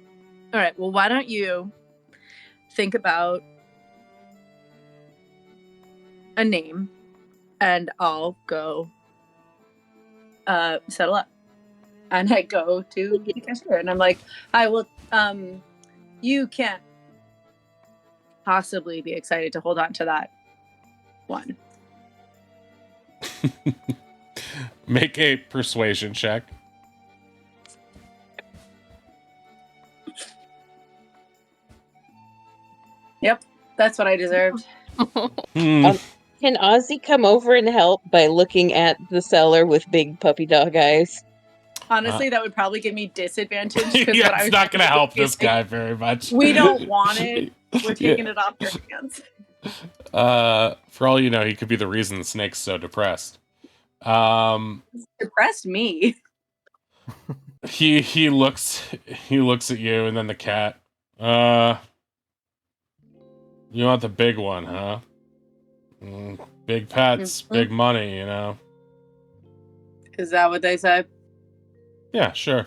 B: All right. Well, why don't you think about a name, and I'll go settle up. And I go to the cashier, and I'm like, "I will. You can't possibly be excited to hold on to that one."
A: Make a persuasion check.
B: Yep, that's what I deserved.
A: Hmm.
F: Can Ozzy come over and help by looking at the seller with big puppy dog eyes?
B: Honestly, that would probably give me disadvantage because
A: Yeah,
B: what I
A: it's
B: was
A: not going to help
B: thinking is,
A: this guy very much.
B: we don't want it. We're taking
A: Yeah.
B: it off your hands.
A: For all you know, he could be the reason the snake's so depressed.
B: Depressed me.
A: He looks at you and then the cat. You want the big one, huh? Big pets,
B: Mhm.
A: big money, you know.
B: Is that what they said?
A: Yeah, sure.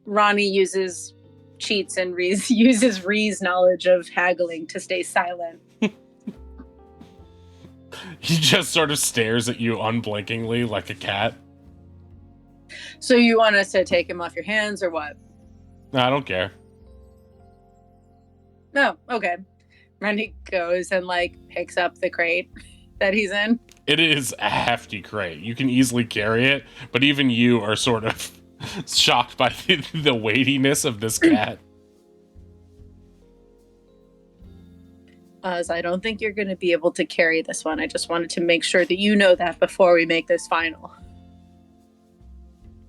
B: Ronnie uses cheats and uses Ree's knowledge of haggling to stay silent.
A: He just sort of stares at you unblinkingly like a cat.
B: So you want us to take him off your hands or what?
A: No, I don't care.
B: No, okay. Ronnie goes and picks up the crate that he's in.
A: It is a hefty crate. You can easily carry it, but even you are sort of shocked by the weightiness of this cat.
B: I don't think you're going to be able to carry this one. I just wanted to make sure that you know that before we make this final.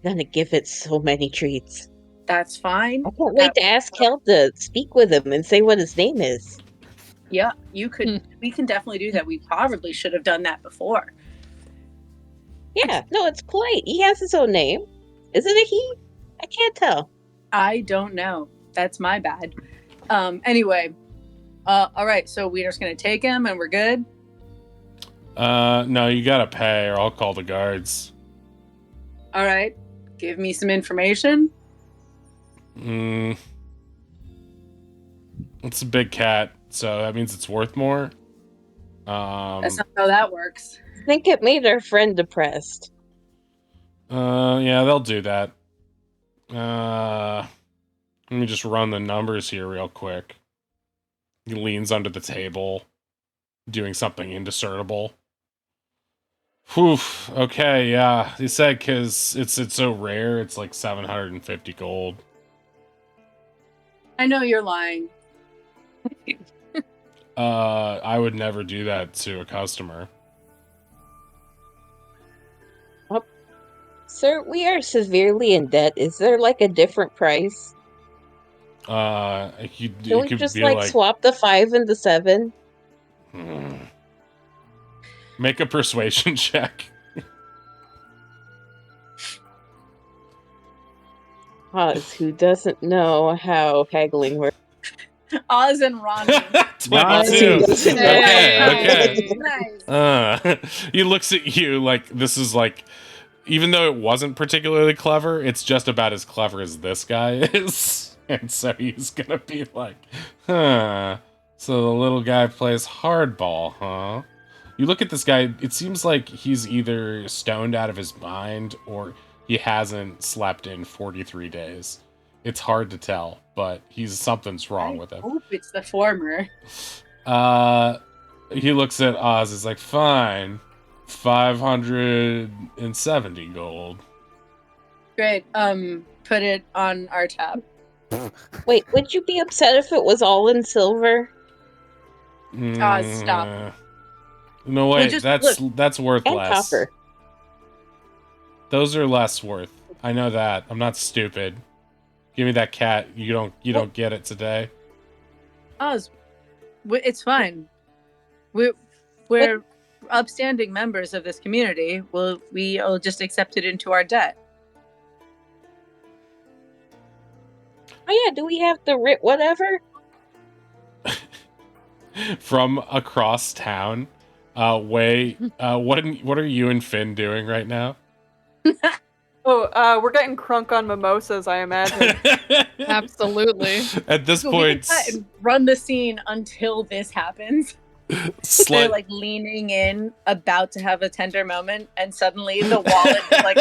F: Gonna give it so many treats.
B: That's fine.
F: I can't wait to ask Kel to speak with him and say what his name is.
B: Yeah, you could. We can definitely do that. We probably should have done that before.
F: Yeah, no, it's polite. He has his own name. Is it a he? I can't tell.
B: I don't know. That's my bad. Anyway, all right. So we're just gonna take him, and we're good.
A: No, you gotta pay, or I'll call the guards.
B: All right. Give me some information.
A: It's a big cat, so that means it's worth more.
B: That's not how that works.
F: I think it made our friend depressed.
A: Yeah, they'll do that. Let me just run the numbers here real quick. He leans under the table, doing something indiscernible. Whew. Okay, yeah. He said because it's so rare, it's like 750 gold.
B: I know you're lying.
A: I would never do that to a customer.
F: Sir, we are severely in debt. Is there a different price?
A: Can
F: we just swap the 5 and the 7?
A: Make a persuasion check.
F: Oz, who doesn't know how haggling works.
B: Oz and Ronnie.
A: 22.
F: Nice.
A: Okay.
B: Nice.
A: He looks at you like this is even though it wasn't particularly clever, it's just about as clever as this guy is. And so he's gonna be like, huh. So the little guy plays hardball, huh? You look at this guy, it seems like he's either stoned out of his mind or he hasn't slept in 43 days. It's hard to tell, but something's wrong with him.
B: I hope it's the former.
A: He looks at Oz, is like, fine, 570 gold.
B: Great. Put it on our tab.
F: Wait, would you be upset if it was all in silver?
B: Oz, stop.
A: No, wait,
B: just
A: that's worth
F: And
A: less.
F: copper.
A: Those are less worth. I know that. I'm not stupid. Give me that cat. You don't get it today.
B: Oz, it's fine. We're upstanding members of this community. We'll just accept it into our debt.
F: Oh yeah, do we have the whatever?
A: From across town, what are you and Finn doing right now?
C: Oh, we're getting crunk on mimosas, I imagine.
D: Absolutely.
A: At this
B: So we can
A: point,
B: cut and run the scene until this happens. They're
A: Slight,
B: like leaning in, about to have a tender moment, and suddenly the wallet is like,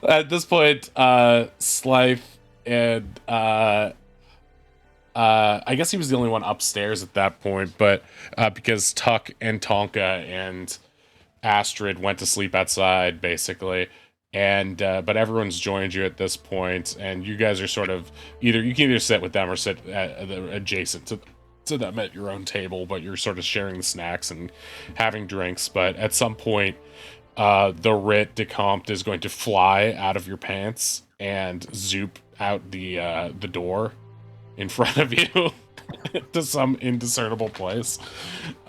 A: at this point, Slife and I guess he was the only one upstairs at that point, but because Tuck and Tonka and Astrid went to sleep outside, basically, and but everyone's joined you at this point, and you guys are sort of you can either sit with them or sit adjacent to them at your own table, but you're sort of sharing the snacks and having drinks. But at some point, the writ decompte is going to fly out of your pants and zoop out the door in front of you to some indiscernible place.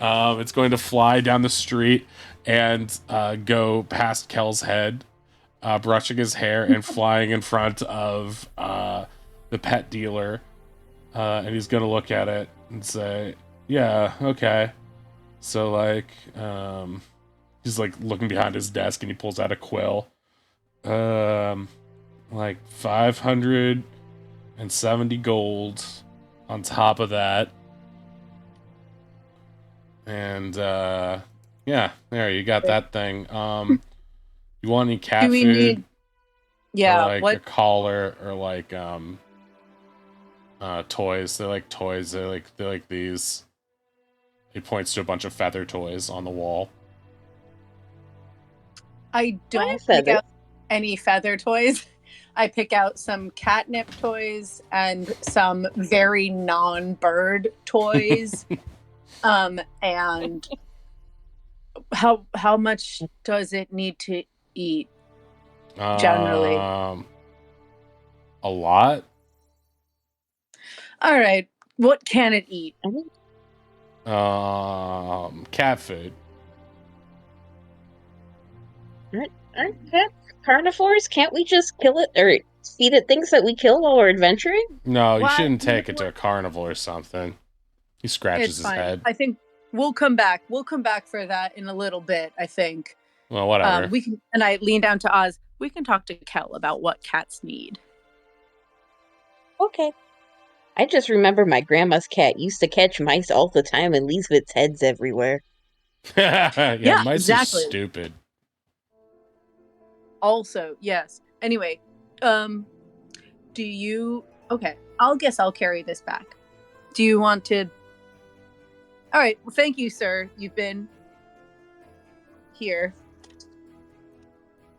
A: It's going to fly down the street and go past Kel's head, brushing his hair and flying in front of the pet dealer. And he's going to look at it and say, yeah, okay. So, like, he's, like, looking behind his desk and he pulls out a quill. Like, 570 gold on top of that. And, yeah, there, you got that thing. You want any cat
B: do we
A: food?
B: need? Yeah,
A: Or, like,
B: what?
A: a collar, or, like, toys. They like toys. They like these. He points to a bunch of feather toys on the wall.
B: I don't
F: feather?
B: pick out any feather toys. I pick out some catnip toys and some very non-bird toys. And how much does it need to eat? Generally.
A: A lot.
B: All right. What can it eat?
A: Cat food.
F: Aren't cats carnivores? Can't we just kill it or feed it things that we kill while we're adventuring?
A: No, you
B: What?
A: shouldn't take it to a carnival or something. He scratches
B: It's
A: his
B: fine.
A: head.
B: I think we'll come back. We'll come back for that in a little bit, I think.
A: Well, whatever.
B: We can, and I lean down to Oz. We can talk to Kel about what cats need.
F: Okay. I just remember my grandma's cat used to catch mice all the time and leave its heads everywhere.
A: yeah, mice
B: exactly.
A: are stupid.
B: Also, yes. Anyway, do you? Okay, I'll carry this back. Do you want to? All right. Well, thank you, sir. You've been here.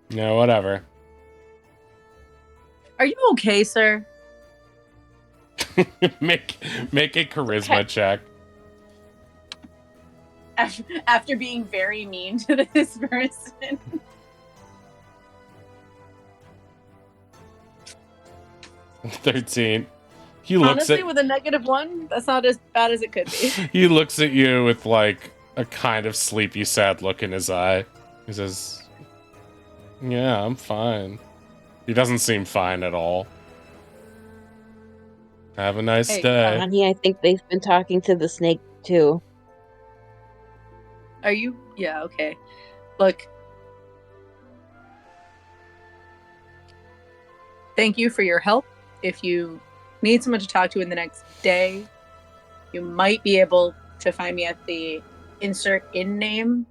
A: No, whatever.
B: Are you okay, sir?
A: make a charisma check.
B: After being very mean to this person.
A: 13. He looks
B: Honestly,
A: at
B: with a -1, that's not as bad as it could be.
A: he looks at you with like a kind of sleepy, sad look in his eye. He says, "Yeah, I'm fine." He doesn't seem fine at all. Have a nice
B: Hey,
A: day.
F: Honey, I think they've been talking to the snake too.
B: Are you? Yeah, okay. Look. Thank you for your help. If you need someone to talk to in the next day, you might be able to find me at the insert in name,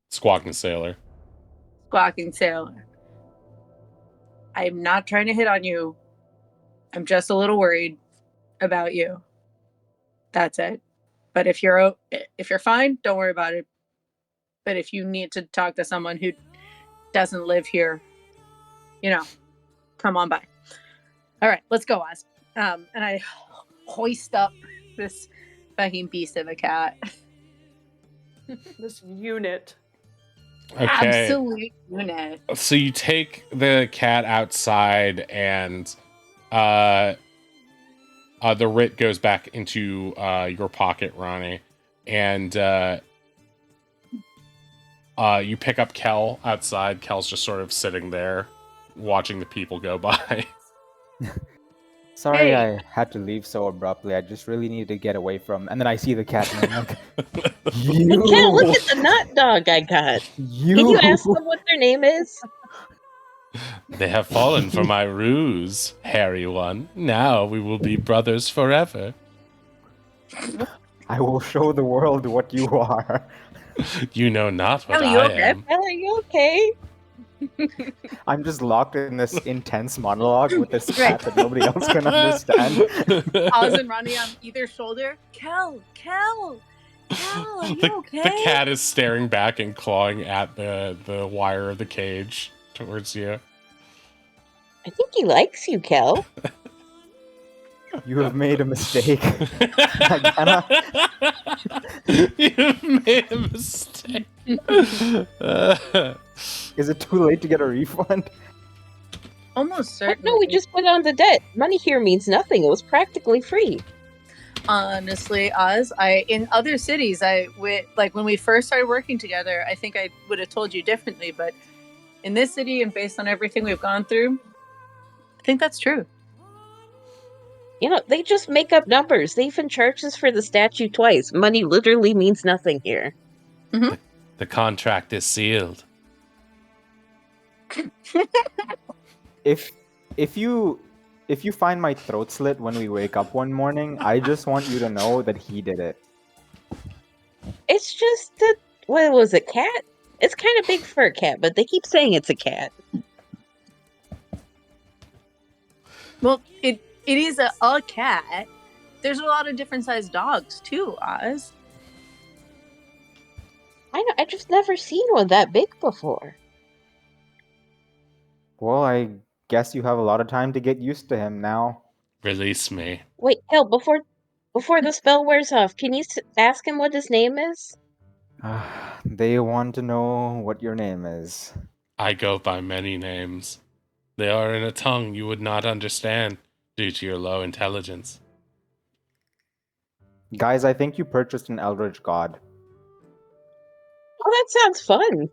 A: Squawking Sailor.
B: Squawking Sailor. I'm not trying to hit on you. I'm just a little worried about you. That's it. But if you're fine, don't worry about it. But if you need to talk to someone who doesn't live here, come on by. All right, let's go, Oz. And I hoist up this fucking beast of a cat.
C: This unit.
A: Okay.
B: Absolute unit.
A: So you take the cat outside, and the writ goes back into your pocket, Ronnie, and you pick up Kel outside. Kel's just sort of sitting there, watching the people go by.
E: Sorry
B: Hey.
E: I had to leave so abruptly. I just really needed to get away from. And then I see the cat and I'm like, you.
F: Hey, Cat, look at the knot dog I got.
E: You.
F: Can you ask them what their name is?
A: They have fallen for my ruse, hairy one. Now we will be brothers forever.
E: I will show the world what you are.
A: You know not what
B: Are you
A: I
B: okay?
A: am.
F: Well, are you okay?
E: I'm just locked in this intense monologue with this cat that nobody else can understand.
B: Oz and Ronnie on either shoulder. Kel, are you okay?
A: The cat is staring back and clawing at the wire of the cage towards you.
F: I think he likes you, Kel.
E: You have made a mistake. I cannot.
A: You've made a mistake.
E: Is it too late to get a refund?
B: Almost
F: But
B: certainly.
F: no, we just put on the debt. Money here means nothing. It was practically free.
B: Honestly, Oz, in other cities, like when we first started working together, I think I would have told you differently, but in this city and based on everything we've gone through, I think that's true.
F: You know, they just make up numbers. They even charge us for the statue twice. Money literally means nothing here.
A: The contract is sealed.
E: If you find my throat slit when we wake up one morning, I just want you to know that he did it.
F: It's just that, what was it, cat? It's kind of big for a cat, but they keep saying it's a cat.
B: Well, it is a cat. There's a lot of different sized dogs too, Oz.
F: I know, I just never seen one that big before.
E: Well, I guess you have a lot of time to get used to him now.
A: Release me.
F: Wait, Kel, before the spell wears off, can you ask him what his name is?
E: They want to know what your name is.
A: I go by many names. They are in a tongue you would not understand due to your low intelligence.
E: Guys, I think you purchased an Eldritch God.
F: Oh, that sounds fun.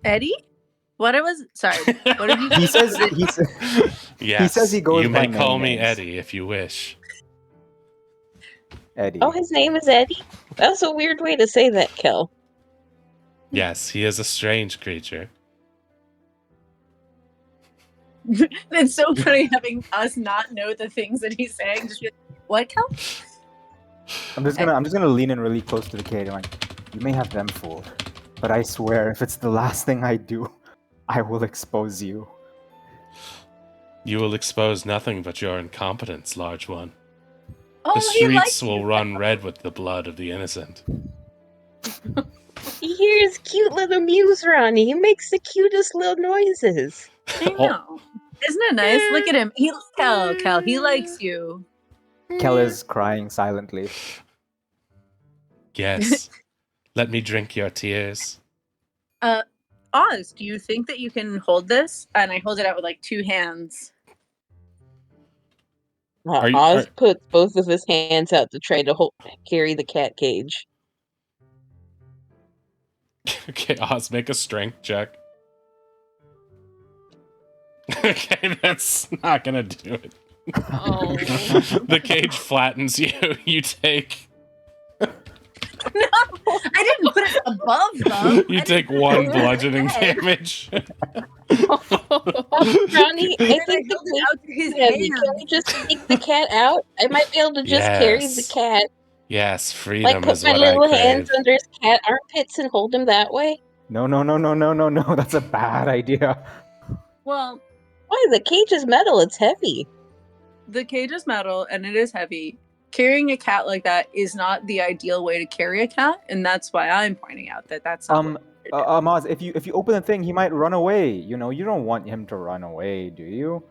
B: Eddie? What I was sorry. What did you
E: He says
A: Yes,
E: he says he goes
A: you
E: by
A: may call
E: many
A: me
E: names.
A: Eddie if you wish.
E: Eddie.
F: Oh, his name is Eddie? That's a weird way to say that, Kel.
A: Yes, he is a strange creature.
B: It's so funny having us not know the things that he's saying. Just be like, what, Kel?
E: I'm just gonna lean in really close to the cage. I'm like, you may have them fooled, but I swear, if it's the last thing I do, I will expose you.
A: You will expose nothing but your incompetence, large one.
B: Oh,
A: The
B: he likes
A: streets will
B: you.
A: run red with the blood of the innocent.
F: Here's cute little Muse Ronnie. He makes the cutest little noises.
B: I know. Isn't it nice? Look at him. Kel, he likes you.
E: Kel is crying silently.
A: Yes. Let me drink your tears.
B: Oz, do you think that you can hold this? And I hold it out with like two hands.
F: Oz puts both of his hands out to try to carry the cat cage.
A: Okay, Oz, make a strength check. Okay, that's not gonna do it.
D: Oh.
A: The cage flattens you. You take
B: No, I didn't put it above them.
A: you take one bludgeoning damage.
F: Ronnie, I think
B: held it out to his
F: can
B: hand.
F: we just take the cat out? I might be able to just carry the
A: Yes.
F: cat.
A: Yes, freedom
F: Like put
A: is
F: my
A: what
F: little
A: I
F: hands
A: crave.
F: under his cat armpits and hold him that way.
E: No, that's a bad idea.
B: Well,
F: Why? The cage is metal. It's heavy.
B: the cage is metal and it is heavy. Carrying a cat like that is not the ideal way to carry a cat, and that's why I'm pointing out that that's not
E: Maz, if you open the thing, he might run away. You know, you don't want him to run away, do you?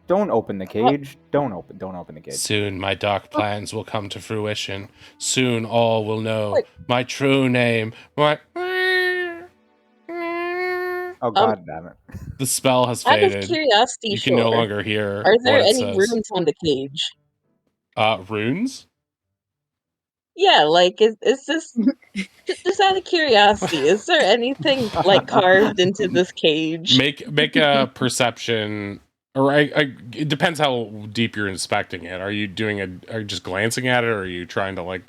E: Don't open the cage. Don't open the cage.
A: Soon my dark plans will come to fruition. Soon all will know
F: Wait.
A: my true name.
E: Oh god damn it.
A: The spell has
F: Out of
A: faded.
F: curiosity,
A: You can no
F: sure.
A: longer hear
F: Are there
A: what it
F: any
A: says.
F: runes on the cage?
A: Runes?
F: Yeah, like is this just out of curiosity? Is there anything like carved into this cage?
A: Make a perception Or it depends how deep you're inspecting it. Are you just glancing at it, or are you trying to like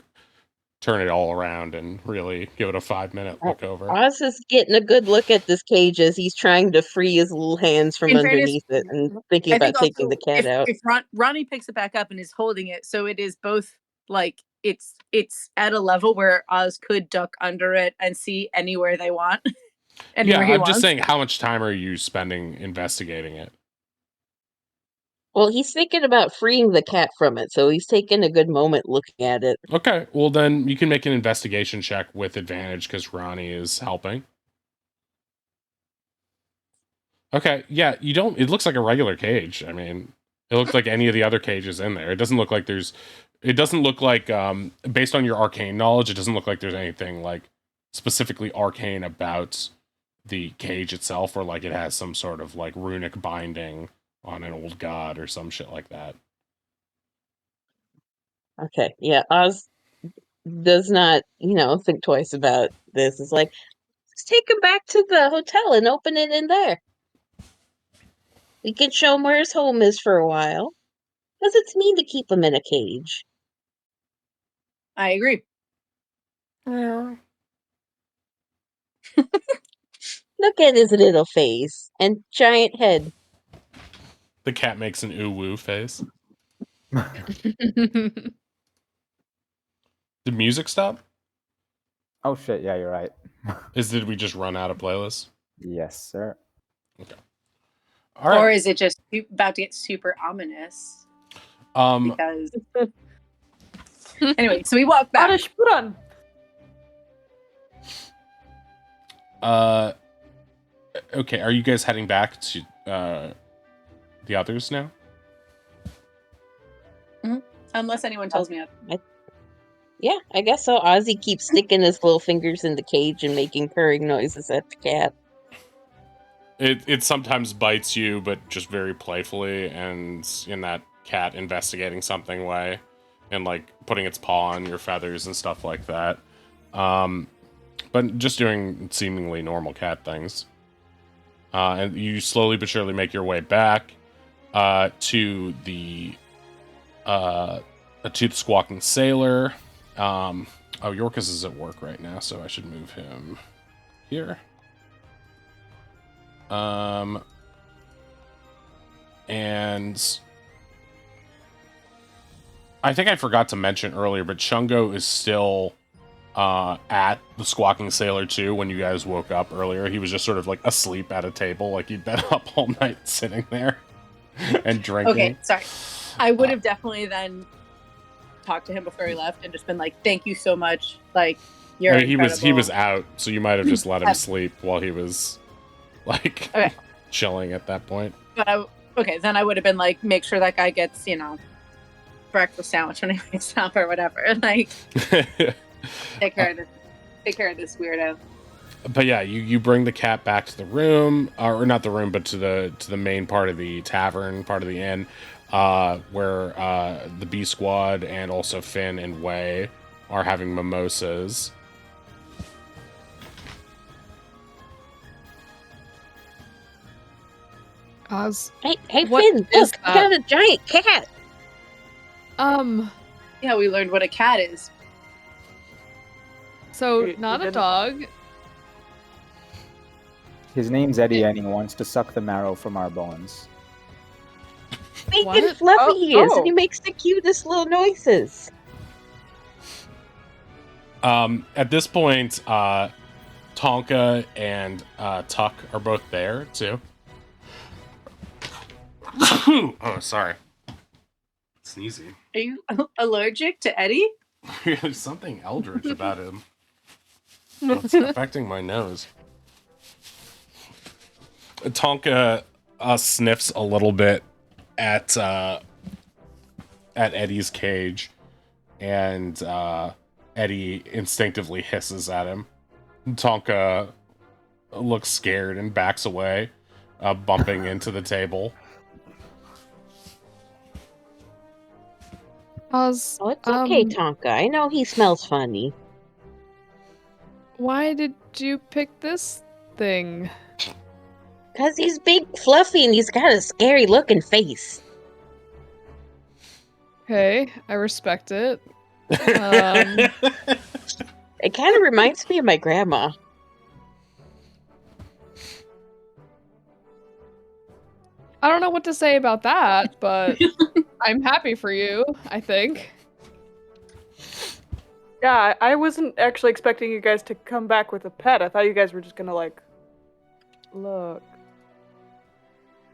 A: turn it all around and really give it a 5-minute look over?
F: Oz is getting a good look at this cage as he's trying to free his little hands from
B: In fairness,
F: underneath it and thinking
B: I
F: about
B: think
F: taking the
B: also
F: cat out.
B: if Ronnie picks it back up and is holding it, so it is both like it's at a level where Oz could duck under it and see anywhere they want, anywhere
A: Yeah,
B: he
A: I'm just
B: wants.
A: saying, how much time are you spending investigating it?
F: Well, he's thinking about freeing the cat from it, so he's taking a good moment looking at it.
A: Okay, well then you can make an investigation check with advantage because Ronnie is helping. Okay, yeah, you don't. It looks like a regular cage. I mean, it looks like any of the other cages in there. It doesn't look like there's. It doesn't look like, based on your arcane knowledge, it doesn't look like there's anything like specifically arcane about the cage itself, or like it has some sort of like runic binding on an old god or some shit like that.
F: Okay, yeah, Oz does not, think twice about this. It's like, let's take him back to the hotel and open it in there. We can show him where his home is for a while. Because it's mean to keep him in a cage.
B: I agree.
F: Look at his little face and giant head.
A: The cat makes an ooh woo face. Did music stop?
E: Oh shit! Yeah, you're right.
A: Did we just run out of playlists?
E: Yes, sir.
A: All right.
B: Or is it just about to get super ominous? Because anyway, so we walk back.
C: Oddish, put on.
A: Okay, are you guys heading back to the others now?
B: Unless anyone tells me.
F: Yeah, I guess so. Ozzy keeps sticking his little fingers in the cage and making purring noises at the cat.
A: It sometimes bites you, but just very playfully, and in that cat investigating something way, and like putting its paw on your feathers and stuff like that. But just doing seemingly normal cat things. And you slowly but surely make your way back to the Squawking Sailor. Yorkus is at work right now, so I should move him here. And I think I forgot to mention earlier, but Chungo is still at the Squawking Sailor too. When you guys woke up earlier, he was just sort of like asleep at a table, like he'd been up all night sitting there and drinking.
B: Okay, sorry. I would have definitely then talked to him before he left and just been like, "Thank you so much. Like, you're incredible."
A: He was out, so you might have just let him sleep while he was like chilling at that point.
B: But then I would have been like, make sure that guy gets, breakfast sandwich when he wakes up or whatever. Like, take care of this weirdo.
A: But yeah, you bring the cat back to the room, or not the room, but to the main part of the tavern, part of the inn, where the B Squad and also Finn and Wei are having mimosas.
D: Oz.
F: Hey
D: What
F: Finn,
D: is
F: look, I got a giant cat.
B: Yeah, we learned what a cat is.
D: So
C: You
D: not a
C: didn't-
D: dog.
E: His name's Eddie, and he wants to suck the marrow from our bones.
F: Big
D: What?
F: and fluffy he is, and he
C: oh.
F: makes the cutest little noises.
A: At this point, Tonka and Tuck are both there too. Oh, sorry. Sneezy.
B: Are you allergic to Eddie?
A: There's something eldritch about him. It's affecting my nose. Tonka sniffs a little bit at Eddie's cage, and Eddie instinctively hisses at him. Tonka looks scared and backs away, bumping into the table.
D: Oz.
F: Oh, it's okay, Tonka. I know he smells funny.
D: Why did you pick this thing?
F: Because he's big, fluffy, and he's got a scary looking face.
D: Okay, I respect it.
F: It kind of reminds me of my grandma.
D: I don't know what to say about that, but I'm happy for you, I think.
C: Yeah, I wasn't actually expecting you guys to come back with a pet. I thought you guys were just gonna like look.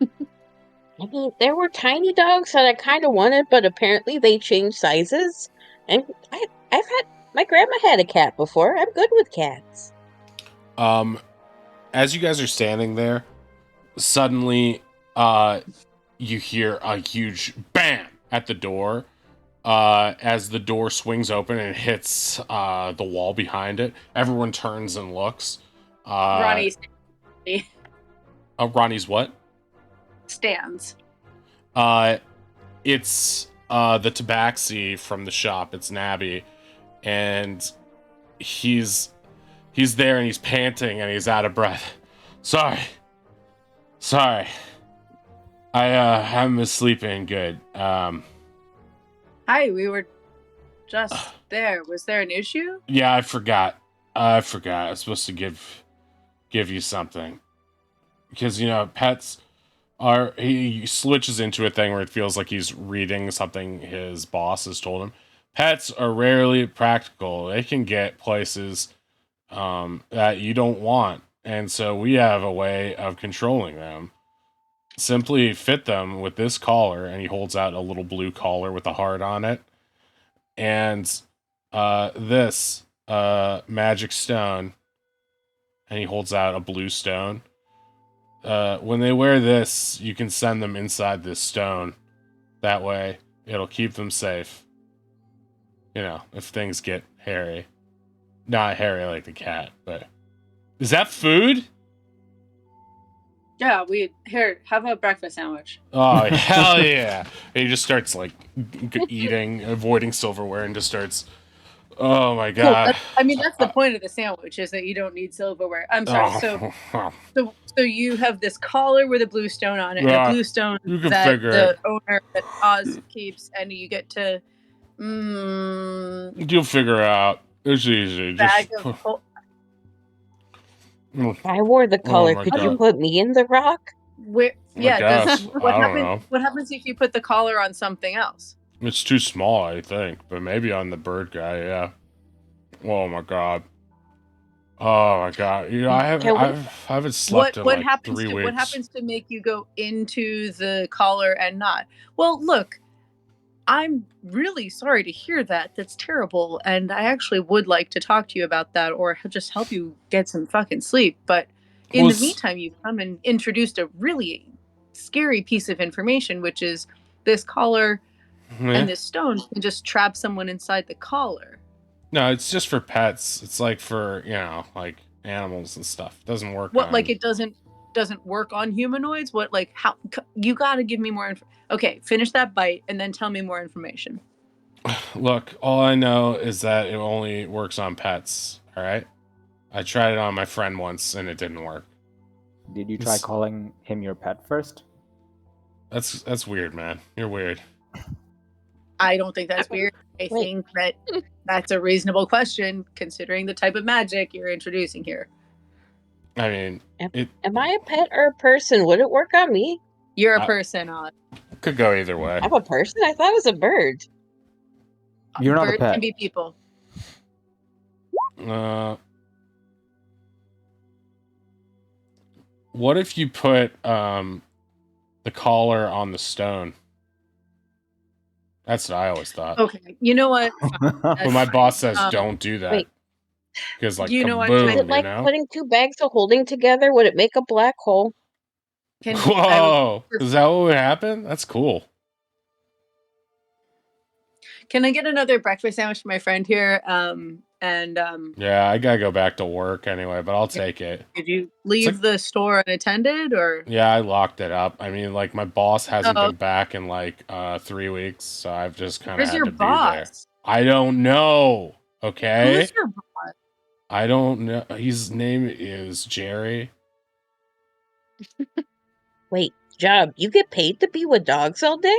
F: I mean, there were tiny dogs that I kind of wanted, but apparently they changed sizes. And my grandma had a cat before. I'm good with cats.
A: As you guys are standing there, suddenly, you hear a huge bam at the door. As the door swings open and hits the wall behind it, everyone turns and looks.
B: Ronnie
A: Ronnie's what?
B: stands.
A: It's the tabaxi from the shop. It's Nabby, and he's there and he's panting and he's out of breath. Sorry. I haven't been sleeping good.
B: Hi, we were just there. Was there an issue?
A: Yeah, I forgot. I was supposed to give you something. Because, pets are... He switches into a thing where it feels like he's reading something his boss has told him. Pets are rarely practical. They can get places that you don't want. And so we have a way of controlling them. Simply fit them with this collar, and he holds out a little blue collar with a heart on it. And this magic stone, and he holds out a blue stone. When they wear this, you can send them inside this stone. That way, it'll keep them safe. If things get hairy. Not hairy like the cat, but... Is that food?
B: Yeah, here, have a breakfast sandwich.
A: Oh, hell yeah. And he just starts, eating, avoiding silverware, and just starts... Oh, my God.
B: That's the point of the sandwich, is that you don't need silverware. I'm sorry, so you have this collar with a blue stone on it, and a blue stone that the owner, that Oz keeps, and you get to...
A: You'll figure out. It's easy.
F: I wore the collar. Could you put me in the rock?
B: What happens if you put the collar on something else?
A: It's too small, I think, but maybe on the bird guy, yeah. Oh my god. I haven't slept in 3 weeks.
B: What happens to make you go into the collar and not? Well, look, I'm really sorry to hear that. That's terrible. And I actually would like to talk to you about that, or just help you get some fucking sleep. But in the meantime, you've come and introduced a really scary piece of information, which is this collar and this stone can just trap someone inside the collar.
A: No, it's just for pets. It's for, animals and stuff. It doesn't work.
B: It doesn't work on humanoids? How? You got to give me more info. Okay, finish that bite and then tell me more information.
A: Look, all I know is that it only works on pets, all right? I tried it on my friend once and it didn't work.
E: Did you try calling him your pet first?
A: That's weird, man. You're weird.
B: I don't think that's weird. I think that that's a reasonable question, considering the type of magic you're introducing here.
A: I mean...
F: Am I a pet or a person? Would it work on me?
B: You're a person, Odd.
A: Could go either way.
F: I'm a person? I thought it was a bird.
E: You're not a
B: Birds
E: pet.
B: can be people.
A: What if you put the collar on the stone? That's what I always thought.
B: Okay, you know what?
A: But my boss says don't do that. Because
B: you know what?
F: Is it like putting two bags of holding together? Would it make a black hole?
A: Whoa! Is that what would happen? That's cool.
B: Can I get another breakfast sandwich for my friend here?
A: Yeah, I gotta go back to work anyway, but I'll take it.
B: Did you leave the store unattended, or?
A: Yeah, I locked it up. I mean, my boss hasn't been back in 3 weeks, so I've just kind of had to be there. I don't know. Okay.
B: Who's your boss?
A: I don't know. His name is Jerry.
F: Wait, job, you get paid to be with dogs all day?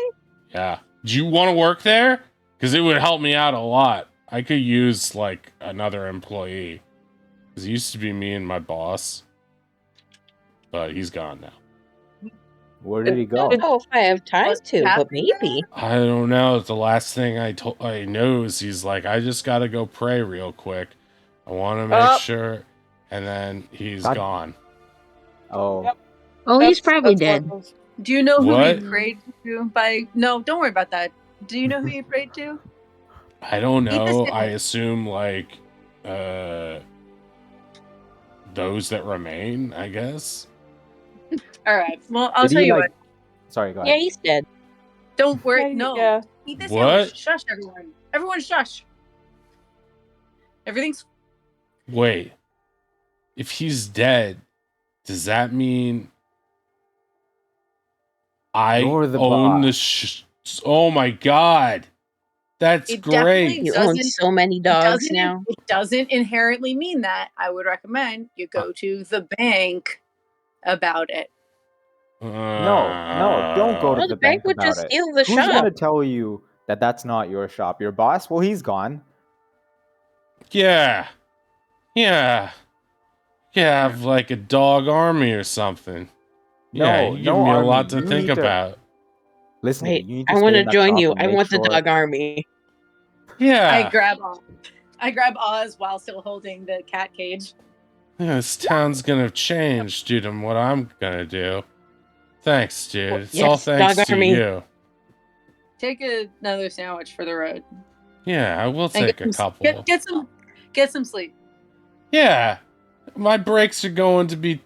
A: Yeah. Do you want to work there? Because it would help me out a lot. I could use, like, another employee. Because he used to be me and my boss. But he's gone now.
E: Where did he
F: I
E: go?
F: don't know if I have time
B: What's
F: to, but
B: happening
F: maybe.
A: I don't know. The last thing I know is he's like, I just got to go pray real quick. I want to make sure. And then he's
E: God.
A: gone.
E: Oh,
C: Yep.
F: Oh, he's probably
C: That's what
F: dead.
C: it was.
B: Do you know who
A: What?
B: he prayed to by? No, don't worry about that. Do you know who he prayed to?
A: I don't
B: Eat this
A: know.
B: dinner.
A: I assume, like, those that remain, I guess.
B: All right. Well, I'll
E: did
B: tell
E: he
B: you
E: like?
B: what.
E: Sorry, go
F: Yeah,
E: ahead.
F: he's dead.
B: Don't worry.
C: Yeah,
B: No.
C: yeah.
B: Eat this
A: What?
B: sandwich. Shush, everyone. Everyone, shush. Everything's.
A: Wait. If he's dead, does that mean I
E: You're the
A: own the
E: boss.
A: Oh my god. That's
B: It definitely
A: great.
F: You own
B: doesn't.
F: so many dogs
B: Doesn't
F: now.
B: it doesn't inherently mean that. I would recommend you go to the bank about it.
E: No, don't go to
F: Well,
E: the
F: the bank
E: bank
F: would
E: about
F: just
E: it.
F: steal the
E: Who's
F: shop.
E: gonna tell you that that's not your shop? Your boss? Well, he's gone.
A: Yeah. Yeah. Yeah, have like a dog army or something. Yeah,
E: No,
A: you give
E: no
A: me a
E: army.
A: lot to
E: You
A: think
E: need to
A: about.
E: listen to me.
F: Wait,
E: You need to
F: I
E: stay
F: want
E: in
F: to
E: that
F: join
E: shop
F: you.
E: and
F: I
E: make
F: want the
E: sure.
F: dog army.
A: Yeah.
B: I grab Oz while still holding the cat cage.
A: Yeah, this town's gonna change due to what I'm gonna do. Thanks, dude.
F: Well,
A: It's all
F: yes,
A: thanks
F: dog
A: to
F: army.
A: you.
B: Take another sandwich for the road.
A: Yeah, I will
B: And
A: take a couple.
B: Get some sleep.
A: Yeah, my breaks are going to be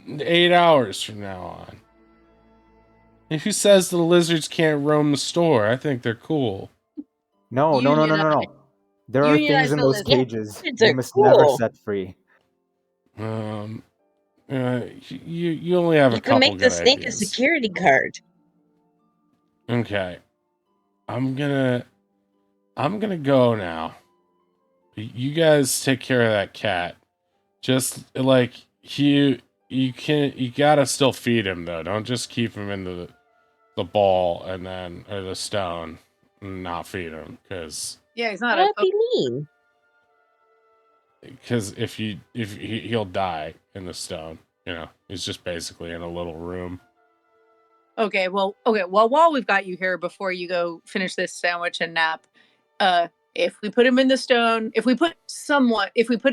A: 8 hours from now on. And who says the lizards can't roam the store? I think they're cool.
E: No. There are things
B: Unionize
E: in
B: the
E: those
B: lizard.
E: cages
F: Lizards
E: they
F: are
E: must never
F: cool.
E: set free.
A: You only have
F: You
A: a
F: can
A: couple
F: make the
A: good
F: snake a
A: ideas.
F: security guard.
A: Okay, I'm gonna go now. You guys take care of that cat. Just like you gotta still feed him though. Don't just keep him in the ball and then or the stone and not feed him because
B: Yeah, he's not
F: That'd
B: a
F: be mean.
A: if he'll die in the stone. You know, he's just basically in a little room.
B: Okay, well, while we've got you here, before you go finish this sandwich and nap, if we put him in the stone, if we put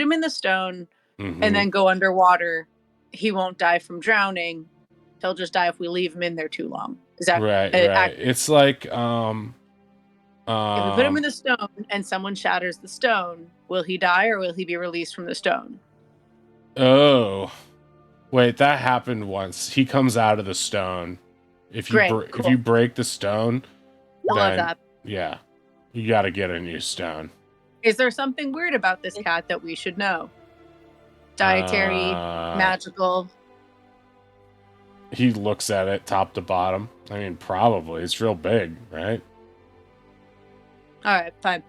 B: him in the stone
A: Mhm.
B: and then go underwater, he won't die from drowning. He'll just die if we leave him in there too long. Is that
A: right? It's like
B: if we put him in the stone and someone shatters the stone, will he die or will he be released from the stone?
A: Oh, wait, that happened once. He comes out of the stone. If you
B: Great,
A: if
B: cool.
A: you break the stone,
B: I love
A: then
B: that.
A: yeah, you got to get a new stone.
B: Is there something weird about this cat that we should know? Dietary, magical.
A: He looks at it top to bottom. I mean, probably. It's real big, right?
B: All right, fine.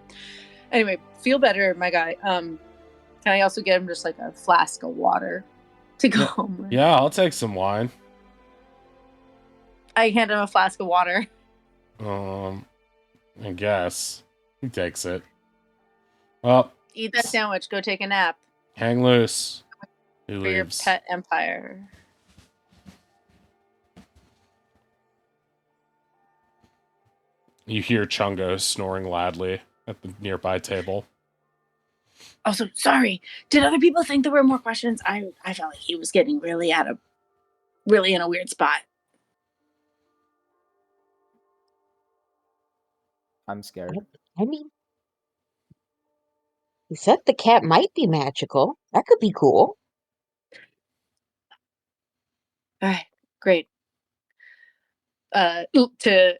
B: Anyway, feel better, my guy. Can I also get him just like a flask of water to go home with?
A: Yeah, I'll take some wine.
B: I hand him a flask of water.
A: I guess he takes it. Well,
B: Eat that sandwich. Go take a nap
A: hang loose. He
B: for your
A: leaves.
B: pet empire.
A: You hear Chungo snoring loudly at the nearby table.
B: Also, sorry. Did other people think there were more questions? I felt like he was getting really in a weird spot.
E: I'm scared.
F: I mean, he said the cat might be magical. That could be cool.
B: All right, great. To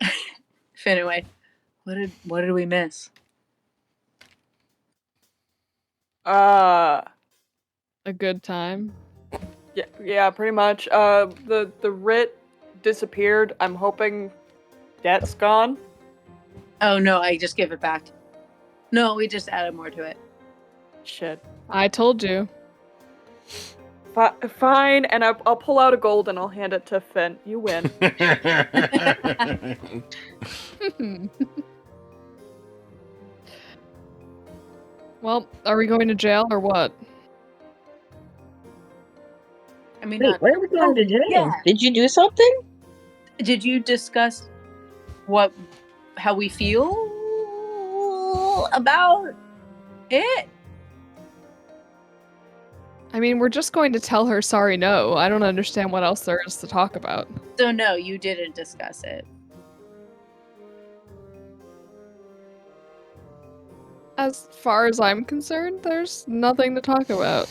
B: Finaway, what did we miss?
D: A good time.
C: Yeah, pretty much. The writ disappeared. I'm hoping debt's gone.
B: Oh no, I just give it back. No, we just added more to it.
C: Shit.
D: I told you.
C: Fine, and I'll pull out a gold and I'll hand it to Finn. You win.
D: Well, are we going to jail or what?
B: I mean,
F: Wait, where are we going to jail?
B: yeah.
F: Did you do something?
B: Did you discuss how we feel about it?
D: I mean, we're just going to tell her sorry no. I don't understand what else there is to talk about.
B: So no, you didn't discuss it.
D: As far as I'm concerned, there's nothing to talk about.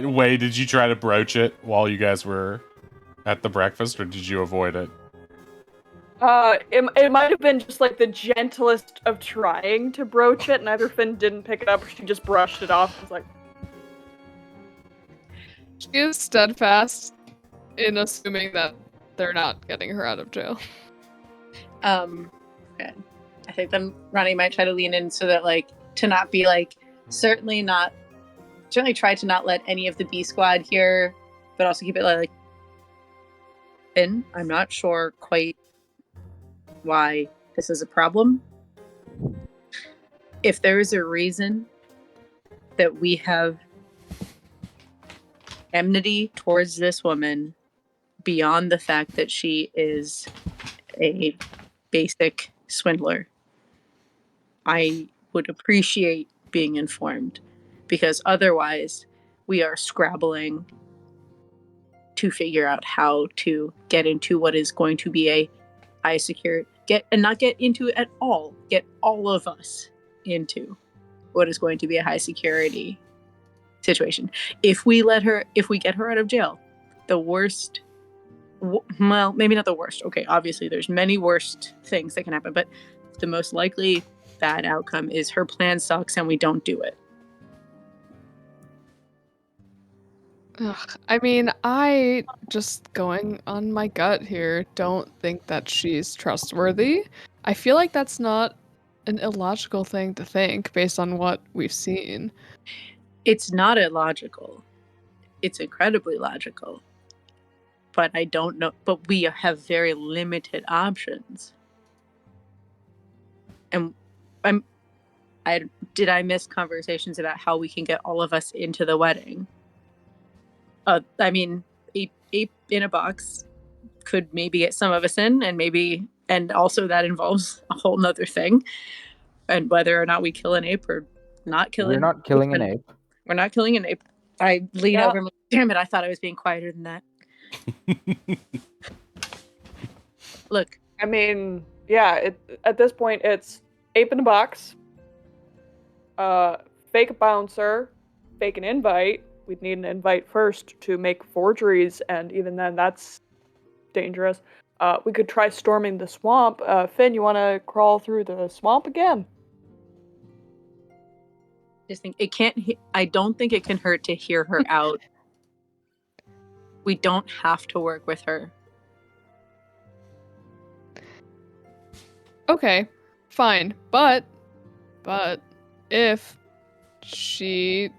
A: Wait, did you try to broach it while you guys were at the breakfast, or did you avoid it?
C: It might have been just like the gentlest of trying to broach it, and either Finn didn't pick it up or she just brushed it off. It's like,
D: She is steadfast in assuming that they're not getting her out of jail.
B: Okay. I think then Ronnie might try to lean in so that to not be certainly try to not let any of the B squad hear, but also keep it like Finn, I'm not sure quite why this is a problem. If there is a reason that we have enmity towards this woman beyond the fact that she is a basic swindler, I would appreciate being informed, because otherwise we are scrabbling to figure out how to get into what is going to be a high security not get into it at all, get all of us into what is going to be a high security situation. If we get her out of jail, the worst, well, maybe not the worst. Okay, obviously there's many worst things that can happen, but the most likely bad outcome is her plan sucks and we don't do it.
D: Ugh, I mean, I, just going on my gut here, don't think that she's trustworthy. I feel like that's not an illogical thing to think based on what we've seen.
B: It's not illogical. It's incredibly logical. But I don't know. But we have very limited options. And did I miss conversations about how we can get all of us into the wedding? I mean, ape in a box could maybe get some of us in, and also that involves a whole nother thing. And whether or not we kill an ape or not kill
E: We're not killing an ape.
B: We're not killing an ape. I lean over and damn it, I thought I was being quieter than that. Look.
C: I mean, yeah, at this point it's ape in a box, fake bouncer, fake an invite. We'd need an invite first to make forgeries, and even then that's dangerous. We could try storming the swamp. Finn, you want to crawl through the swamp again?
B: Just think I don't think it can hurt to hear her out. We don't have to work with her.
D: Okay, fine, but if she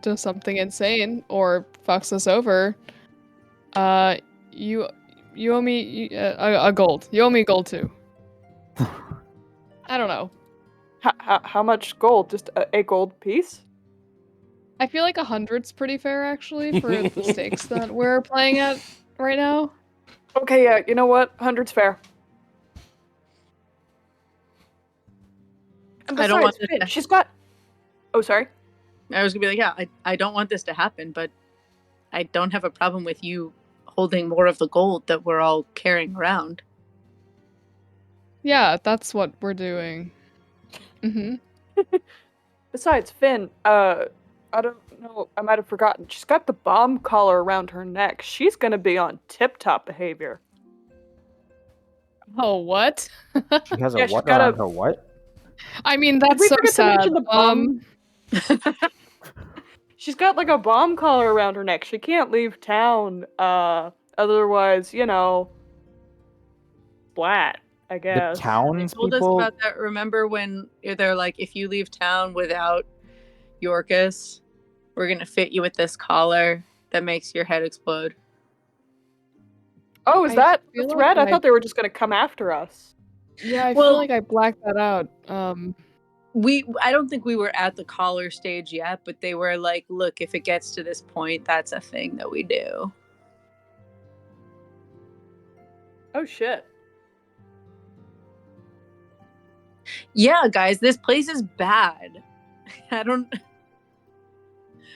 D: does something insane or fucks us over, you owe me a gold. You owe me gold too. I don't know.
C: How much gold? Just a gold piece?
D: I feel like 100's pretty fair actually for the stakes that we're playing at right now.
C: Okay, yeah, you know what? 100's fair. And
B: I don't want
C: besides,
B: this to-
C: she's got. Oh, sorry.
B: I was gonna be like, yeah, I don't want this to happen, but I don't have a problem with you holding more of the gold that we're all carrying around.
D: Yeah, that's what we're doing. Mm-hmm.
C: Besides, Finn, I don't know, I might have forgotten. She's got the bomb collar around her neck. She's gonna be on tip-top behavior.
D: Oh, what?
E: She has a
C: Yeah, she's
E: what
C: got
E: around
C: a-
E: her what?
D: I mean,
C: Did
D: that's
C: we
D: so
C: forget to
D: sad.
C: mention the bomb? She's got like a bomb collar around her neck. She can't leave town. Otherwise, splat, I
E: The
C: guess.
B: They
E: town's
B: told us
E: people.
B: about that. Remember when they're like, if you leave town without Yorkus, we're gonna fit you with this collar. that makes your head explode.
C: Oh, is
D: I
C: that the
D: feel
C: threat?
D: like
C: I thought they were just gonna come after us.
D: Yeah, I
B: Well-
D: feel like I blacked that out.
B: I don't think we were at the collar stage yet, but they were like, look, if it gets to this point, that's a thing that we do.
C: Oh shit.
B: Yeah, guys, this place is bad. I don't.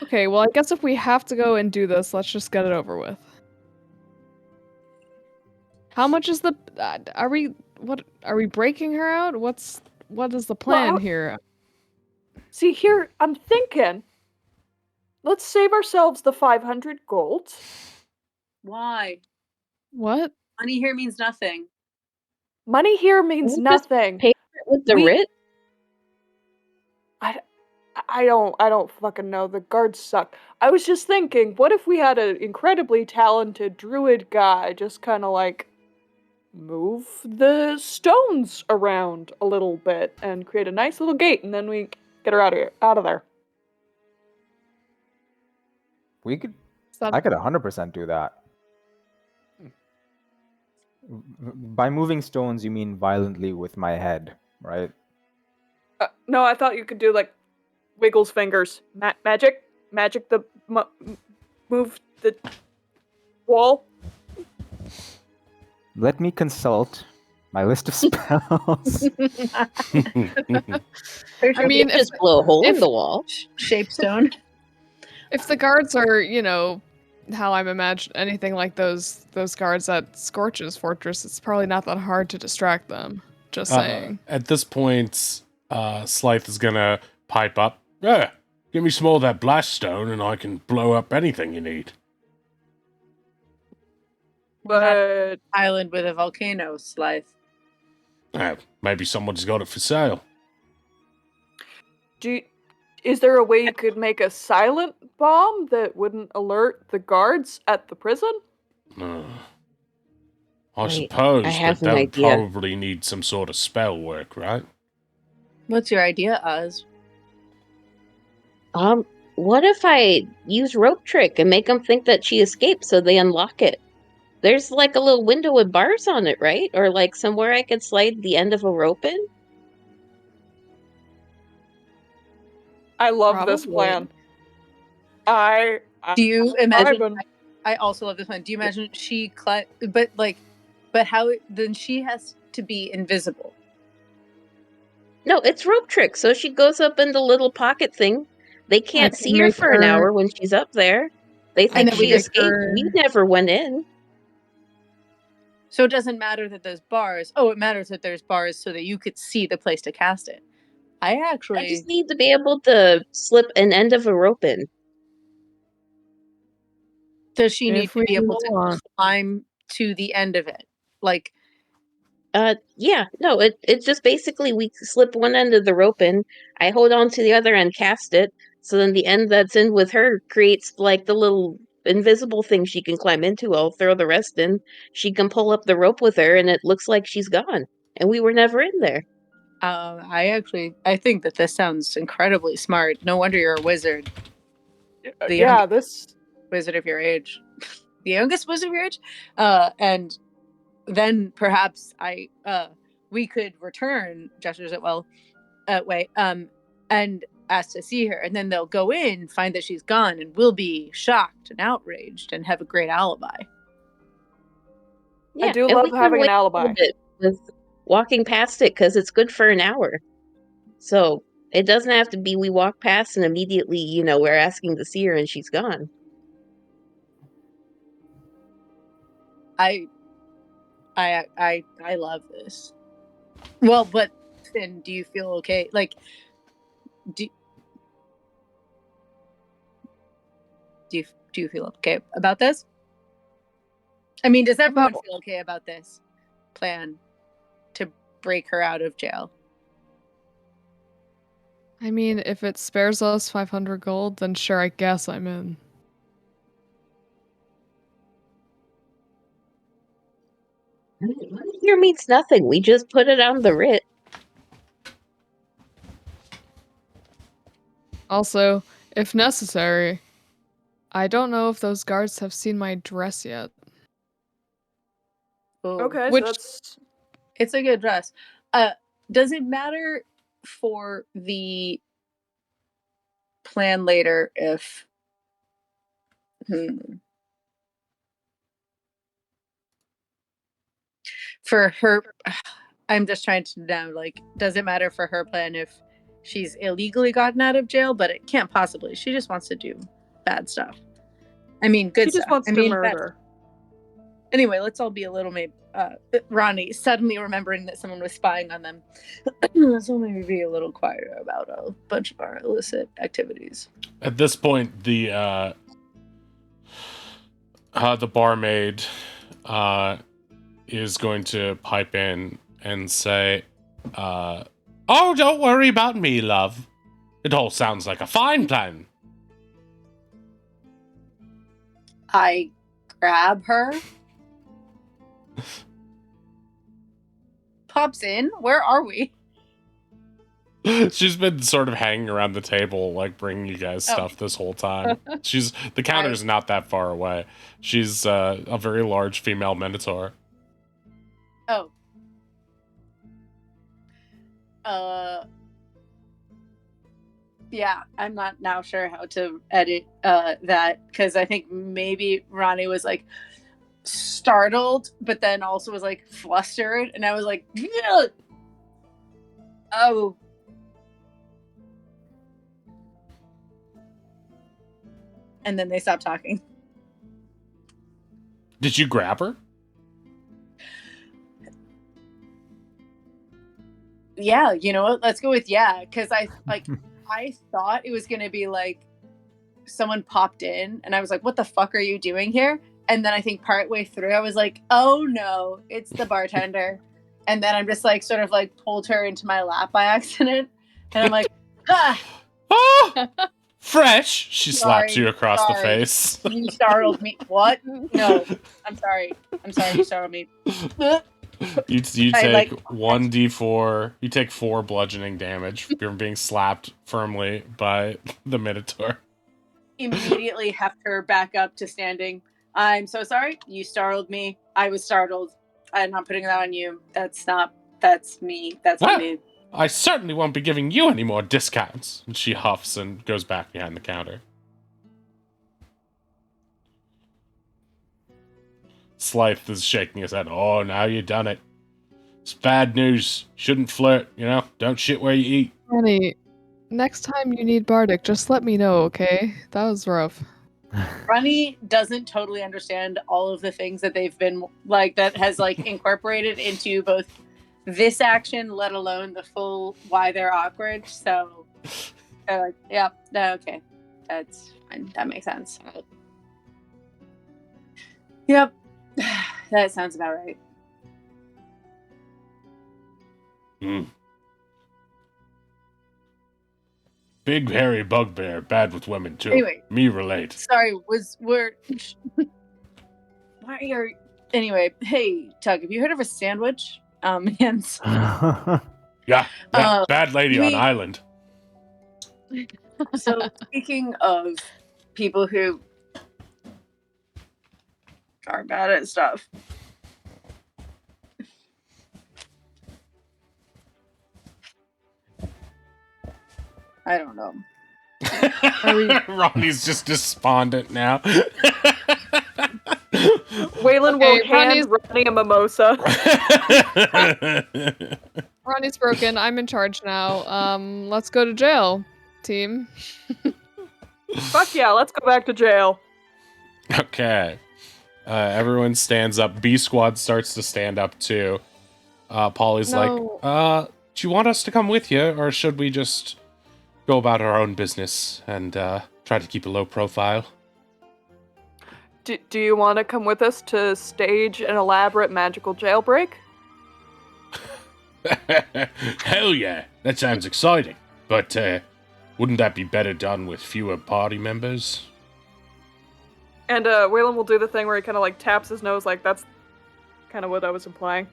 D: Okay, well, I guess if we have to go and do this, let's just get it over with. How much is the? Are we? What are we breaking her out? What is the plan here?
C: See, here, I'm thinking, let's save ourselves the 500 gold.
B: Why?
D: What?
B: Money here means nothing.
C: Money here means
F: Can we just
C: nothing.
F: Pay for it with the
C: We-
F: writ?
C: I don't fucking know. The guards suck. I was just thinking, what if we had an incredibly talented druid guy just kind of like move the stones around a little bit and create a nice little gate, and then we get her out of there.
E: We could.
D: Is that-
E: I could 100% do that. By moving stones, you mean violently with my head, right?
C: No, I thought you could do like Wiggles fingers, magic the move the wall.
E: Let me consult my list of spells.
D: I mean,
F: just blow a hole in
D: if-
F: the wall.
B: Shapestone.
D: If the guards are, how I'm imagining anything like those guards at Scorch's fortress, it's probably not that hard to distract them. Just saying.
A: At this point, Slythe is gonna pipe up. Yeah, give me some more of that blast stone, and I can blow up anything you need.
C: But
B: Island with a volcano, Slythe.
A: Maybe someone's got it for sale.
C: is there a way you could make a silent bomb that wouldn't alert the guards at the prison?
A: I
F: Wait,
A: suppose
F: I have
A: that
F: an
A: would
F: idea.
A: probably need some sort of spell work, right?
B: What's your idea, Oz?
F: What if I use rope trick and make them think that she escaped so they unlock it? There's like a little window with bars on it, right? Or like somewhere I could slide the end of a rope in?
C: I love this
D: Probably.
C: plan. I
B: Do you imagine?
C: Ivan.
B: I also love this one. Do you imagine but how? Then she has to be invisible.
F: No, it's rope trick. So she goes up in the little pocket thing. They can't
D: can
F: see her
D: make
F: for an
D: her-
F: hour when she's up there. They
B: And
F: think
B: then we
F: she
B: make
F: escaped.
D: her-
F: We never went in.
B: So it doesn't matter that there's bars. Oh, it matters that there's bars so that you could see the place to cast it. I
F: I just need to be able to slip an end of a rope in.
B: does she need
D: If
B: to
D: we
B: be able to
D: want.
B: climb to the end of it? Like,
F: Yeah, no, it's just basically we slip one end of the rope in, I hold on to the other end, cast it, so then the end that's in with her creates like the little invisible thing she can climb into. I'll throw the rest in. She can pull up the rope with her, and it looks like she's gone. And we were never in there.
B: I think that this sounds incredibly smart. No wonder you're a wizard. The
C: yeah, this
B: wizard of your age, the youngest wizard of your age, and then perhaps we could return, gestures at and ask to see her, and then they'll go in, find that she's gone, and we'll be shocked and outraged and have a great alibi.
F: Yeah,
C: do
F: and
C: love
F: we can
C: having an
F: wait a
C: alibi.
F: little bit with walking past it because it's good for an hour. So it doesn't have to be we walk past and immediately, we're asking to see her and she's gone.
B: I love this. Well, but Finn, do you feel okay? Like, do you feel okay about this? I mean, does everyone feel okay about this plan to break her out of jail?
D: I mean, if it spares us 500 gold, then sure, I guess I'm in.
F: Here means nothing. We just put it on the writ.
D: Also, if necessary, I don't know if those guards have seen my dress yet.
B: Ooh.
C: Okay,
D: Which-
C: so that's
B: It's a good dress. Does it matter for the plan later if for her I'm just trying to know, like, does it matter for her plan if she's illegally gotten out of jail? But it can't possibly. She just wants to do bad stuff. I mean, good
C: she just
B: stuff.
C: wants
B: I
C: to
B: mean,
C: murder.
B: anyway, let's all be a little maybe Ronnie suddenly remembering that someone was spying on them. Let's all maybe be a little quieter about a bunch of our illicit activities.
A: At this point, the barmaid is going to pipe in and say, "Oh, don't worry about me, love. It all sounds like a fine plan."
B: I grab her. Pops in. Where are we?
A: She's been sort of hanging around the table, like bringing you guys stuff this whole time. The counter's not that far away. She's a very large female minotaur.
B: Oh. Yeah, I'm not now sure how to edit that, because I think maybe Ronnie was like startled, but then also was like flustered, and I was like, "Yeah." Oh. And then they stopped talking.
A: Did you grab her?
B: Yeah, you know what? Let's go with yeah, because I thought it was gonna be like someone popped in, and I was like, "What the fuck are you doing here?" And then I think partway through, I was like, "Oh no, it's the bartender." And then I'm just like, sort of like pulled her into my lap by accident, and I'm like, "Ah,
A: Oh, fresh!" She slaps
B: Sorry,
A: you across the
B: sorry.
A: face.
B: you startled me." What? No, I'm sorry. You startled me.
A: You
B: I,
A: take
B: like-
A: 1d4. You take 4 bludgeoning damage from being slapped firmly by the Minotaur.
B: Immediately heft her back up to standing. I'm so sorry. You startled me. I was startled. I'm not putting that on you. That's me. That's
A: What?
B: on me.
A: I certainly won't be giving you any more discounts. And she huffs and goes back behind the counter. Slythe is shaking his head. "Oh, now you done it. It's bad news. Shouldn't flirt, you know? Don't shit where you eat."
D: Ronnie, next time you need Bardic, just let me know, okay? That was rough.
B: Ronnie doesn't totally understand all of the things that they've been like, that has like incorporated into both this action, let alone the full why they're awkward. So they're like, yeah, no, okay, that's fine. That makes sense. Yep, that sounds about right.
A: Big hairy bugbear, bad with women too.
B: Anyway.
A: Me relate.
B: Sorry, we're why are anyway? Hey, Tug, have you heard of a sandwich? Hands.
A: Yeah, that bad lady on
B: we-
A: island.
B: So speaking of people who are bad at stuff, I don't know.
A: Ronnie's just despondent now.
C: Waylon
D: Okay,
C: will hand Ronnie a mimosa.
D: Ronnie's broken. I'm in charge now. Let's go to jail, team.
C: Fuck yeah, let's go back to jail.
A: Okay. Everyone stands up. B Squad starts to stand up too. Polly's
D: No.
A: like, do you want us to come with you, or should we just go about our own business and try to keep a low profile?
C: Do you want to come with us to stage an elaborate magical jailbreak?
A: Hell yeah, that sounds exciting. But wouldn't that be better done with fewer party members?
C: And Waylon will do the thing where he kind of like taps his nose, like that's kind of what I was implying.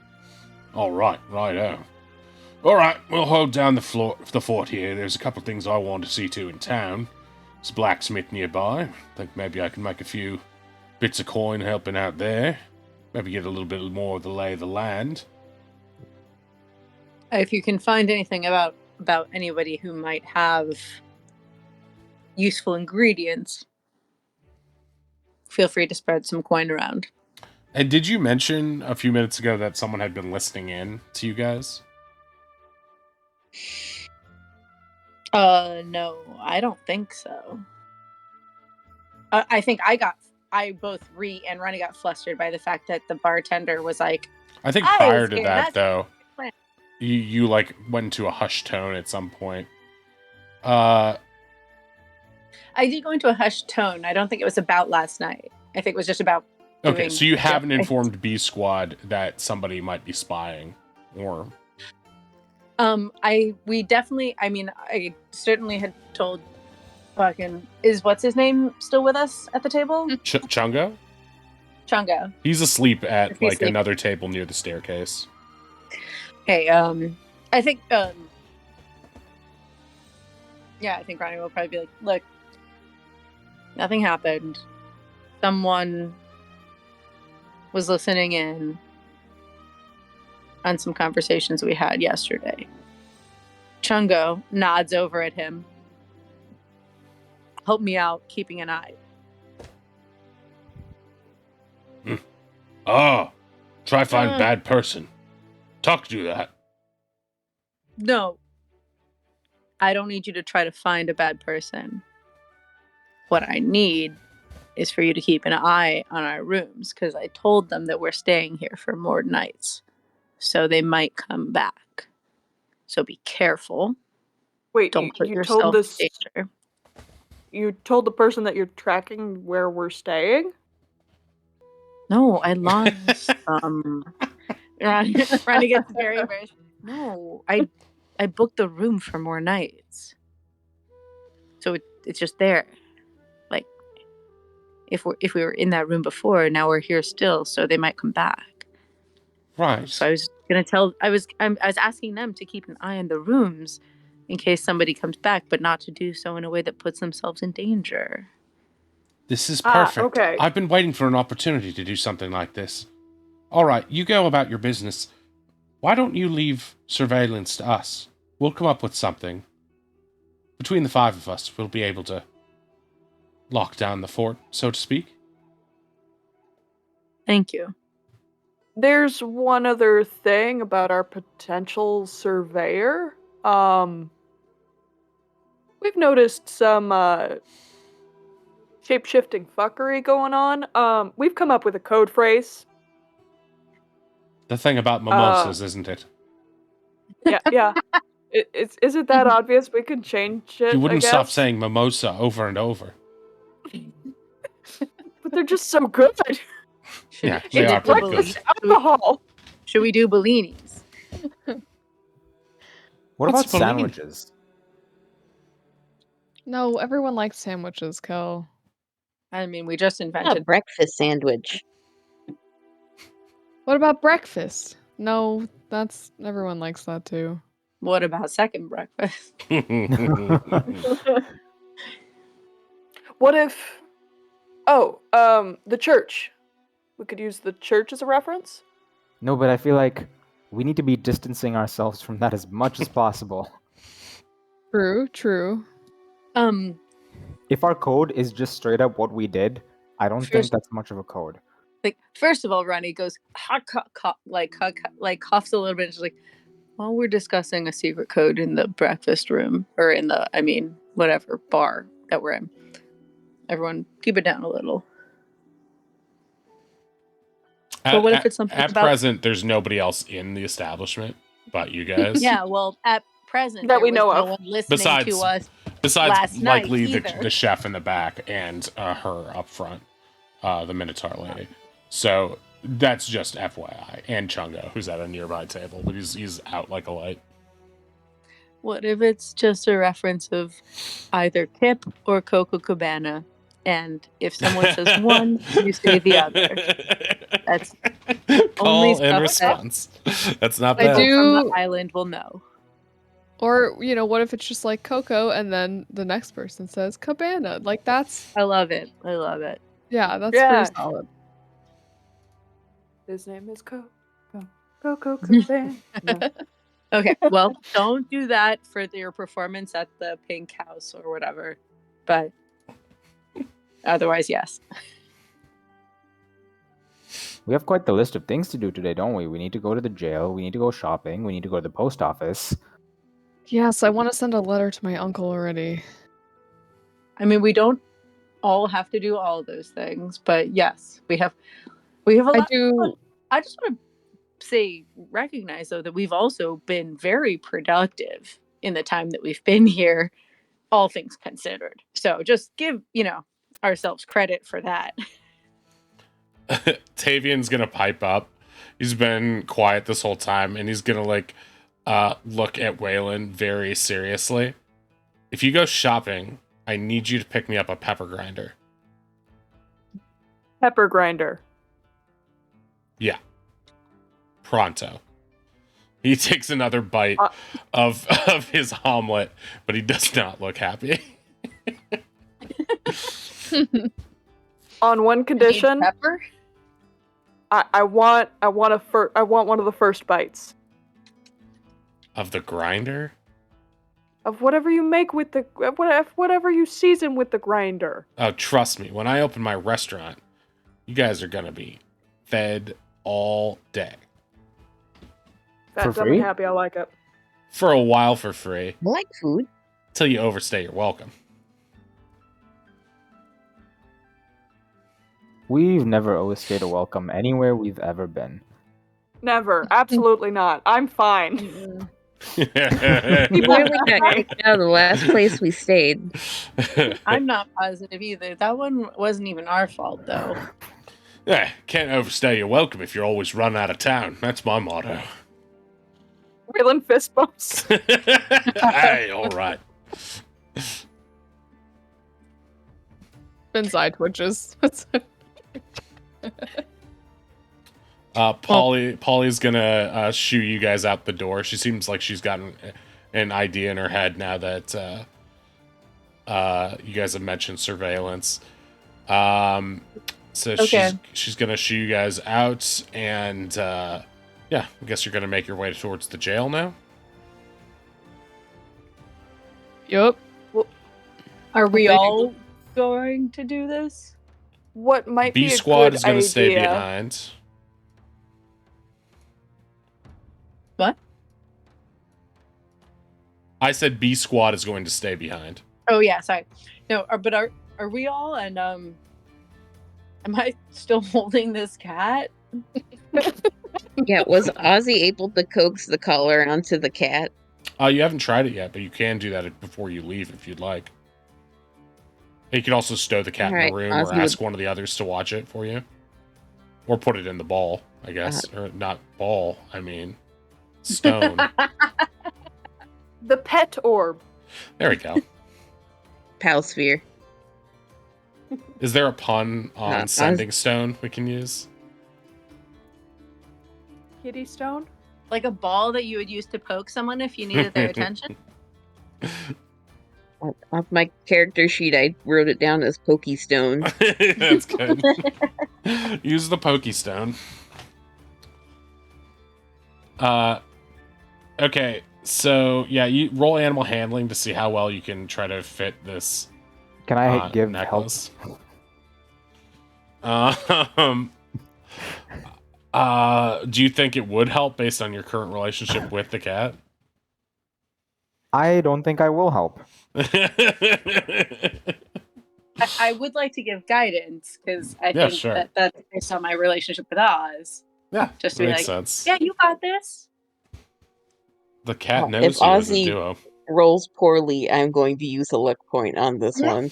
A: All right, righto. All right, we'll hold down the fort here. There's a couple things I want to see to in town. There's a blacksmith nearby. Think maybe I can make a few bits of coin helping out there. Maybe get a little bit more of the lay of the land.
B: If you can find anything about anybody who might have useful ingredients, feel free to spread some coin around.
A: And did you mention a few minutes ago that someone had been listening in to you guys?
B: No, I don't think so. I think both Ree and Ronnie got flustered by the fact that the bartender was like,
A: I think
B: I
A: prior
B: was
A: to
B: here,
A: that,
B: that's
A: though,
B: the plan.
A: you like went into a hushed tone at some point. Uh,
B: I did go into a hushed tone. I don't think it was about last night. I think it was just about
A: okay,
B: doing
A: so you haven't
B: different-
A: informed B Squad that somebody might be spying, or
B: I certainly had told fucking what's his name still with us at the table?
A: Chungo?
B: Chungo.
A: He's asleep at
B: He's
A: like
B: asleep.
A: another table near the staircase.
B: Okay, I think I think Ronnie will probably be like, look, nothing happened. Someone was listening in on some conversations we had yesterday. Chungo nods over at him. Help me out keeping an eye.
A: Oh, try find bad person. Talk to that.
B: No. I don't need you to try to find a bad person. What I need is for you to keep an eye on our rooms, because I told them that we're staying here for more nights. So they might come back. So be careful.
C: Wait,
B: Don't put
C: you told
B: yourself in danger.
C: You told the person that you're tracking where we're staying?
B: No, I lost Ronnie gets very embarrassed. No, I booked the room for more nights. So it's just there. Like if we were in that room before, now we're here still, so they might come back.
A: Right.
B: So I was asking them to keep an eye on the rooms in case somebody comes back, but not to do so in a way that puts themselves in danger.
A: This is perfect.
C: Okay.
A: I've been waiting for an opportunity to do something like this. All right, you go about your business. Why don't you leave surveillance to us? We'll come up with something. Between the five of us, we'll be able to lock down the fort, so to speak.
B: Thank you.
C: There's one other thing about our potential surveyor. We've noticed some shape-shifting fuckery going on. We've come up with a code phrase.
A: The thing about mimosas, isn't it?
C: Yeah. Is it that obvious? We can change it.
A: You wouldn't
C: I
A: stop
C: guess.
A: saying mimosa over and over.
C: But they're just so good.
A: Yeah, they are
C: It's
A: pretty
C: breakfast
A: good.
C: alcohol.
B: Should we do bellinis?
E: What
A: What's
E: about
A: Bellini?
E: sandwiches?
D: No, everyone likes sandwiches, Kel.
B: I mean, we just
F: A
B: invented.
F: breakfast sandwich.
D: What about breakfast? No, everyone likes that too.
B: What about second breakfast?
C: What if? Oh, the church. We could use the church as a reference.
E: No, but I feel like we need to be distancing ourselves from that as much as possible.
D: True.
E: If our code is just straight up what we did, I don't think
B: First-
E: that's much of a code.
B: Like, first of all, Ronnie goes coughs a little bit. And she's like, "While we're discussing a secret code in the breakfast room, or in the, whatever bar that we're in, everyone keep it down a little." But what if it's something
A: at
B: about-
A: present? There's nobody else in the establishment but you guys.
B: Yeah, well, at present,
C: That
B: there
C: we
B: was
C: know
B: no
C: of.
B: one listening to us.
A: Besides,
B: last night
A: likely
B: either.
A: the chef in the back and her up front, the Minotaur lady. So that's just FYI. And Chungo, who's at a nearby table, but he's out like a light.
B: What if it's just a reference of either Kip or Coco Cabana? And if someone says one, you say the other. That's only
A: Call
B: stuff
A: and
B: that-
A: response. That's not
D: I
A: bad.
D: do-
B: People from the island will know.
D: Or, what if it's just like Coco and then the next person says Cabana? Like that's
B: I love it. I love it.
D: yeah, that's
C: Yeah.
D: pretty solid.
C: His name is Coco Cabana.
B: Okay, well, don't do that for your performance at the Pink House or whatever. But otherwise, yes.
E: We have quite the list of things to do today, don't we? We need to go to the jail. We need to go shopping. We need to go to the post office.
D: Yes, I want to send a letter to my uncle already.
B: I mean, we don't all have to do all of those things, but yes, we have a lot.
D: I do.
B: I just want to recognize though that we've also been very productive in the time that we've been here, all things considered. So just give ourselves credit for that.
A: Tavian's gonna pipe up. He's been quiet this whole time, and he's gonna look at Waylon very seriously. If you go shopping, I need you to pick me up a pepper grinder.
C: Pepper grinder.
A: Yeah. Pronto. He takes another bite of his omelet, but he does not look happy.
C: On one condition,
B: Pepper?
C: I want one of the first bites
A: Of the grinder?
C: of whatever you make with the whatever you season with the grinder.
A: Oh, trust me, when I open my restaurant, you guys are gonna be fed all day.
C: That
E: For
C: dumb
E: free?
C: and happy, I like it.
A: For a while for free.
F: I like food.
A: Till you overstay your welcome.
E: We've never overstayed a welcome anywhere we've ever been.
C: Never, absolutely not. I'm fine.
F: We only got kicked out of the last place we stayed.
B: I'm not positive either. That one wasn't even our fault though.
A: Yeah, can't overstay your welcome if you're always run out of town. That's my motto.
C: Waylon fist bumps.
A: Hey, all right.
D: Ben's eye twitches.
A: Polly's gonna shoo you guys out the door. She seems like she's gotten an idea in her head now that you guys have mentioned surveillance. So
B: Okay.
A: she's gonna shoo you guys out, and yeah, I guess you're gonna make your way towards the jail now.
D: Yup.
B: Are we
D: Okay.
B: all going to do this?
C: What might be
A: B
C: a
A: squad
C: good
A: is gonna stay
C: idea-
A: behind.
B: What?
A: I said B squad is going to stay behind.
B: Oh yeah, sorry. No, but are we all? And am I still holding this cat?
F: Yeah, was Ozzy able to coax the collar onto the cat?
A: You haven't tried it yet, but you can do that before you leave if you'd like. You could also stow the cat in
F: Alright,
A: the room
F: Ozzy
A: or ask one of the others to watch it for you. Or put it in the ball, I guess. Or not ball, I mean stone.
C: The pet orb.
A: There we go.
F: Palsphere.
A: Is there a pun on
F: Oz-
A: sending stone we can use?
C: Kitty stone.
B: Like a ball that you would use to poke someone if you needed their attention?
F: Off my character sheet, I wrote it down as Pokey Stone.
A: That's good. Use the pokey stone. Okay, so yeah, you roll animal handling to see how well you can try to fit this
E: Can I give help?
A: necklace. Do you think it would help based on your current relationship with the cat?
E: I don't think I will help.
B: I would like to give guidance because I
A: Yeah,
B: think
A: sure.
B: that's based on my relationship with Oz.
A: Yeah,
B: Just to be
A: makes
B: like,
A: sense.
B: yeah, you got this.
A: The cat
F: If
A: knows you as a
F: Ozzy-
A: duo.
F: Rolls poorly, I'm going to use a luck point on this one.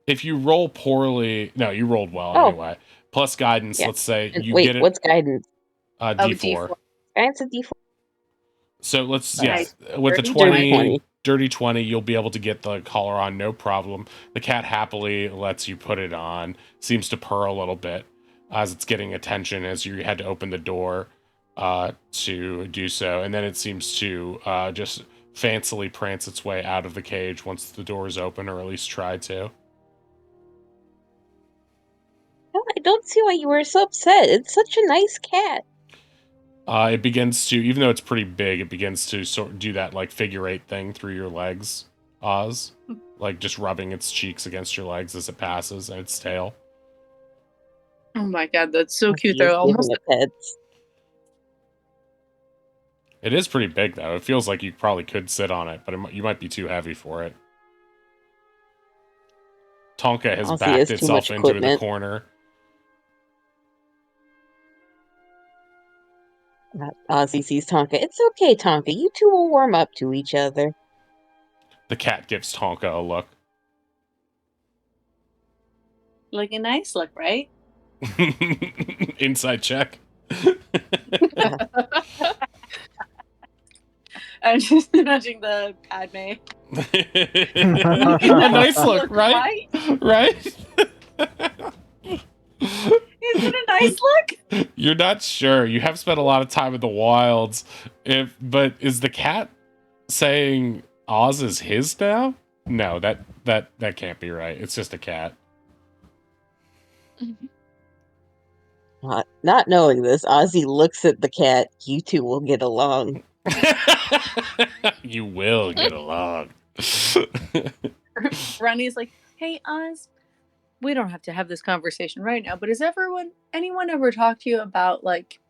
A: If you roll poorly, no, you rolled well
F: Oh.
A: anyway. Plus guidance,
F: Yeah.
A: let's say
F: And
A: you
F: wait,
A: get it
F: what's guidance?
A: D4.
F: Guidance a D4.
A: So let's
B: Nice.
A: with the
B: Dirty
A: 20, dirty 20, you'll be able to get the collar on, no problem. The cat happily lets you put it on. Seems to purr a little bit as it's getting attention as you had to open the door to do so, and then it seems to just fancily prance its way out of the cage once the doors open, or at least try to.
F: No, I don't see why you were so upset. It's such a nice cat.
A: It begins to, even though it's pretty big, it begins to sort of do that like figure 8 thing through your legs, Oz. Like just rubbing its cheeks against your legs as it passes, and its tail.
B: Oh my god, that's so cute.
F: He
B: They're
F: is
B: almost
F: giving it pets.
A: It is pretty big, though. It feels like you probably could sit on it, but you might be too heavy for it. Tonka has
F: Ozzy
A: backed
F: has too
A: itself
F: much
A: into the
F: equipment.
A: corner.
F: Ozzy sees Tonka. It's okay, Tonka. You two will warm up to each other.
A: The cat gives Tonka a look.
B: like a nice look, right?
A: Inside check.
B: I'm just imagining the Padme.
A: A nice look, right? Right?
B: Is it a nice look?
A: You're not sure. You have spent a lot of time in the wilds. But is the cat saying Oz is his now? No, that can't be right. It's just a cat.
F: Not knowing this, Ozzy looks at the cat. You two will get along.
A: You will get along.
B: Ronnie's like, hey, Oz, we don't have to have this conversation right now, but has anyone ever talked to you about, like,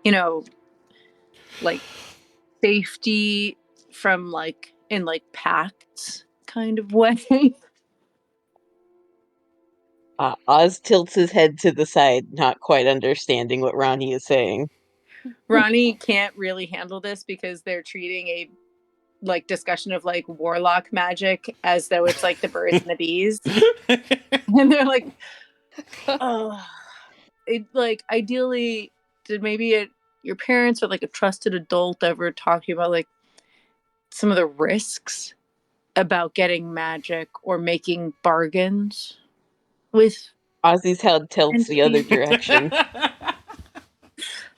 B: you know, like, safety from, like, in, like, pacts kind of way?
F: Oz tilts his head to the side, not quite understanding what Ronnie is saying.
B: Ronnie can't really handle this because they're treating a like discussion of like warlock magic as though it's like the birds and the bees, and they're like, oh, it like ideally, did maybe your parents or like a trusted adult ever talk to you about like some of the risks about getting magic or making bargains with
F: Ozzy's head tilts the other direction.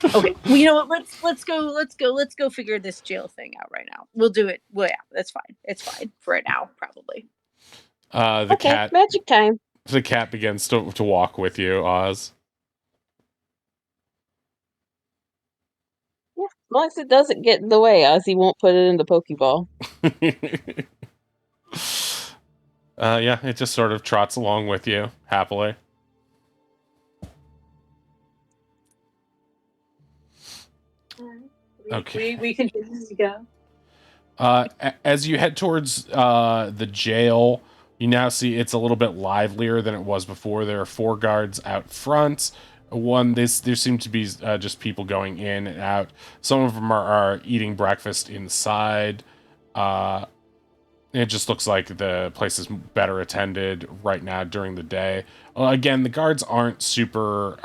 B: Okay, well, you know what? Let's go figure this jail thing out right now. We'll do it. Well, yeah, that's fine. It's fine for right now, probably.
A: The cat.
F: Magic time.
A: The cat begins to walk with you, Oz.
F: Yeah, as long as it doesn't get in the way, Ozzy won't put it in the Pokeball.
A: Yeah, it just sort of trots along with you happily. Okay.
B: We continue to go.
A: As you head towards the jail, you now see it's a little bit livelier than it was before. There are 4 guards out front. There seem to be just people going in and out. Some of them are eating breakfast inside. It just looks like the place is better attended right now during the day. Again, the guards aren't super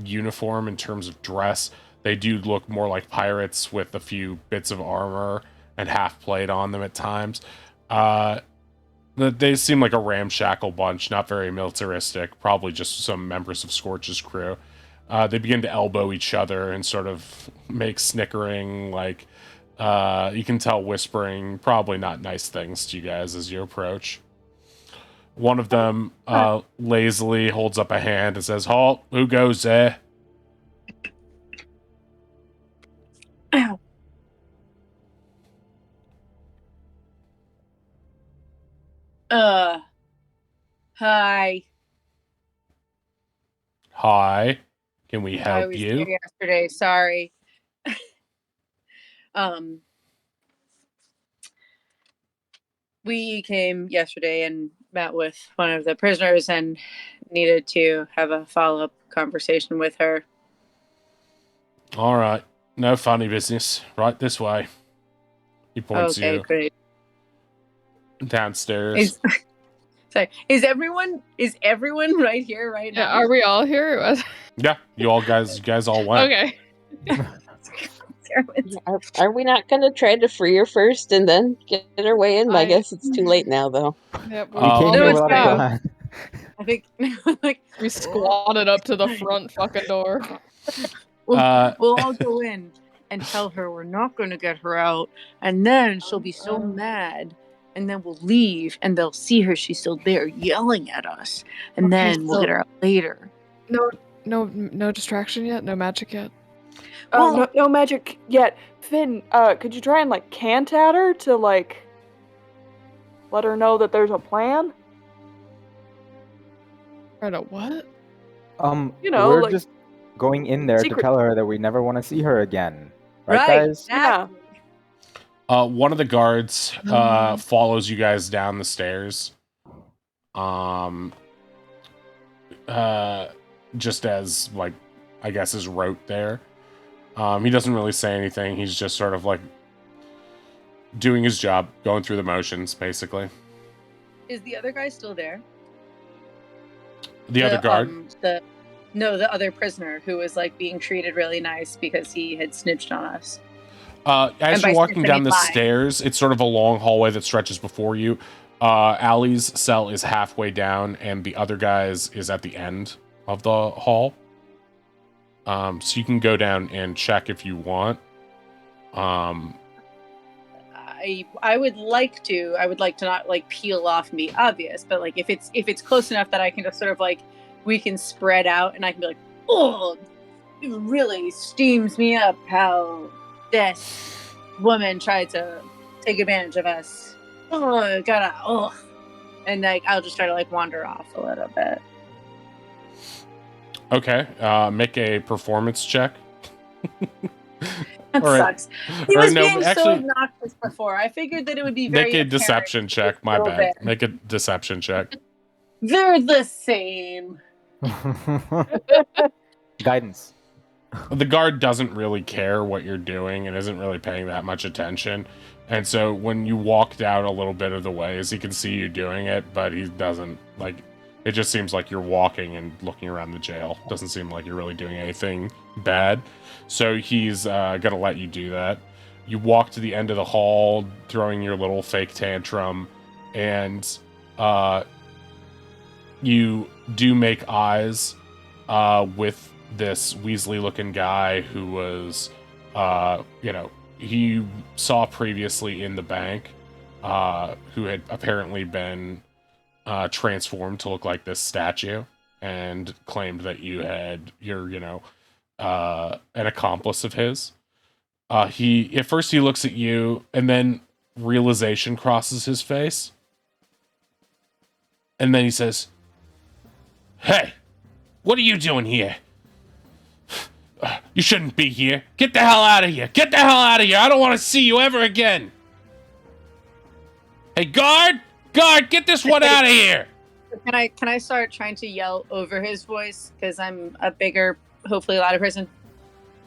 A: uniform in terms of dress. They do look more like pirates with a few bits of armor and half plate on them at times. They seem like a ramshackle bunch, not very militaristic, probably just some members of Scorch's crew. They begin to elbow each other and sort of make snickering, like, you can tell whispering, probably not nice things to you guys as you approach. One of them lazily holds up a hand and says, "Halt, who goes there?"
B: Ow. Hi.
A: Hi, can we
B: I
A: help
B: was
A: you?
B: there yesterday. Sorry. We came yesterday and met with one of the prisoners and needed to have a follow-up conversation with her.
A: All right, no funny business. Right this way. He points
B: Okay,
A: you
B: great.
A: downstairs.
B: Sorry. Is everyone right here right
D: Yeah,
B: now?
D: are we all here?
A: Yeah, you guys all went.
D: Okay.
F: Are we not going to try to free her first and then get our way in? I guess it's too late now, though.
D: Yep,
E: We came
B: No,
E: here
B: it's
E: without a
B: fine.
E: plan.
B: I think like
D: we squatted up to the front fucking door.
B: we'll all go in, and tell her we're not going to get her out, and then she'll be so mad, and then we'll leave, and they'll see her, she's still there yelling at us, and
F: Okay,
B: then we'll
F: so-
B: get her out later.
D: No distraction yet? No magic yet?
B: Well-
C: no magic yet. Finn, could you try and like cant at her to like let her know that there's a plan?
D: Right, a what?
C: You know,
E: we're
C: like-
E: just going in there
C: Secret-
E: to tell her that we never want to see her again. Right,
B: Right,
E: guys?
B: exactly.
A: One of the guards follows you guys down the stairs. Just as, like, I guess is rote there. He doesn't really say anything. He's just sort of like doing his job, going through the motions, basically.
B: Is the other guy still there?
A: The other guard?
B: The other prisoner who was like being treated really nice because he had snitched on us.
A: As
B: And
A: you're
B: by
A: walking down the
B: Stephanie Pye.
A: stairs, it's sort of a long hallway that stretches before you. Allie's cell is halfway down, and the other guy's is at the end of the hall. So you can go down and check if you want.
B: I would like to not like peel off and be obvious, but like if it's close enough that I can just sort of like we can spread out and I can be like, oh, it really steams me up how this woman tried to take advantage of us. And like I'll just try to like wander off a little bit.
A: Okay, make a performance check.
B: That
A: All right.
B: sucks. He was
A: no,
B: being so
A: actually-
B: obnoxious before. I figured that it would be very
A: Make a
B: apparent.
A: deception check. My
B: little
A: bad.
B: bit.
A: Make a deception check.
B: They're the same.
E: Guidance.
A: The guard doesn't really care what you're doing and isn't really paying that much attention. And so when you walked out a little bit of the ways, he can see you doing it, but he doesn't, like, it just seems like you're walking and looking around the jail. Doesn't seem like you're really doing anything bad. So he's gonna let you do that. You walk to the end of the hall, throwing your little fake tantrum, and you do make eyes with this Weasley-looking guy who was, he saw previously in the bank, who had apparently been transformed to look like this statue, and claimed that you're an accomplice of his. At first he looks at you, and then realization crosses his face, and then he says, "Hey, what are you doing here? You shouldn't be here. Get the hell out of here. Get the hell out of here. I don't want to see you ever again. Hey, guard, get this one out of here."
B: Can I start trying to yell over his voice because I'm a bigger, hopefully louder person?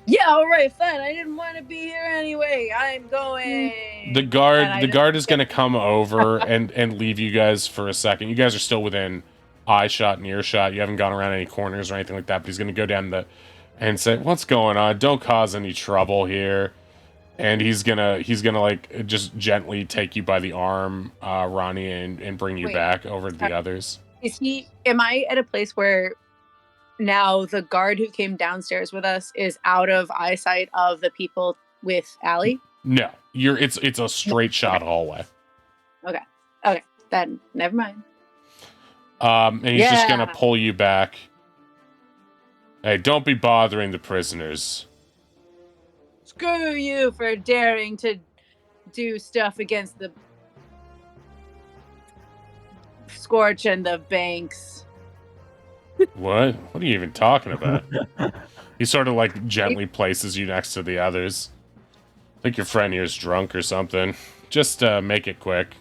B: Yeah, all right, fine. I didn't want to be here anyway. I'm going.
A: The
B: And I
A: guard
B: just-
A: is going to come over and leave you guys for a second. You guys are still within eye shot and earshot. You haven't gone around any corners or anything like that, but he's going to go down and say, "What's going on? Don't cause any trouble here." And he's gonna like just gently take you by the arm, Ronnie, and bring you
B: Wait.
A: back over to the others.
B: Am I at a place where now the guard who came downstairs with us is out of eyesight of the people with Allie?
A: No, it's a straight shot hallway.
B: Okay, then never mind.
A: And he's just gonna
B: Yeah.
A: pull you back. Hey, don't be bothering the prisoners.
B: Screw you for daring to do stuff against the Scorch and the Banks.
A: What? What are you even talking about? He sort of like gently places you next to the others. I think your friend here is drunk or something. Just make it quick.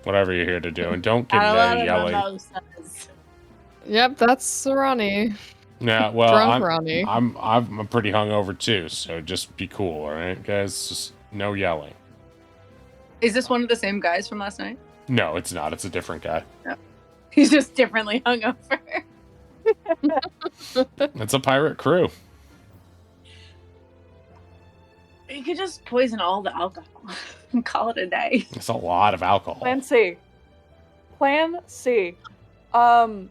A: Whatever you're here to do. And don't get
B: A lot of
A: yelling.
B: mimosas.
D: Yep, that's Ronnie.
A: Yeah, well,
D: Drunk Ronnie.
A: I'm pretty hungover too, so just be cool, all right, guys? Just no yelling.
B: Is this one of the same guys from last night?
A: No, it's not. It's a different guy.
B: He's just differently hungover.
A: It's a pirate crew.
B: You could just poison all the alcohol and call it a day.
A: It's a lot of alcohol.
C: Plan C. Plan C. Allie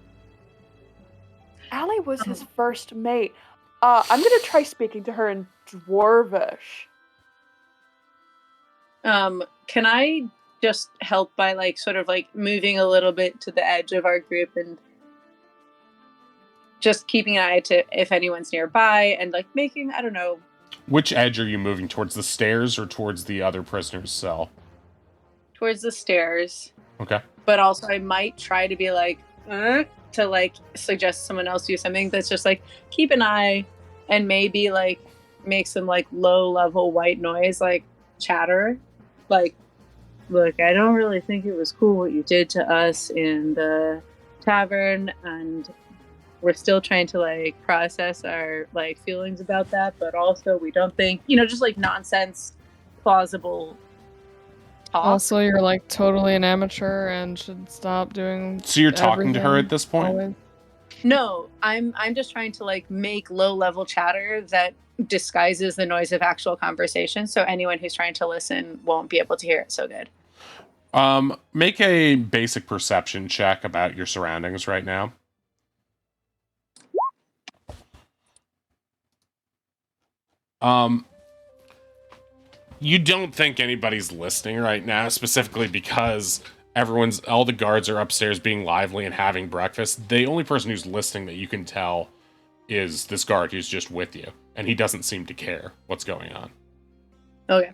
C: was his first mate. I'm gonna try speaking to her in Dwarvish.
B: Can I just help by like sort of like moving a little bit to the edge of our group and just keeping an eye to if anyone's nearby and like making, I don't know.
A: Which edge are you moving towards, the stairs or towards the other prisoner's cell?
B: Towards the stairs.
A: Okay.
B: But also I might try to be like, to like suggest someone else do something that's just like keep an eye and maybe like make some like low level white noise, like chatter. Like, look, I don't really think it was cool what you did to us in the tavern, and we're still trying to like process our like feelings about that, but also we don't think, just like nonsense, plausible talk.
D: Also, you're like totally an amateur and should stop doing.
A: So you're talking to her
D: everything
A: at this point?
D: always.
B: No, I'm just trying to like make low level chatter that disguises the noise of actual conversation, so anyone who's trying to listen won't be able to hear it so good.
A: Make a basic perception check about your surroundings right now. You don't think anybody's listening right now, specifically because all the guards are upstairs being lively and having breakfast. The only person who's listening that you can tell is this guard who's just with you, and he doesn't seem to care what's going on.
B: Okay.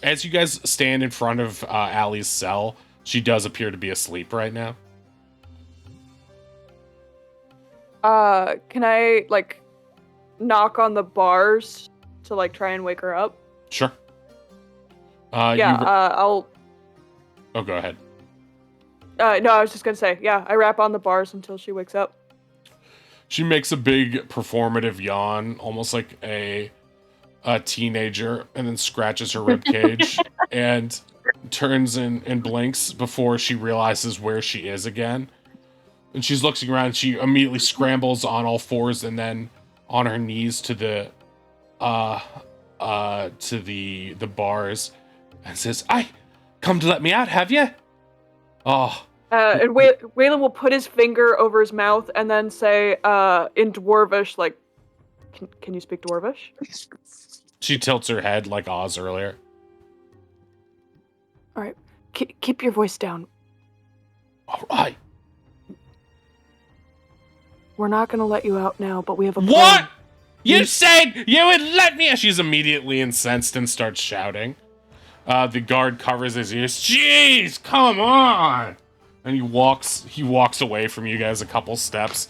A: As you guys stand in front of Allie's cell, she does appear to be asleep right now.
C: Can I like knock on the bars to like try and wake her up?
A: Sure.
C: I'll.
A: Oh, go ahead.
C: No, I was just gonna say, yeah, I rap on the bars until she wakes up.
A: She makes a big performative yawn, almost like a teenager, and then scratches her rib cage and turns and blinks before she realizes where she is again. And she's looking around. She immediately scrambles on all fours and then on her knees to the bars and says, "I come to let me out, have you?" Oh.
C: And Waylon will put his finger over his mouth and then say, in Dwarvish, like, can you speak Dwarvish?
A: She tilts her head like Oz earlier.
C: All right, keep your voice down.
A: All right.
C: We're not gonna let you out now, but we have a plan.
A: What? You said you would let me. She's immediately incensed and starts shouting. The guard covers his ears. Jeez, come on! And he walks away from you guys a couple steps.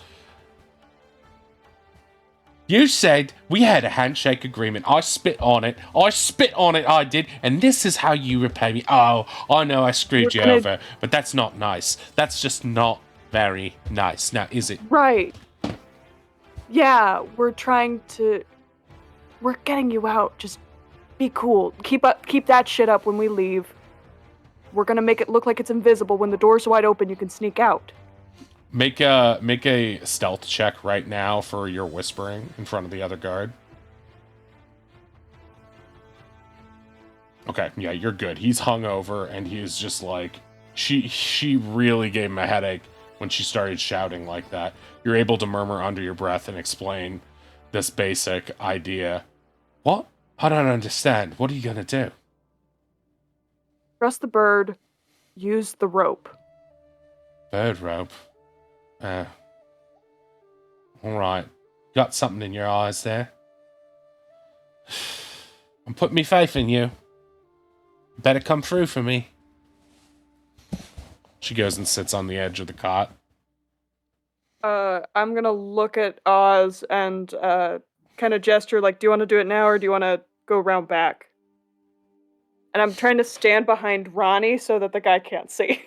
A: You said we had a handshake agreement. I spit on it. I did. And this is how you repay me. Oh, I know I screwed you over, but that's not nice. That's just not very nice. Now, is it?
C: Right. Yeah, we're getting you out. Just be cool. Keep that shit up when we leave. We're gonna make it look like it's invisible. When the door's wide open, you can sneak out.
A: Make a stealth check right now for your whispering in front of the other guard. Okay, yeah, you're good. He's hungover and he's just like, she really gave him a headache when she started shouting like that. You're able to murmur under your breath and explain this basic idea. What? I don't understand. What are you gonna do?
C: Trust the bird. Use the rope.
A: Bird rope. Alright. Got something in your eyes there. I'm putting me faith in you. Better come through for me. She goes and sits on the edge of the cot.
C: I'm gonna look at Oz and kind of gesture like, do you want to do it now or do you want to go around back? And I'm trying to stand behind Ronnie so that the guy can't see.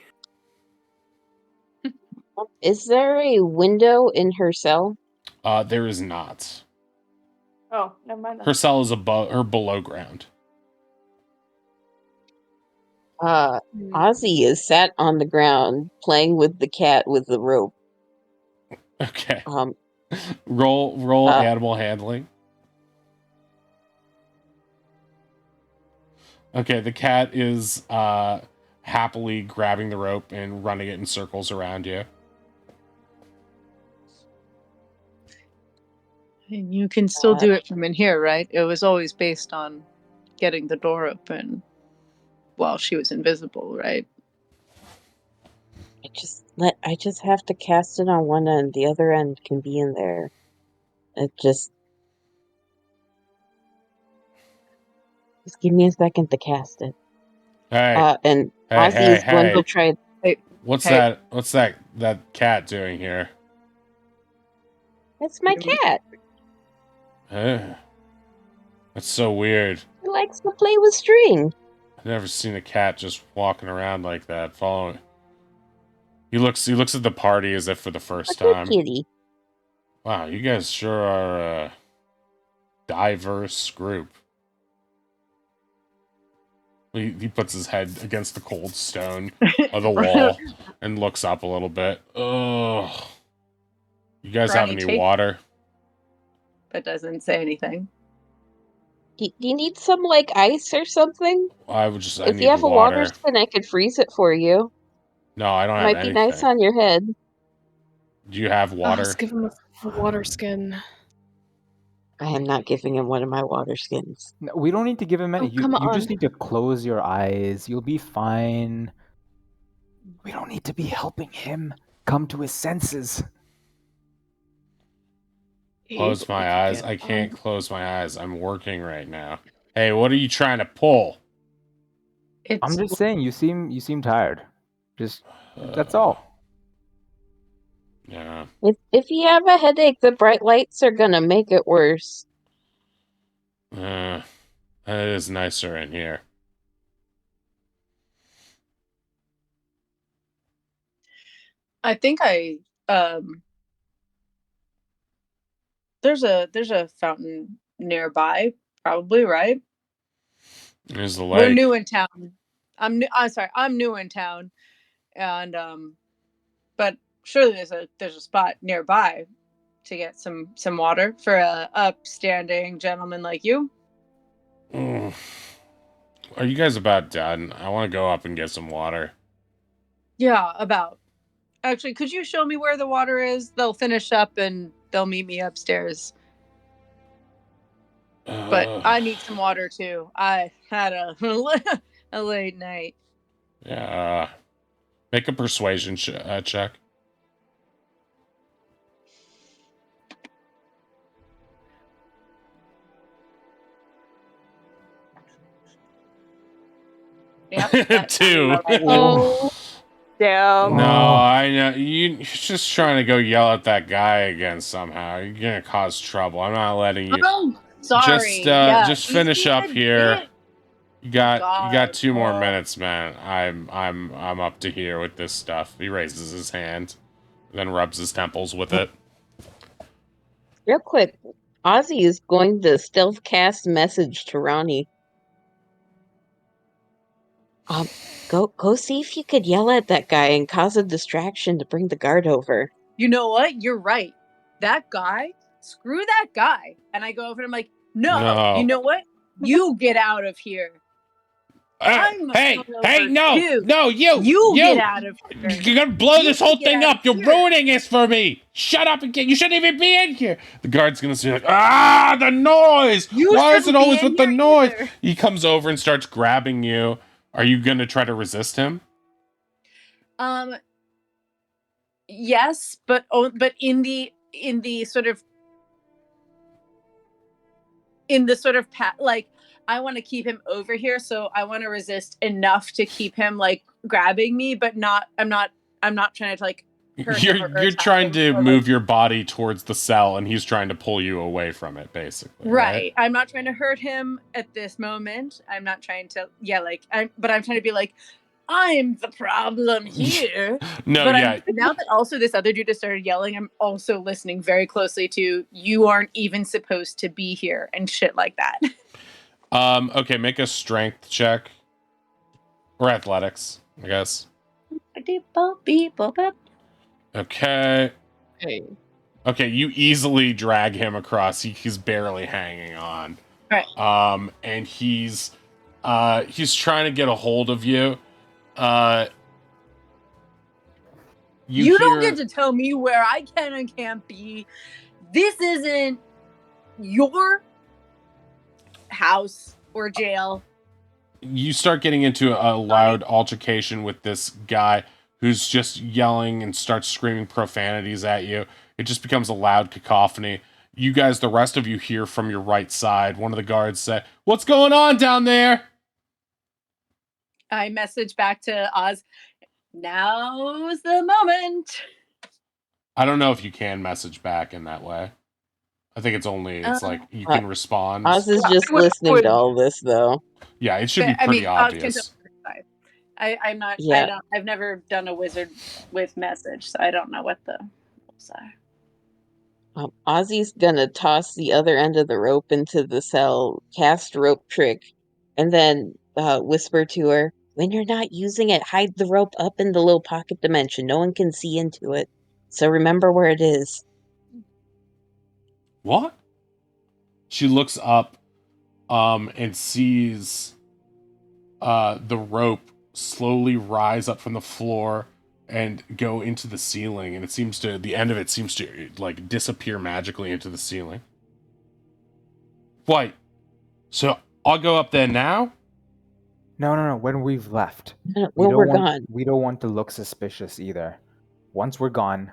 F: Is there a window in her cell?
A: There is not.
C: Oh, never mind.
A: Her cell is below ground.
F: Ozzy is sat on the ground playing with the cat with the rope.
A: Okay. Roll animal handling. Okay, the cat is happily grabbing the rope and running it in circles around you.
B: And you can still do it from in here, right? It was always based on getting the door open while she was invisible, right?
F: I just have to cast it on one end. The other end can be in there. It just give me a second to cast it.
A: Hey,
F: And
A: hey,
F: Ozzy
A: hey,
F: is going to
A: hey!
F: try.
A: What's
B: Hey.
A: that? What's that cat doing here?
F: That's my cat.
A: Huh? That's so weird.
F: He likes to play with string.
A: I've never seen a cat just walking around like that, following. He looks at the party as if for the first
F: A good
A: time.
F: kitty.
A: Wow, you guys sure are a diverse group. He puts his head against the cold stone of the wall and looks up a little bit. Ugh. You guys have
B: Ronnie,
A: any water?
B: But doesn't say anything.
F: Do you need some like ice or something?
A: I
F: If
A: need
F: you have a water
A: water.
F: skin, I could freeze it for you.
A: No, I don't have
F: Might be nice
A: anything.
F: on your head.
A: Do you have water?
D: Let's give him a water skin.
F: I am not giving him one of my water skins.
E: No, we don't need to give him any.
D: Oh, come
E: You just
D: on.
E: need to close your eyes. You'll be fine. We don't need to be helping him come to his senses.
A: Close my eyes. I can't close my eyes. I'm working right now. Hey, what are you trying to pull?
E: I'm just saying, you seem tired. Just that's all.
A: Yeah.
F: If you have a headache, the bright lights are gonna make it worse.
A: It is nicer in here.
B: I think there's a fountain nearby, probably, right?
A: There's the
B: We're
A: lake.
B: new in town. I'm new in town, and but surely there's a spot nearby to get some water for a upstanding gentleman like you.
A: Mm. Are you guys about done? I want to go up and get some water.
B: Yeah, about. Actually, could you show me where the water is? They'll finish up and they'll meet me upstairs. But I need some water too. I had a a late night.
A: Yeah. Make a persuasion check.
B: Yep.
A: 2.
D: Oh,
C: Damn.
A: No, I know you're just trying to go yell at that guy again somehow. You're gonna cause trouble. I'm not letting you.
B: Oh, sorry.
A: Just finish up here. You got 2 more minutes, man. I'm up to here with this stuff. He raises his hand, then rubs his temples with it.
F: Real quick, Ozzy is going to stealth cast message to Ronnie. Go see if you could yell at that guy and cause a distraction to bring the guard over.
B: You know what? You're right. That guy, screw that guy. And I go over and I'm like, no. You know what? You get out of here.
A: Hey, no,
B: too.
A: no,
B: You get out of here.
A: You're gonna blow
B: You
A: this whole
B: get
A: thing
B: out of
A: up. You're
B: here.
A: ruining this for me. Shut up and you shouldn't even be in here. The guard's gonna say like, the noise.
B: You
A: Why is it
B: shouldn't be
A: always
B: in
A: with the
B: here
A: noise?
B: either.
A: He comes over and starts grabbing you. Are you gonna try to resist him?
B: Yes, but in the sort of like I want to keep him over here, so I want to resist enough to keep him like grabbing me, but I'm not trying to like hurt him or
A: You're trying
B: him
A: to
B: or,
A: move your body towards the cell, and he's trying to pull you away from it, basically.
B: right. I'm not trying to hurt him at this moment. I'm not trying to but I'm trying to be like, I'm the problem here.
A: No,
B: but
A: yeah.
B: Now that also this other dude has started yelling, I'm also listening very closely to you aren't even supposed to be here and shit like that.
A: Okay, make a strength check. Or athletics, I guess. Okay.
D: hey.
A: Okay, you easily drag him across. He's barely hanging on.
B: Right.
A: And he's trying to get a hold of you.
B: You don't get to tell me where I can and can't be. This isn't your house or jail.
A: You start getting into a loud altercation with this guy who's just yelling and starts screaming profanities at you. It just becomes a loud cacophony. You guys, the rest of you hear from your right side, one of the guards say, "What's going on down there?"
B: I message back to Oz. Now's the moment.
A: I don't know if you can message back in that way. I think it's like you can respond.
F: Oz is
C: Yeah,
F: just
C: I would-
F: listening to all this, though.
A: Yeah, it should be
B: But, I
A: pretty
B: mean, Oz can
A: obvious.
B: tell the side. I'm not.
F: Yeah.
B: I've never done a wizard with message, so I don't know what the rules are.
F: Ozzy's gonna toss the other end of the rope into the cell, cast rope trick, and then whisper to her, "When you're not using it, hide the rope up in the little pocket dimension. No one can see into it. So remember where it is."
A: What? She looks up and sees the rope slowly rise up from the floor and go into the ceiling, and the end of it seems to like disappear magically into the ceiling. Wait, so I'll go up there now?
E: No. When we've left,
F: When we're gone.
E: we don't want to look suspicious either. Once we're gone,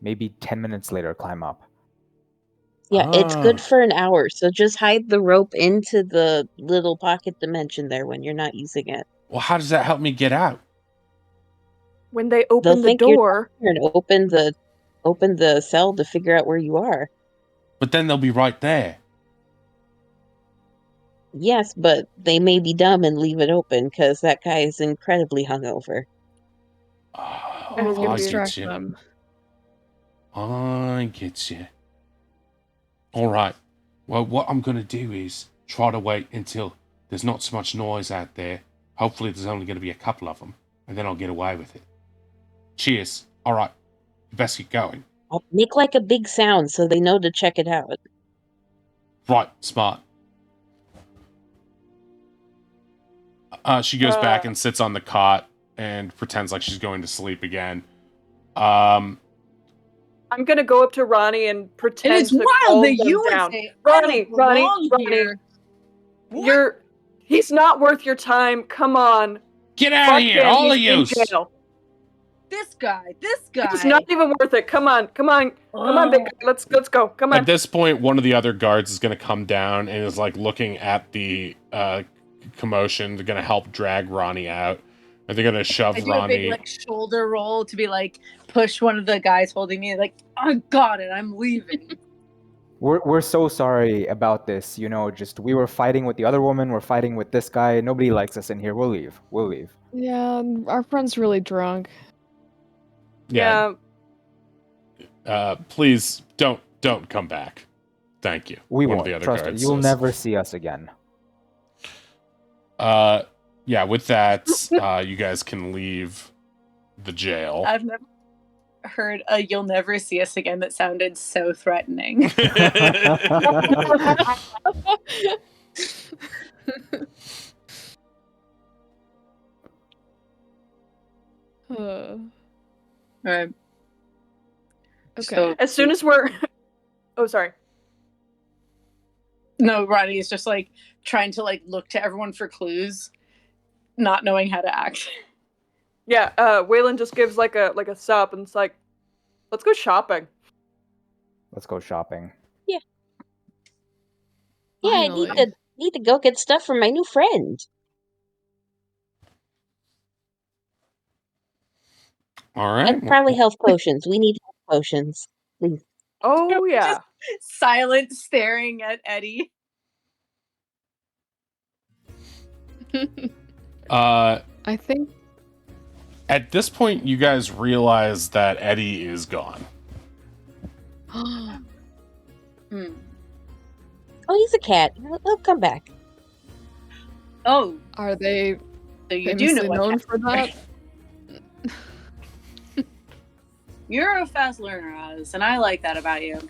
E: maybe 10 minutes later, climb up.
F: Yeah, it's good
A: Ah.
F: for an hour. So just hide the rope into the little pocket dimension there when you're not using it.
A: Well, how does that help me get out?
C: When they
F: They'll
C: open the
F: think you're
C: door,
F: here and open the cell to figure out where you are.
A: But then they'll be right there.
F: Yes, but they may be dumb and leave it open because that guy is incredibly hungover.
A: Oh,
C: And it's gonna
A: I
D: distract
A: get you.
D: them.
A: I get you. All right. Well, what I'm going to do is try to wait until there's not so much noise out there. Hopefully there's only going to be a couple of them, and then I'll get away with it. Cheers. All right. You best get going.
F: I'll make like a big sound so they know to check it out.
A: Right. Smart. She goes back and sits on the cot and pretends like she's going to sleep again.
C: I'm gonna go up to Ronnie and
B: And
C: pretend
B: it's
C: to
B: wild
C: calm
B: that
C: them
B: you would
C: down.
B: say,
C: Ronnie, Ronnie,
B: Ronnie. What?
C: He's not worth your time. Come on.
A: Get out of
C: Fuck
A: here,
C: him.
A: all of
C: He's
A: you!
C: in jail.
B: This guy.
C: It's not even worth it. Come on, come on, big guy. Let's go. Come on.
A: At this point, one of the other guards is going to come down and is like looking at the commotion. They're going to help drag Ronnie out, and they're going to shove
B: I do a
A: Ronnie.
B: big like shoulder roll to be like push one of the guys holding me like I got it. I'm leaving.
E: We're so sorry about this. Just we were fighting with the other woman. We're fighting with this guy. Nobody likes us in here. We'll leave.
D: Yeah, our friend's really drunk.
A: Yeah. Please don't come back. Thank you.
E: We
A: One
E: won't.
A: of the other
E: Trust me.
A: guards
E: You'll
A: says.
E: never see us again.
A: Yeah. With that, you guys can leave the jail.
B: I've never heard a "you'll never see us again" that sounded so threatening. Right.
D: Okay.
B: So,
C: As soon as we're Oh, sorry.
B: no, Ronnie is just like trying to like look to everyone for clues, not knowing how to act.
C: Yeah, Waylon just gives like a sup and it's like, let's go shopping.
E: Let's go shopping.
F: Yeah, I
D: Finally.
F: need to go get stuff for my new friend.
A: All right.
F: And probably health potions. We need health potions. Please.
C: Oh yeah.
B: Just silent staring at Eddie.
A: I
D: think
A: at this point, you guys realize that Eddie is gone.
B: Hmm.
F: Oh, he's a cat. He'll come back.
B: Oh,
D: are they
B: so you do know
D: famously
B: what
D: known
B: happened.
D: for that?
B: You're a fast learner, Oz, and I like that about you.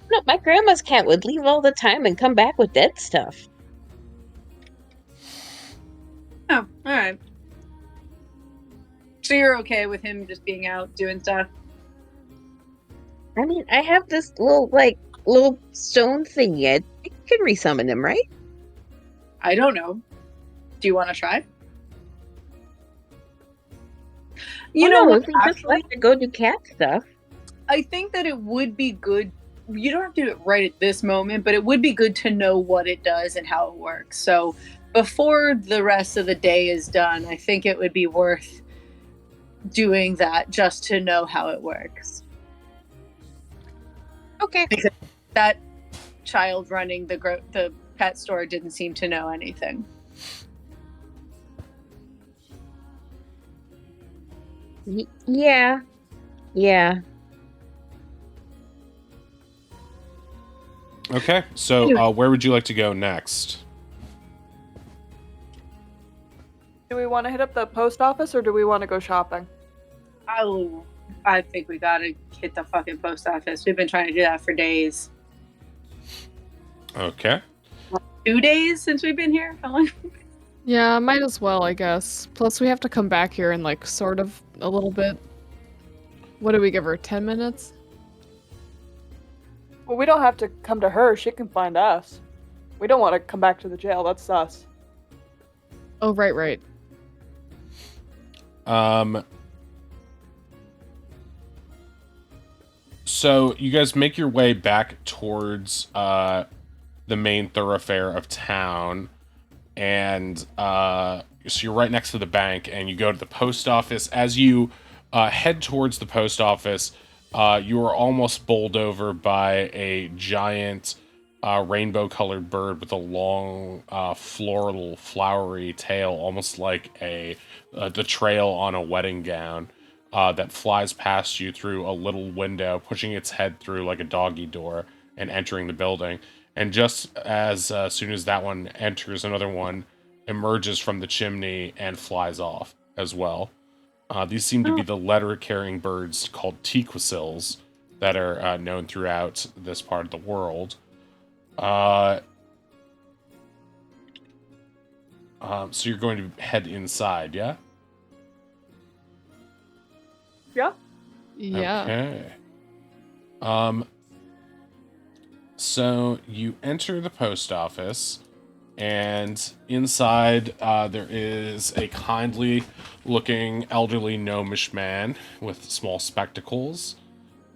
F: No, my grandma's cat would leave all the time and come back with dead stuff.
B: Oh, all right. So you're okay with him just being out doing stuff?
F: I mean, I have this little stone thing yet. You can resummon him, right?
B: I don't know. Do you want to try? You know
F: no,
B: what?
F: if we just
B: Actually,
F: left to go do cat stuff.
B: I think that it would be good. You don't have to do it right at this moment, but it would be good to know what it does and how it works. So before the rest of the day is done, I think it would be worth doing that just to know how it works.
F: Okay.
B: Because that child running the pet store didn't seem to know anything.
F: Yeah. Yeah.
A: Okay, so where would you like to go next?
C: Do we want to hit up the post office or do we want to go shopping?
B: I think we gotta hit the fucking post office. We've been trying to do that for days.
A: Okay.
B: 2 days since we've been here? How long?
D: Yeah, might as well, I guess. Plus, we have to come back here in, like, sort of a little bit. What do we give her, 10 minutes?
C: Well, we don't have to come to her. She can find us. We don't want to come back to the jail. That's us.
D: Oh, right.
A: So you guys make your way back towards the main thoroughfare of town, and so you're right next to the bank, and you go to the post office. As you head towards the post office, you are almost bowled over by a giant rainbow-colored bird with a long, floral, flowery tail, almost like the trail on a wedding gown, that flies past you through a little window, pushing its head through like a doggy door and entering the building. And just as soon as that one enters, another one emerges from the chimney and flies off as well. These seem to be the letter-carrying birds called tequicils that are known throughout this part of the world. So you're going to head inside, yeah?
C: Yeah?
D: Yeah.
A: Okay. So you enter the post office, and inside there is a kindly-looking elderly gnomish man with small spectacles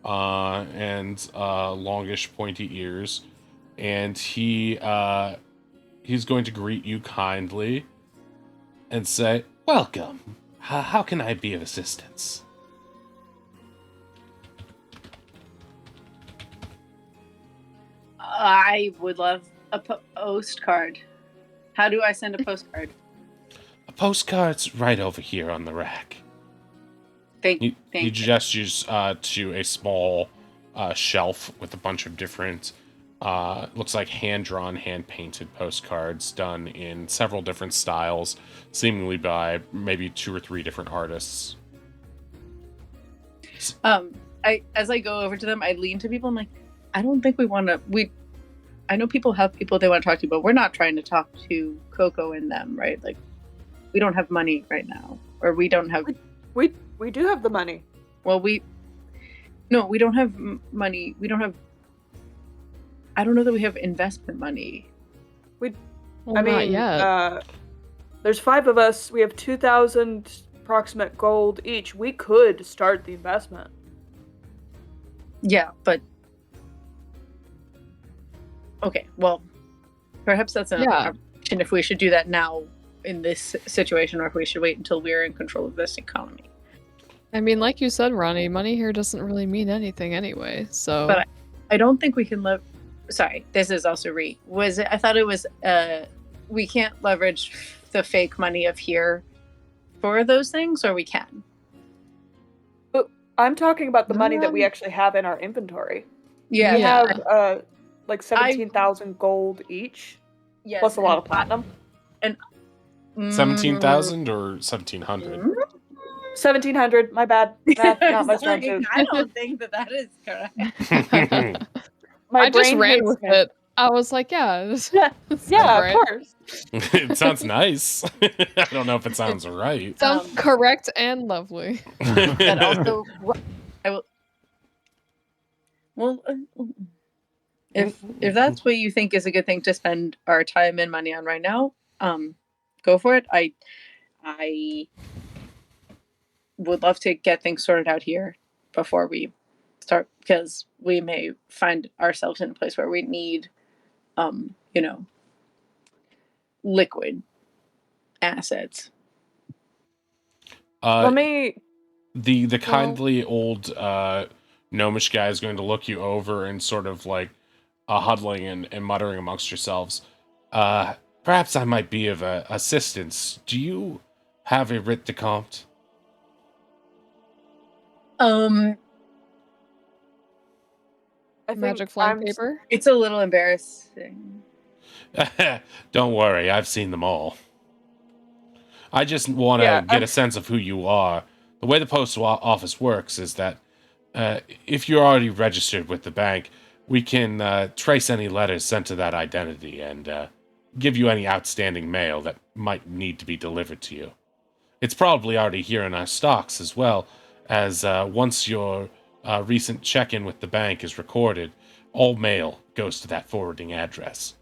A: and longish pointy ears, and he's going to greet you kindly and say, "Welcome. How can I be of assistance?"
B: I would love a postcard. How do I send a postcard?
A: A postcard's right over here on the rack.
B: Thank
A: He gestures to a small shelf with a bunch of different, looks like hand-drawn, hand-painted postcards done in several different styles, seemingly by maybe 2 or 3 different artists.
B: As I go over to them, I lean to people. I'm like, I don't think we want to. I know people have people they want to talk to, but we're not trying to talk to Coco and them, right? Like, we don't have money right now, or we don't have.
C: We do have the money.
B: Well, we don't have money. We don't have. I don't know that we have investment money.
D: Well,
C: I
D: not
C: mean,
D: yet.
C: there's 5 of us. We have 2,000 approximate gold each. We could start the investment.
B: Yeah, but okay. Well, perhaps that's an option if we should do that now in this situation, or if we should wait until we're in control of this economy.
D: I mean, like you said, Ronnie, money here doesn't really mean anything anyway, so...
B: But I don't think we can Sorry, this is also I thought it was, we can't leverage the fake money of here for those things, or we can?
C: But I'm talking about the money that we actually have in our inventory.
B: Yeah.
C: We have, like 17,000 gold each,
B: Yes,
C: plus a lot of platinum.
B: And
A: 17,000 or 1,700?
C: 1,700, my bad. Math, not my strong suit.
B: I don't think that is correct.
C: My
D: I just
C: brain
D: ran
C: hates
D: with
C: me.
D: it. I was like, yeah.
C: Yeah,
D: right.
C: of course.
A: It sounds nice. I don't know if it sounds right.
D: Sounds correct and lovely.
B: But also, Well, if that's what you think is a good thing to spend our time and money on right now, go for it. I would love to get things sorted out here before we start, because we may find ourselves in a place where we need, you know, liquid assets.
C: Let me.
A: The kindly old gnomish guy is going to look you over and sort of like huddling and muttering amongst yourselves. Perhaps I might be of assistance. Do you have a writ de compte?
C: I think
D: Magic flying
C: I'm-
D: paper.
B: It's a little embarrassing.
A: Don't worry, I've seen them all. I just want to
C: Yeah,
A: get a sense of who you are. The way the post office works is that if you're already registered with the bank, we can trace any letters sent to that identity and give you any outstanding mail that might need to be delivered to you. It's probably already here in our stocks as well, as once your recent check-in with the bank is recorded, all mail goes to that forwarding address.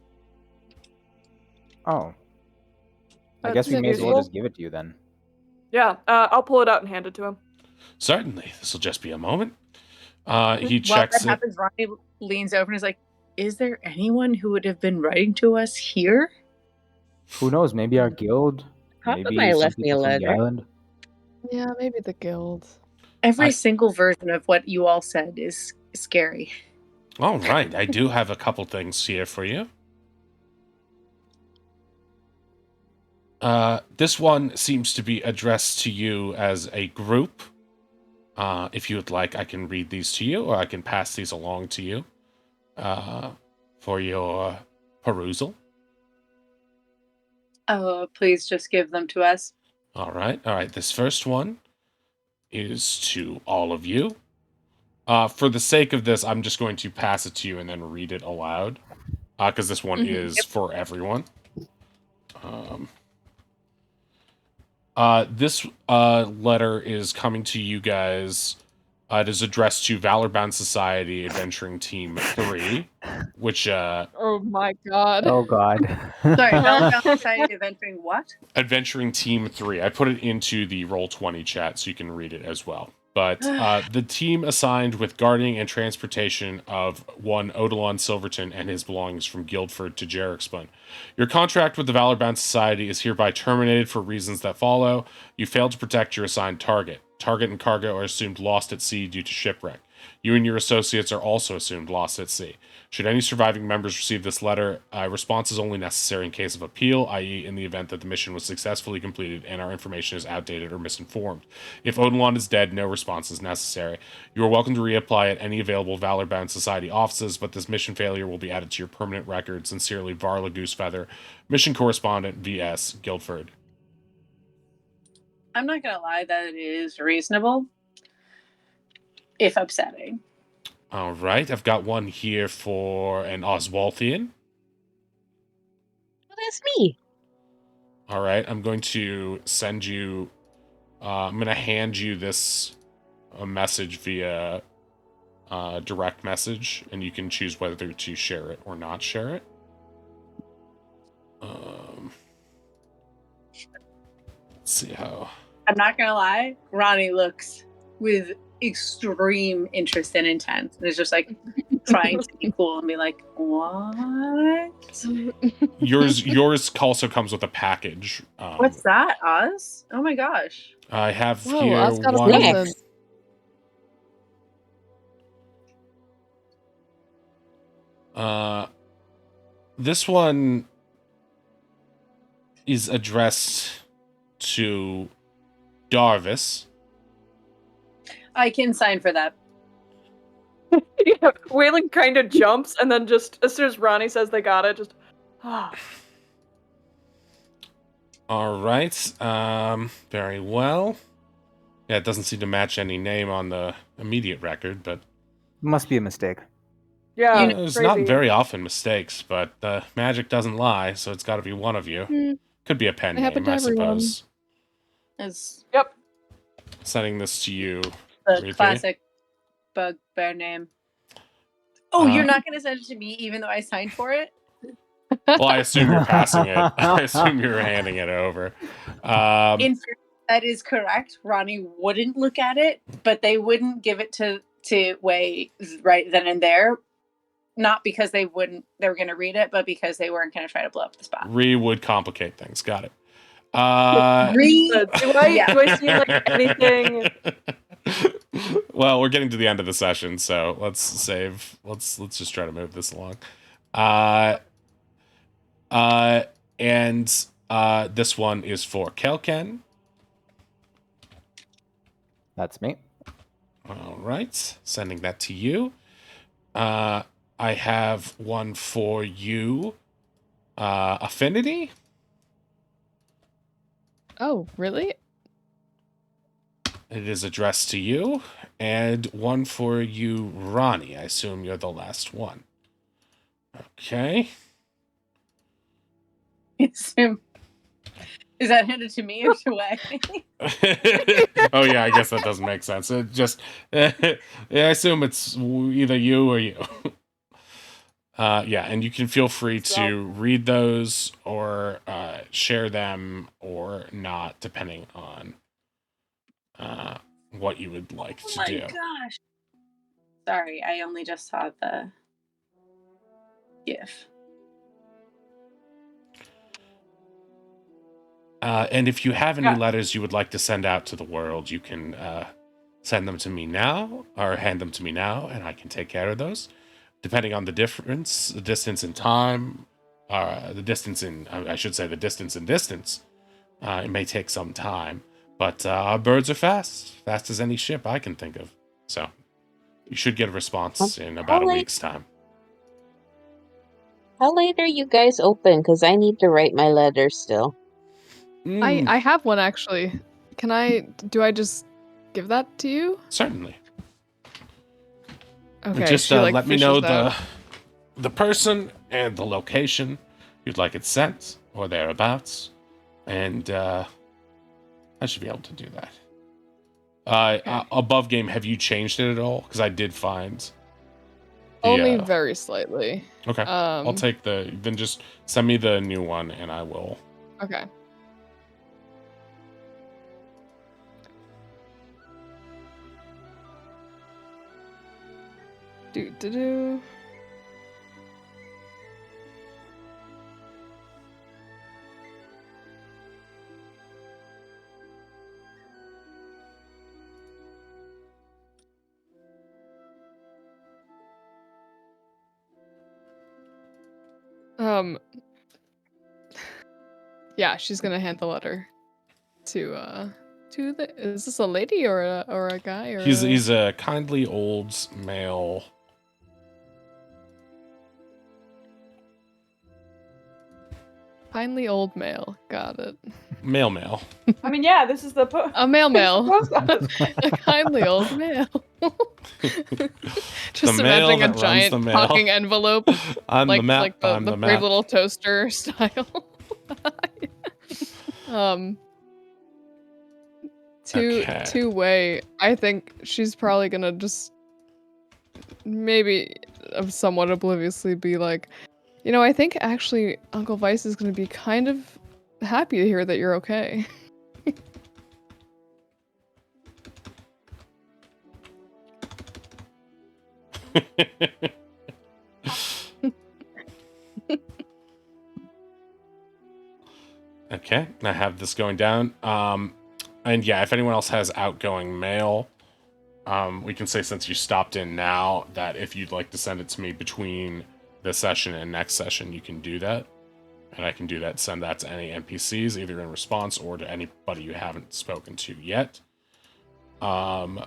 E: Oh. I guess we
C: That's
E: may as well
C: useful.
E: just give it to you then.
C: Yeah, I'll pull it out and hand it to him.
A: Certainly, this will just be a moment. He
B: While
A: checks
B: that
A: it.
B: happens, Ronnie leans over and is like, "Is there anyone who would have been writing to us here?"
E: Who knows? Maybe our guild.
F: Papa
E: Maybe
F: might have
E: some
F: left me a
E: people from the
F: letter.
E: island.
D: Yeah, maybe the guild.
B: Every single version of what you all said is scary.
A: All right, I do have a couple things here for you. This one seems to be addressed to you as a group. If you would like, I can read these to you, or I can pass these along to you for your perusal.
B: Please just give them to us.
A: All right. This first one is to all of you. For the sake of this, I'm just going to pass it to you and then read it aloud, because this one is for everyone. This letter is coming to you guys. It is addressed to Valor-Bound Society Adventuring Team 3, which,
D: Oh my god.
E: Oh god.
B: Sorry, Valorant Society Adventuring what?
A: Adventuring Team 3. I put it into the Roll20 chat so you can read it as well. But the team assigned with guarding and transportation of one Odilon Silverton and his belongings from Guildford to Jarrickspun. Your contract with the Valor-Bound Society is hereby terminated for reasons that follow. You failed to protect your assigned target. Target and cargo are assumed lost at sea due to shipwreck. You and your associates are also assumed lost at sea. Should any surviving members receive this letter, response is only necessary in case of appeal, i.e. in the event that the mission was successfully completed and our information is outdated or misinformed. If Odilon is dead, no response is necessary. You are welcome to reapply at any available Valor-Bound Society offices, but this mission failure will be added to your permanent record. Sincerely, Varla Goosefeather, Mission Correspondent, VS, Guildford.
B: I'm not gonna lie, that is reasonable, if upsetting.
A: All right, I've got one here for an Oswalthian.
F: Well, that's me.
A: All right, I'm going to send you. I'm going to hand you this message via direct message, and you can choose whether to share it or not share it. Let's see how.
B: I'm not gonna lie, Ronnie looks with extreme interest and intent. And is just like trying to be cool and be like, what?
A: Yours also comes with a package.
B: What's that, Oz? Oh my gosh.
A: I have
D: Whoa,
A: here
D: Oz got a
A: one.
D: present.
A: This one is addressed to Darvis.
B: I can sign for that.
C: Yeah, Waylon kind of jumps, and then just as soon as Ronnie says they got it, just.
A: All right. Very well. Yeah, it doesn't seem to match any name on the immediate record, but
E: Must be a mistake.
C: Yeah,
A: there's
C: crazy.
A: not very often mistakes, but magic doesn't lie, so it's got to be one of you.
D: Hmm.
A: Could be a pen
D: It happened
A: name, I
D: to everyone.
A: suppose.
B: Is
C: Yep.
A: Sending this to you.
B: the
A: Ruthie.
B: classic bugbear name. Oh, you're not going to send it to me, even though I signed for it?
A: Well, I assume you're passing it. I assume you're handing it over.
B: In fairness, that is correct. Ronnie wouldn't look at it, but they wouldn't give it to Wei right then and there. Not because they were going to read it, but because they weren't going to try to blow up the spot.
A: Re would complicate things. Got it.
C: Do I see like anything?
A: Well, we're getting to the end of the session, so let's just try to move this along. And this one is for Kelken.
E: That's me.
A: All right, sending that to you. I have one for you, Affinity.
D: Oh, really?
A: It is addressed to you, and one for you, Ronnie. I assume you're the last one. Okay.
B: Is that handed to me or to Wei?
A: Oh yeah, I guess that doesn't make sense. It just, I assume it's either you or you. Yeah, and you can feel free to read those or share them or not, depending on what you would like to do.
B: Oh my gosh. Sorry, I only just saw the GIF.
A: And if you have any letters you would like to send out to the world, you can send them to me now or hand them to me now, and I can take care of those. Depending on the distance in time, the distance in distance, it may take some time. But our birds are fast as any ship I can think of. So you should get a response in about a week's time.
F: How late are you guys open? Because I need to write my letter still.
D: I have one actually. Do I just give that to you?
A: Certainly.
D: Okay.
A: Just let me know the person and the location you'd like it sent or thereabouts, and I should be able to do that. Above game, have you changed it at all? Because I did find
D: only very slightly.
A: Okay. I'll take then just send me the new one and I will.
D: Okay. Do. Yeah, she's gonna hand the letter to the. Is this a lady or a guy or?
A: He's a kindly old male.
D: Kindly old male. Got it.
A: Male.
C: I mean, yeah, this is the
D: a male. A kindly old male. Just imagining a giant talking envelope.
A: I'm
D: like,
A: the map.
D: Like
A: I'm
D: the
A: the
D: Brave
A: map.
D: Little Toaster style. Two-way. I think she's probably gonna just maybe somewhat obliviously be like, I think actually Uncle Vice is gonna be kind of happy to hear that you're okay.
A: Okay, I have this going down. And yeah, if anyone else has outgoing mail, we can say since you stopped in now that if you'd like to send it to me between this session and next session, you can do that. And I can do that, send that to any NPCs, either in response or to anybody you haven't spoken to yet. Yeah,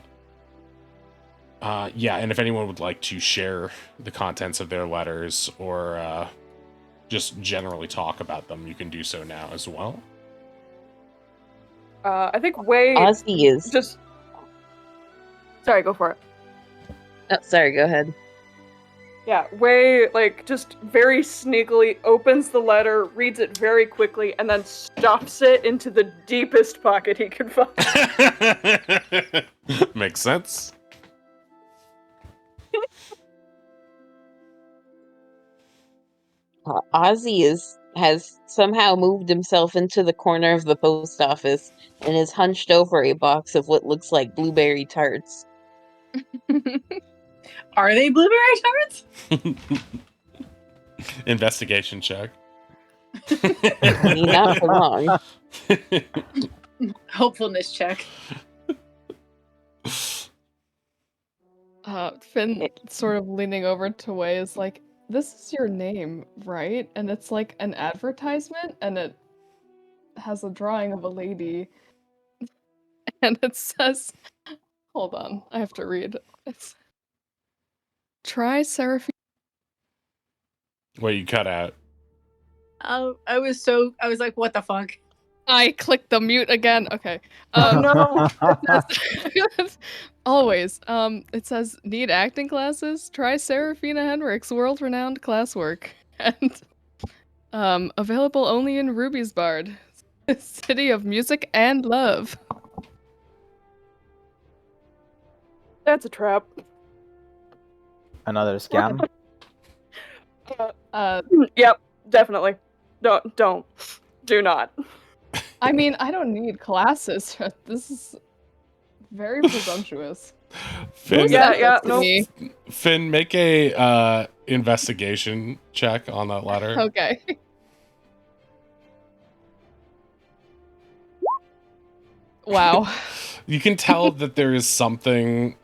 A: and if anyone would like to share the contents of their letters or just generally talk about them, you can do so now as well.
C: I think Wei
F: Ozzy is
C: just. Sorry, go for it.
F: Oh, sorry, go ahead.
C: Yeah, Wei, just very sneakily opens the letter, reads it very quickly, and then stuffs it into the deepest pocket he can find.
A: Makes sense.
F: Ozzy has somehow moved himself into the corner of the post office and is hunched over a box of what looks like blueberry tarts.
B: Are they blueberry tarts?
A: Investigation check.
F: I mean, not for long.
B: Hopefulness check.
D: Finn sort of leaning over to Wei is like, this is your name, right? And it's like an advertisement, and it has a drawing of a lady, and it says, hold on, I have to read. It's Try Seraphine.
A: Wait, you cut out.
B: Oh, I was like, what the fuck?
D: I clicked the mute again. Okay.
C: Oh no.
D: Always. It says, need acting classes? Try Serafina Henrik's world-renowned classwork. And available only in Ruby's Bard, city of music and love.
C: That's a trap.
E: Another scam.
C: Yep, definitely. Don't. Do not.
D: I mean, I don't need classes. This is very presumptuous.
A: Finn,
C: Yeah,
D: To
C: no.
D: me.
A: Finn, make a investigation check on that letter.
D: Okay. Wow.
A: You can tell that there is something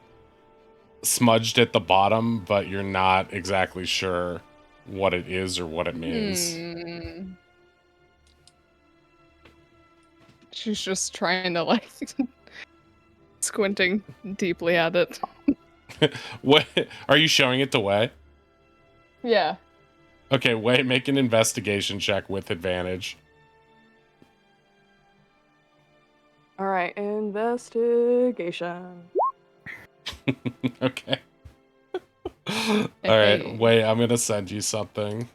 A: smudged at the bottom, but you're not exactly sure what it is or what it means.
D: She's just trying to, like, squinting deeply at it.
A: What are you showing it to Wei?
D: Yeah.
A: Okay, Wei, make an investigation check with advantage.
C: All right, investigation.
A: Okay. All right, Wei, I'm gonna send you something.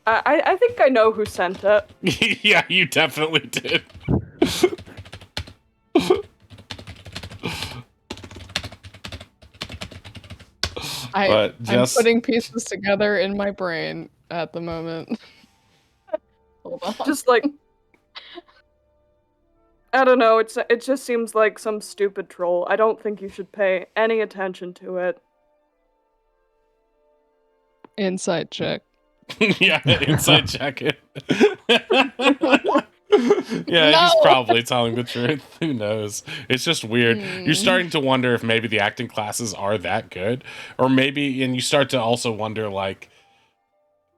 C: I think I know who sent it.
A: Yeah, you definitely did. But
D: I'm putting pieces together in my brain at the moment. Hold on.
C: Just like I don't know, it just seems like some stupid troll. I don't think you should pay any attention to it.
D: Insight check.
A: Yeah, inside check it. Yeah,
D: No!
A: he's probably telling the truth. Who knows? It's just weird. You're starting to wonder if maybe the acting classes are that good. Or maybe, and you start to also wonder, like,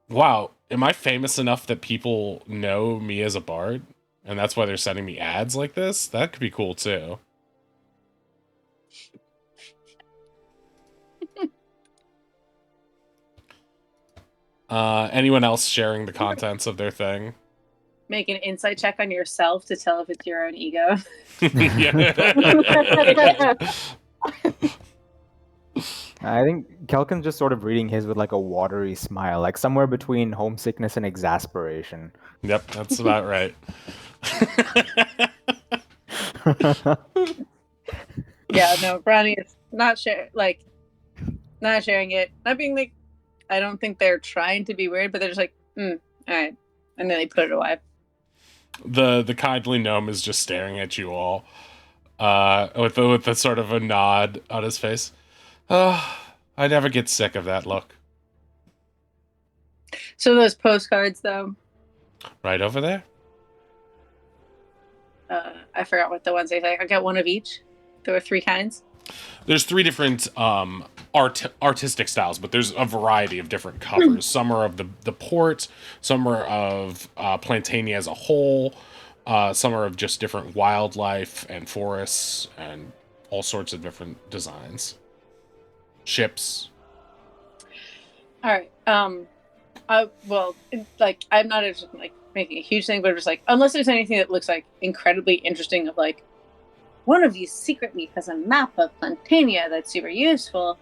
A: wow, am I famous enough that people know me as a bard? And that's why they're sending me ads like this? That could be cool, too. Anyone else sharing the contents of their thing?
B: Make an insight check on yourself to tell if it's your own ego.
E: I think Kelkin's just sort of reading his with like a watery smile, like somewhere between homesickness and exasperation.
A: Yep, that's about right.
B: Yeah, no, Ronnie is not not sharing it. Not being like, I don't think they're trying to be weird, but they're just like, all right, and then they put it away.
A: The kindly gnome is just staring at you all, with a sort of a nod on his face. I never get sick of that look.
B: So those postcards, though,
A: Right over there.
B: I forgot what the ones they say. I got one of each. There were 3 kinds.
A: There's 3 different artistic styles, but there's a variety of different covers. Some are of the port, some are of Plantania as a whole, some are of just different wildlife and forests and all sorts of different designs. Ships.
B: All right. I'm not interested in like making a huge thing, but just like, unless there's anything that looks like incredibly interesting, of like, one of these secretly has a map of Plantania that's super useful.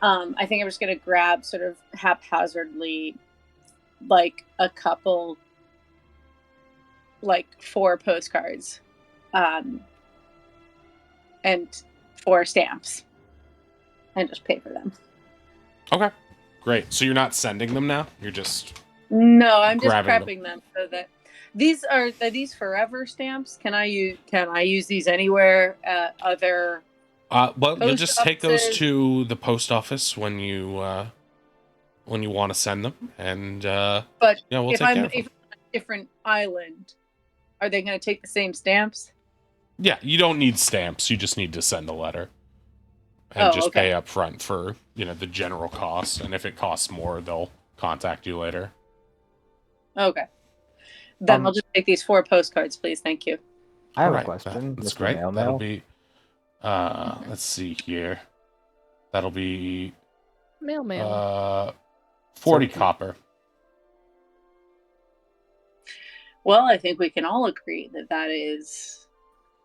B: I think I'm just gonna grab sort of haphazardly, like a couple, like 4 postcards, and 4 stamps, and just pay for them.
A: Okay, great. So you're not sending them now? You're just
B: No, I'm just
A: grabbing
B: prepping them so that these are these forever stamps. Can I use these anywhere? Other
A: well, you'll
B: post
A: just take those
B: offices?
A: to the post office when you want to send them, and
B: But
A: yeah, we'll
B: if
A: take
B: I'm
A: care of
B: if
A: them.
B: I'm on a different island, are they going to take the same stamps?
A: Yeah, you don't need stamps. You just need to send a letter and
B: Oh,
A: just
B: okay.
A: pay up front for the general cost. And if it costs more, they'll contact you later.
B: Okay. Then I'll
E: Um,
B: just take these 4 postcards, please. Thank you.
E: I have a
A: Alright,
E: question,
A: that's
E: Mr.
A: great. That'll
E: Mailmail.
A: be let's see here. That'll be
D: Mail.
A: 40
E: So-
A: copper.
B: Well, I think we can all agree that that is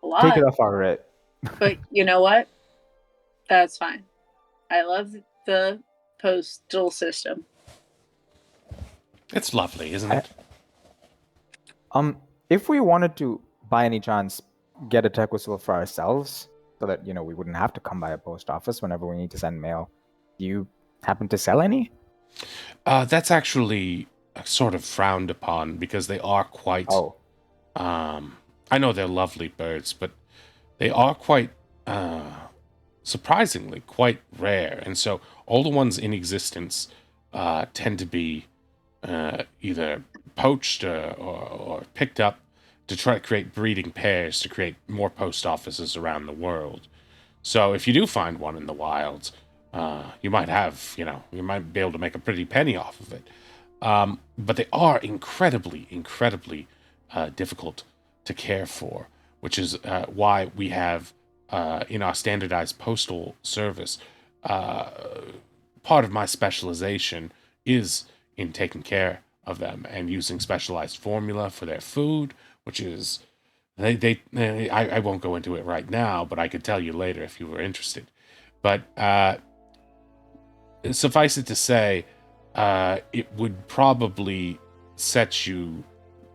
B: a lot.
E: Take it off our rate.
B: But you know what? That's fine. I love the postal system.
A: It's lovely, isn't it?
E: If we wanted to, by any chance, get a tech whistle for ourselves, so that we wouldn't have to come by a post office whenever we need to send mail, do you happen to sell any?
A: That's actually sort of frowned upon because they are quite
E: Oh,
A: I know they're lovely birds, but they are quite surprisingly quite rare, and so all the ones in existence tend to be either poached or picked up to try to create breeding pairs to create more post offices around the world. So if you do find one in the wild, you might you might be able to make a pretty penny off of it. But they are incredibly, incredibly difficult to care for, which is why we have in our standardized postal service, part of my specialization is in taking care of them and using specialized formula for their food, which is I won't go into it right now, but I could tell you later if you were interested. But suffice it to say, it would probably set you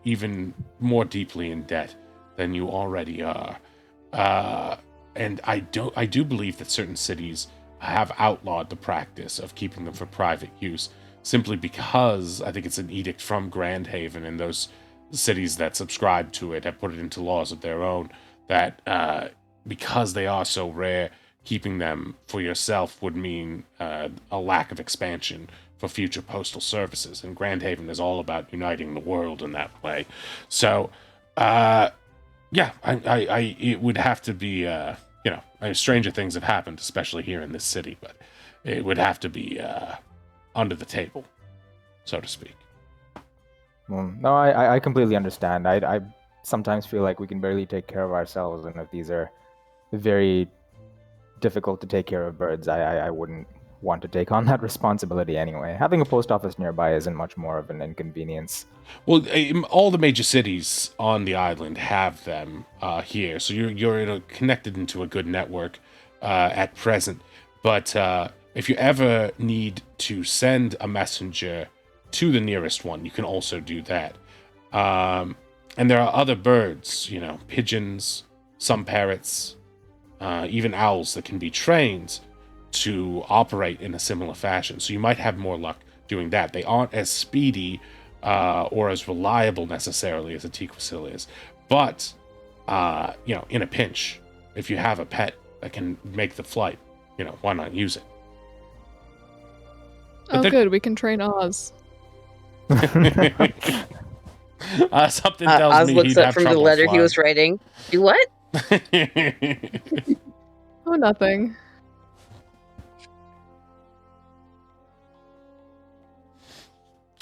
A: even more deeply in debt than you already are. And I do believe that certain cities have outlawed the practice of keeping them for private use, simply because I think it's an edict from Grand Haven, and those cities that subscribe to it have put it into laws of their own that because they are so rare, keeping them for yourself would mean a lack of expansion for future postal services. And Grand Haven is all about uniting the world in that way. So, yeah, it would have to be, stranger things have happened, especially here in this city, but it would have to be under the table, so to speak.
E: well, no, I completely understand. I sometimes feel like we can barely take care of ourselves, and if these are very difficult to take care of birds, I wouldn't want to take on that responsibility anyway. Having a post office nearby isn't much more of an inconvenience.
A: Well, all the major cities on the island have them here, so you're connected into a good network at present. But if you ever need to send a messenger to the nearest one, you can also do that. And there are other birds, pigeons, some parrots, even owls that can be trained to operate in a similar fashion. So you might have more luck doing that. They aren't as speedy or as reliable necessarily as a Tequicil is. But, in a pinch, if you have a pet that can make the flight, why not use it?
D: Oh, good. We can train Oz.
A: Something tells
F: Oz
A: me
F: looks
A: he'd
F: up
A: have
F: from the
A: trouble
F: letter he
A: flying.
F: was writing. Do what?
D: Oh, nothing.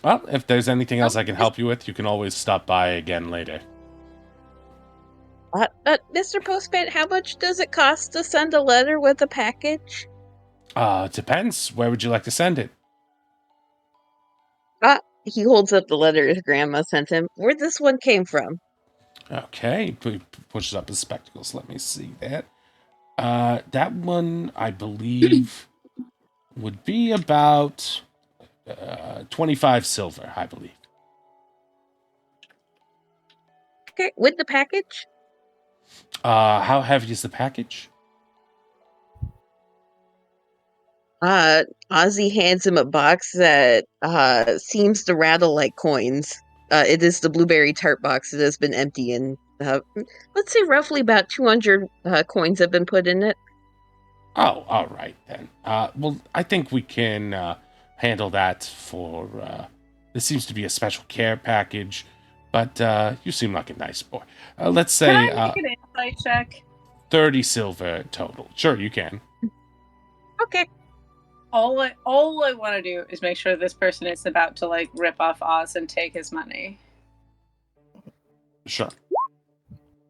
A: Well, if there's anything else I can help you with, you can always stop by again later.
F: Mr. Postman, how much does it cost to send a letter with a package?
A: It depends. Where would you like to send it?
F: He holds up the letter his grandma sent him. Where this one came from?
A: Okay, he pushes up his spectacles. Let me see that. That one, I believe, would be about 25 silver, I believe.
F: Okay, with the package?
A: How heavy is the package?
F: Ozzy hands him a box that seems to rattle like coins. It is the blueberry tart box. It has been empty, and let's say roughly about 200 coins have been put in it.
A: Oh, all right then. Well, I think we can handle that for. This seems to be a special care package, but you seem like a nice boy. Let's say
B: Can I make an insight check?
A: 30 silver total. Sure, you can.
F: Okay.
B: All I want to do is make sure this person is about to like rip off Oz and take his money.
A: Sure.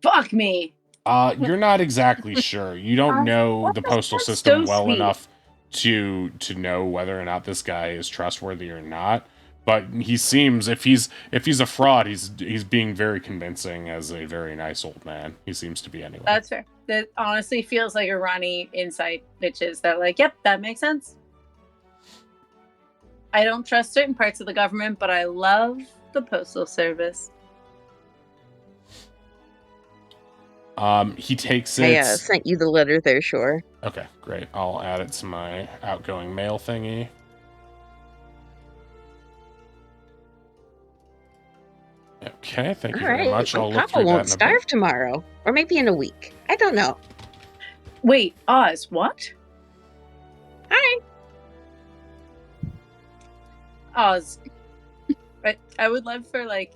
B: Fuck me.
A: You're not exactly sure. You don't know the postal
B: that's
A: system
B: so
A: well
B: sweet.
A: enough to know whether or not this guy is trustworthy or not. But he seems, if he's a fraud, he's being very convincing as a very nice old man. He seems to be anyway.
B: That's fair. That honestly feels like a Ronnie insight, bitches. They're like, yep, that makes sense. I don't trust certain parts of the government, but I love the postal service.
A: He takes it.
F: I sent you the letter there, sure.
A: Okay, great. I'll add it to my outgoing mail thingy. Okay, thank you very much. I'll look
F: Papa
A: through that
F: won't
A: in a
F: starve
A: bit.
F: tomorrow, or maybe in a week. I don't know.
B: Wait, Oz, what?
F: Hi.
B: Oz. I would love for like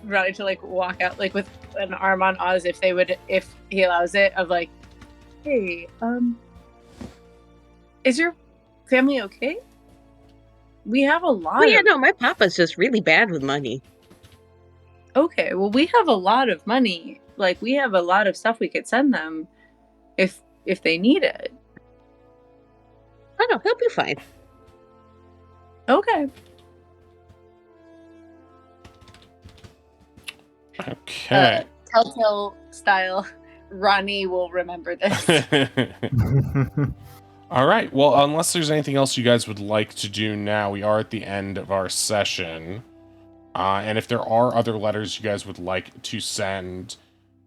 B: Ronnie to like walk out like with an arm on Oz if he allows it, of like, hey, is your family okay? We have a lot
F: Oh yeah,
B: of
F: no, my papa's just really bad with money.
B: Okay, well we have a lot of money. Like we have a lot of stuff we could send them if they need it.
F: Oh no, he'll be fine.
B: Okay.
A: Okay.
B: Telltale style, Ronnie will remember this.
A: All right. Well, unless there's anything else you guys would like to do now, we are at the end of our session. And if there are other letters you guys would like to send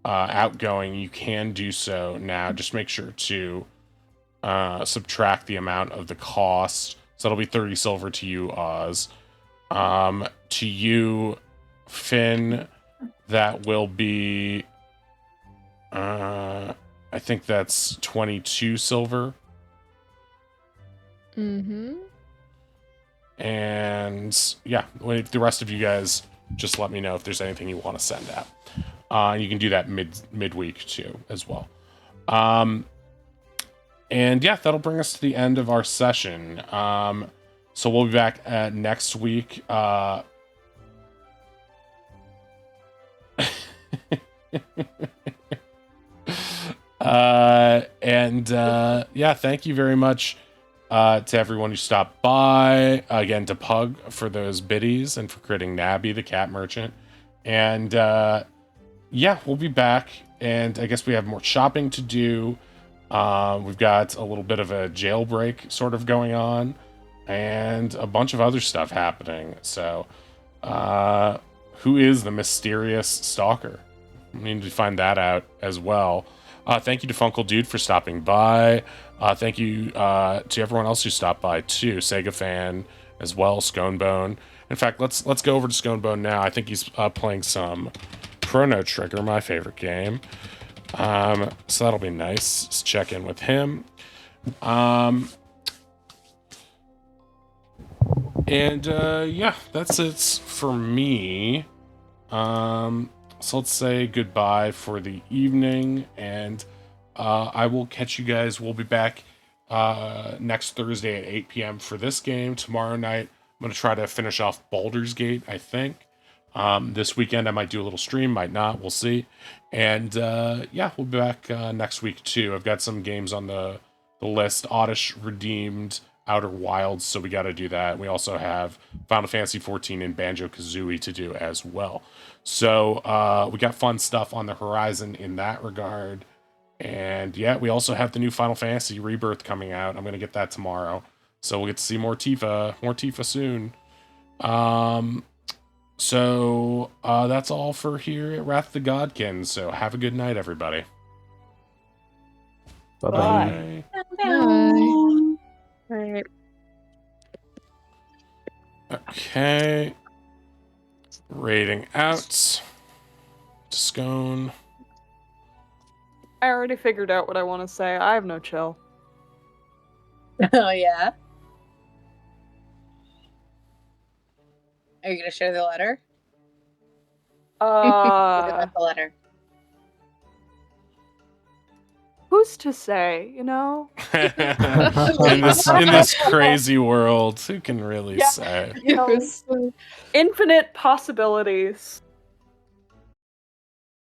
A: outgoing, you can do so now. Just make sure to subtract the amount of the cost. So that'll be 30 silver to you, Oz. To you, Finn, that will be... I think that's 22 silver.
D: Mm-hmm.
A: And yeah, the rest of you guys just let me know if there's anything you want to send out. You can do that midweek too as well. And yeah, that'll bring us to the end of our session. So we'll be back next week. Yeah, thank you very much to everyone who stopped by. Again, to Pug for those biddies and for creating Nabby, the cat merchant. And yeah, we'll be back. And I guess we have more shopping to do. We've got a little bit of a jailbreak sort of going on. And a bunch of other stuff happening. So, who is the mysterious stalker? We need to find that out as well. Thank you to Funkle Dude for stopping by. Thank you to everyone else who stopped by too. Sega Fan as well, Sconebone. In fact, let's go over to Sconebone now. I think he's playing some Chrono Trigger, my favorite game. So that'll be nice. Let's check in with him. Yeah, that's it for me. So let's say goodbye for the evening, and I will catch you guys. We'll be back next Thursday at 8 p.m. for this game. Tomorrow night, I'm going to try to finish off Baldur's Gate, I think. This weekend, I might do a little stream, might not. We'll see. And yeah, we'll be back next week, too. I've got some games on the list. Oddish redeemed Outer Wilds, so we got to do that. We also have Final Fantasy 14 and Banjo-Kazooie to do as well. So we got fun stuff on the horizon in that regard. And yeah, we also have the new Final Fantasy Rebirth coming out. I'm going to get that tomorrow. So we'll get to see more Tifa soon. So that's all for here at Wrath of the Godkin. So have a good night, everybody.
E: Bye-bye.
A: Bye.
D: Bye.
F: Right.
A: Okay. Rating out. Scone.
C: I already figured out what I want to say. I have no chill.
B: Oh yeah. Are you gonna share the letter? What about the letter?
C: Who's to say, you know?
A: in this crazy world, who can really
C: Yeah.
A: say?
C: You know, infinite possibilities.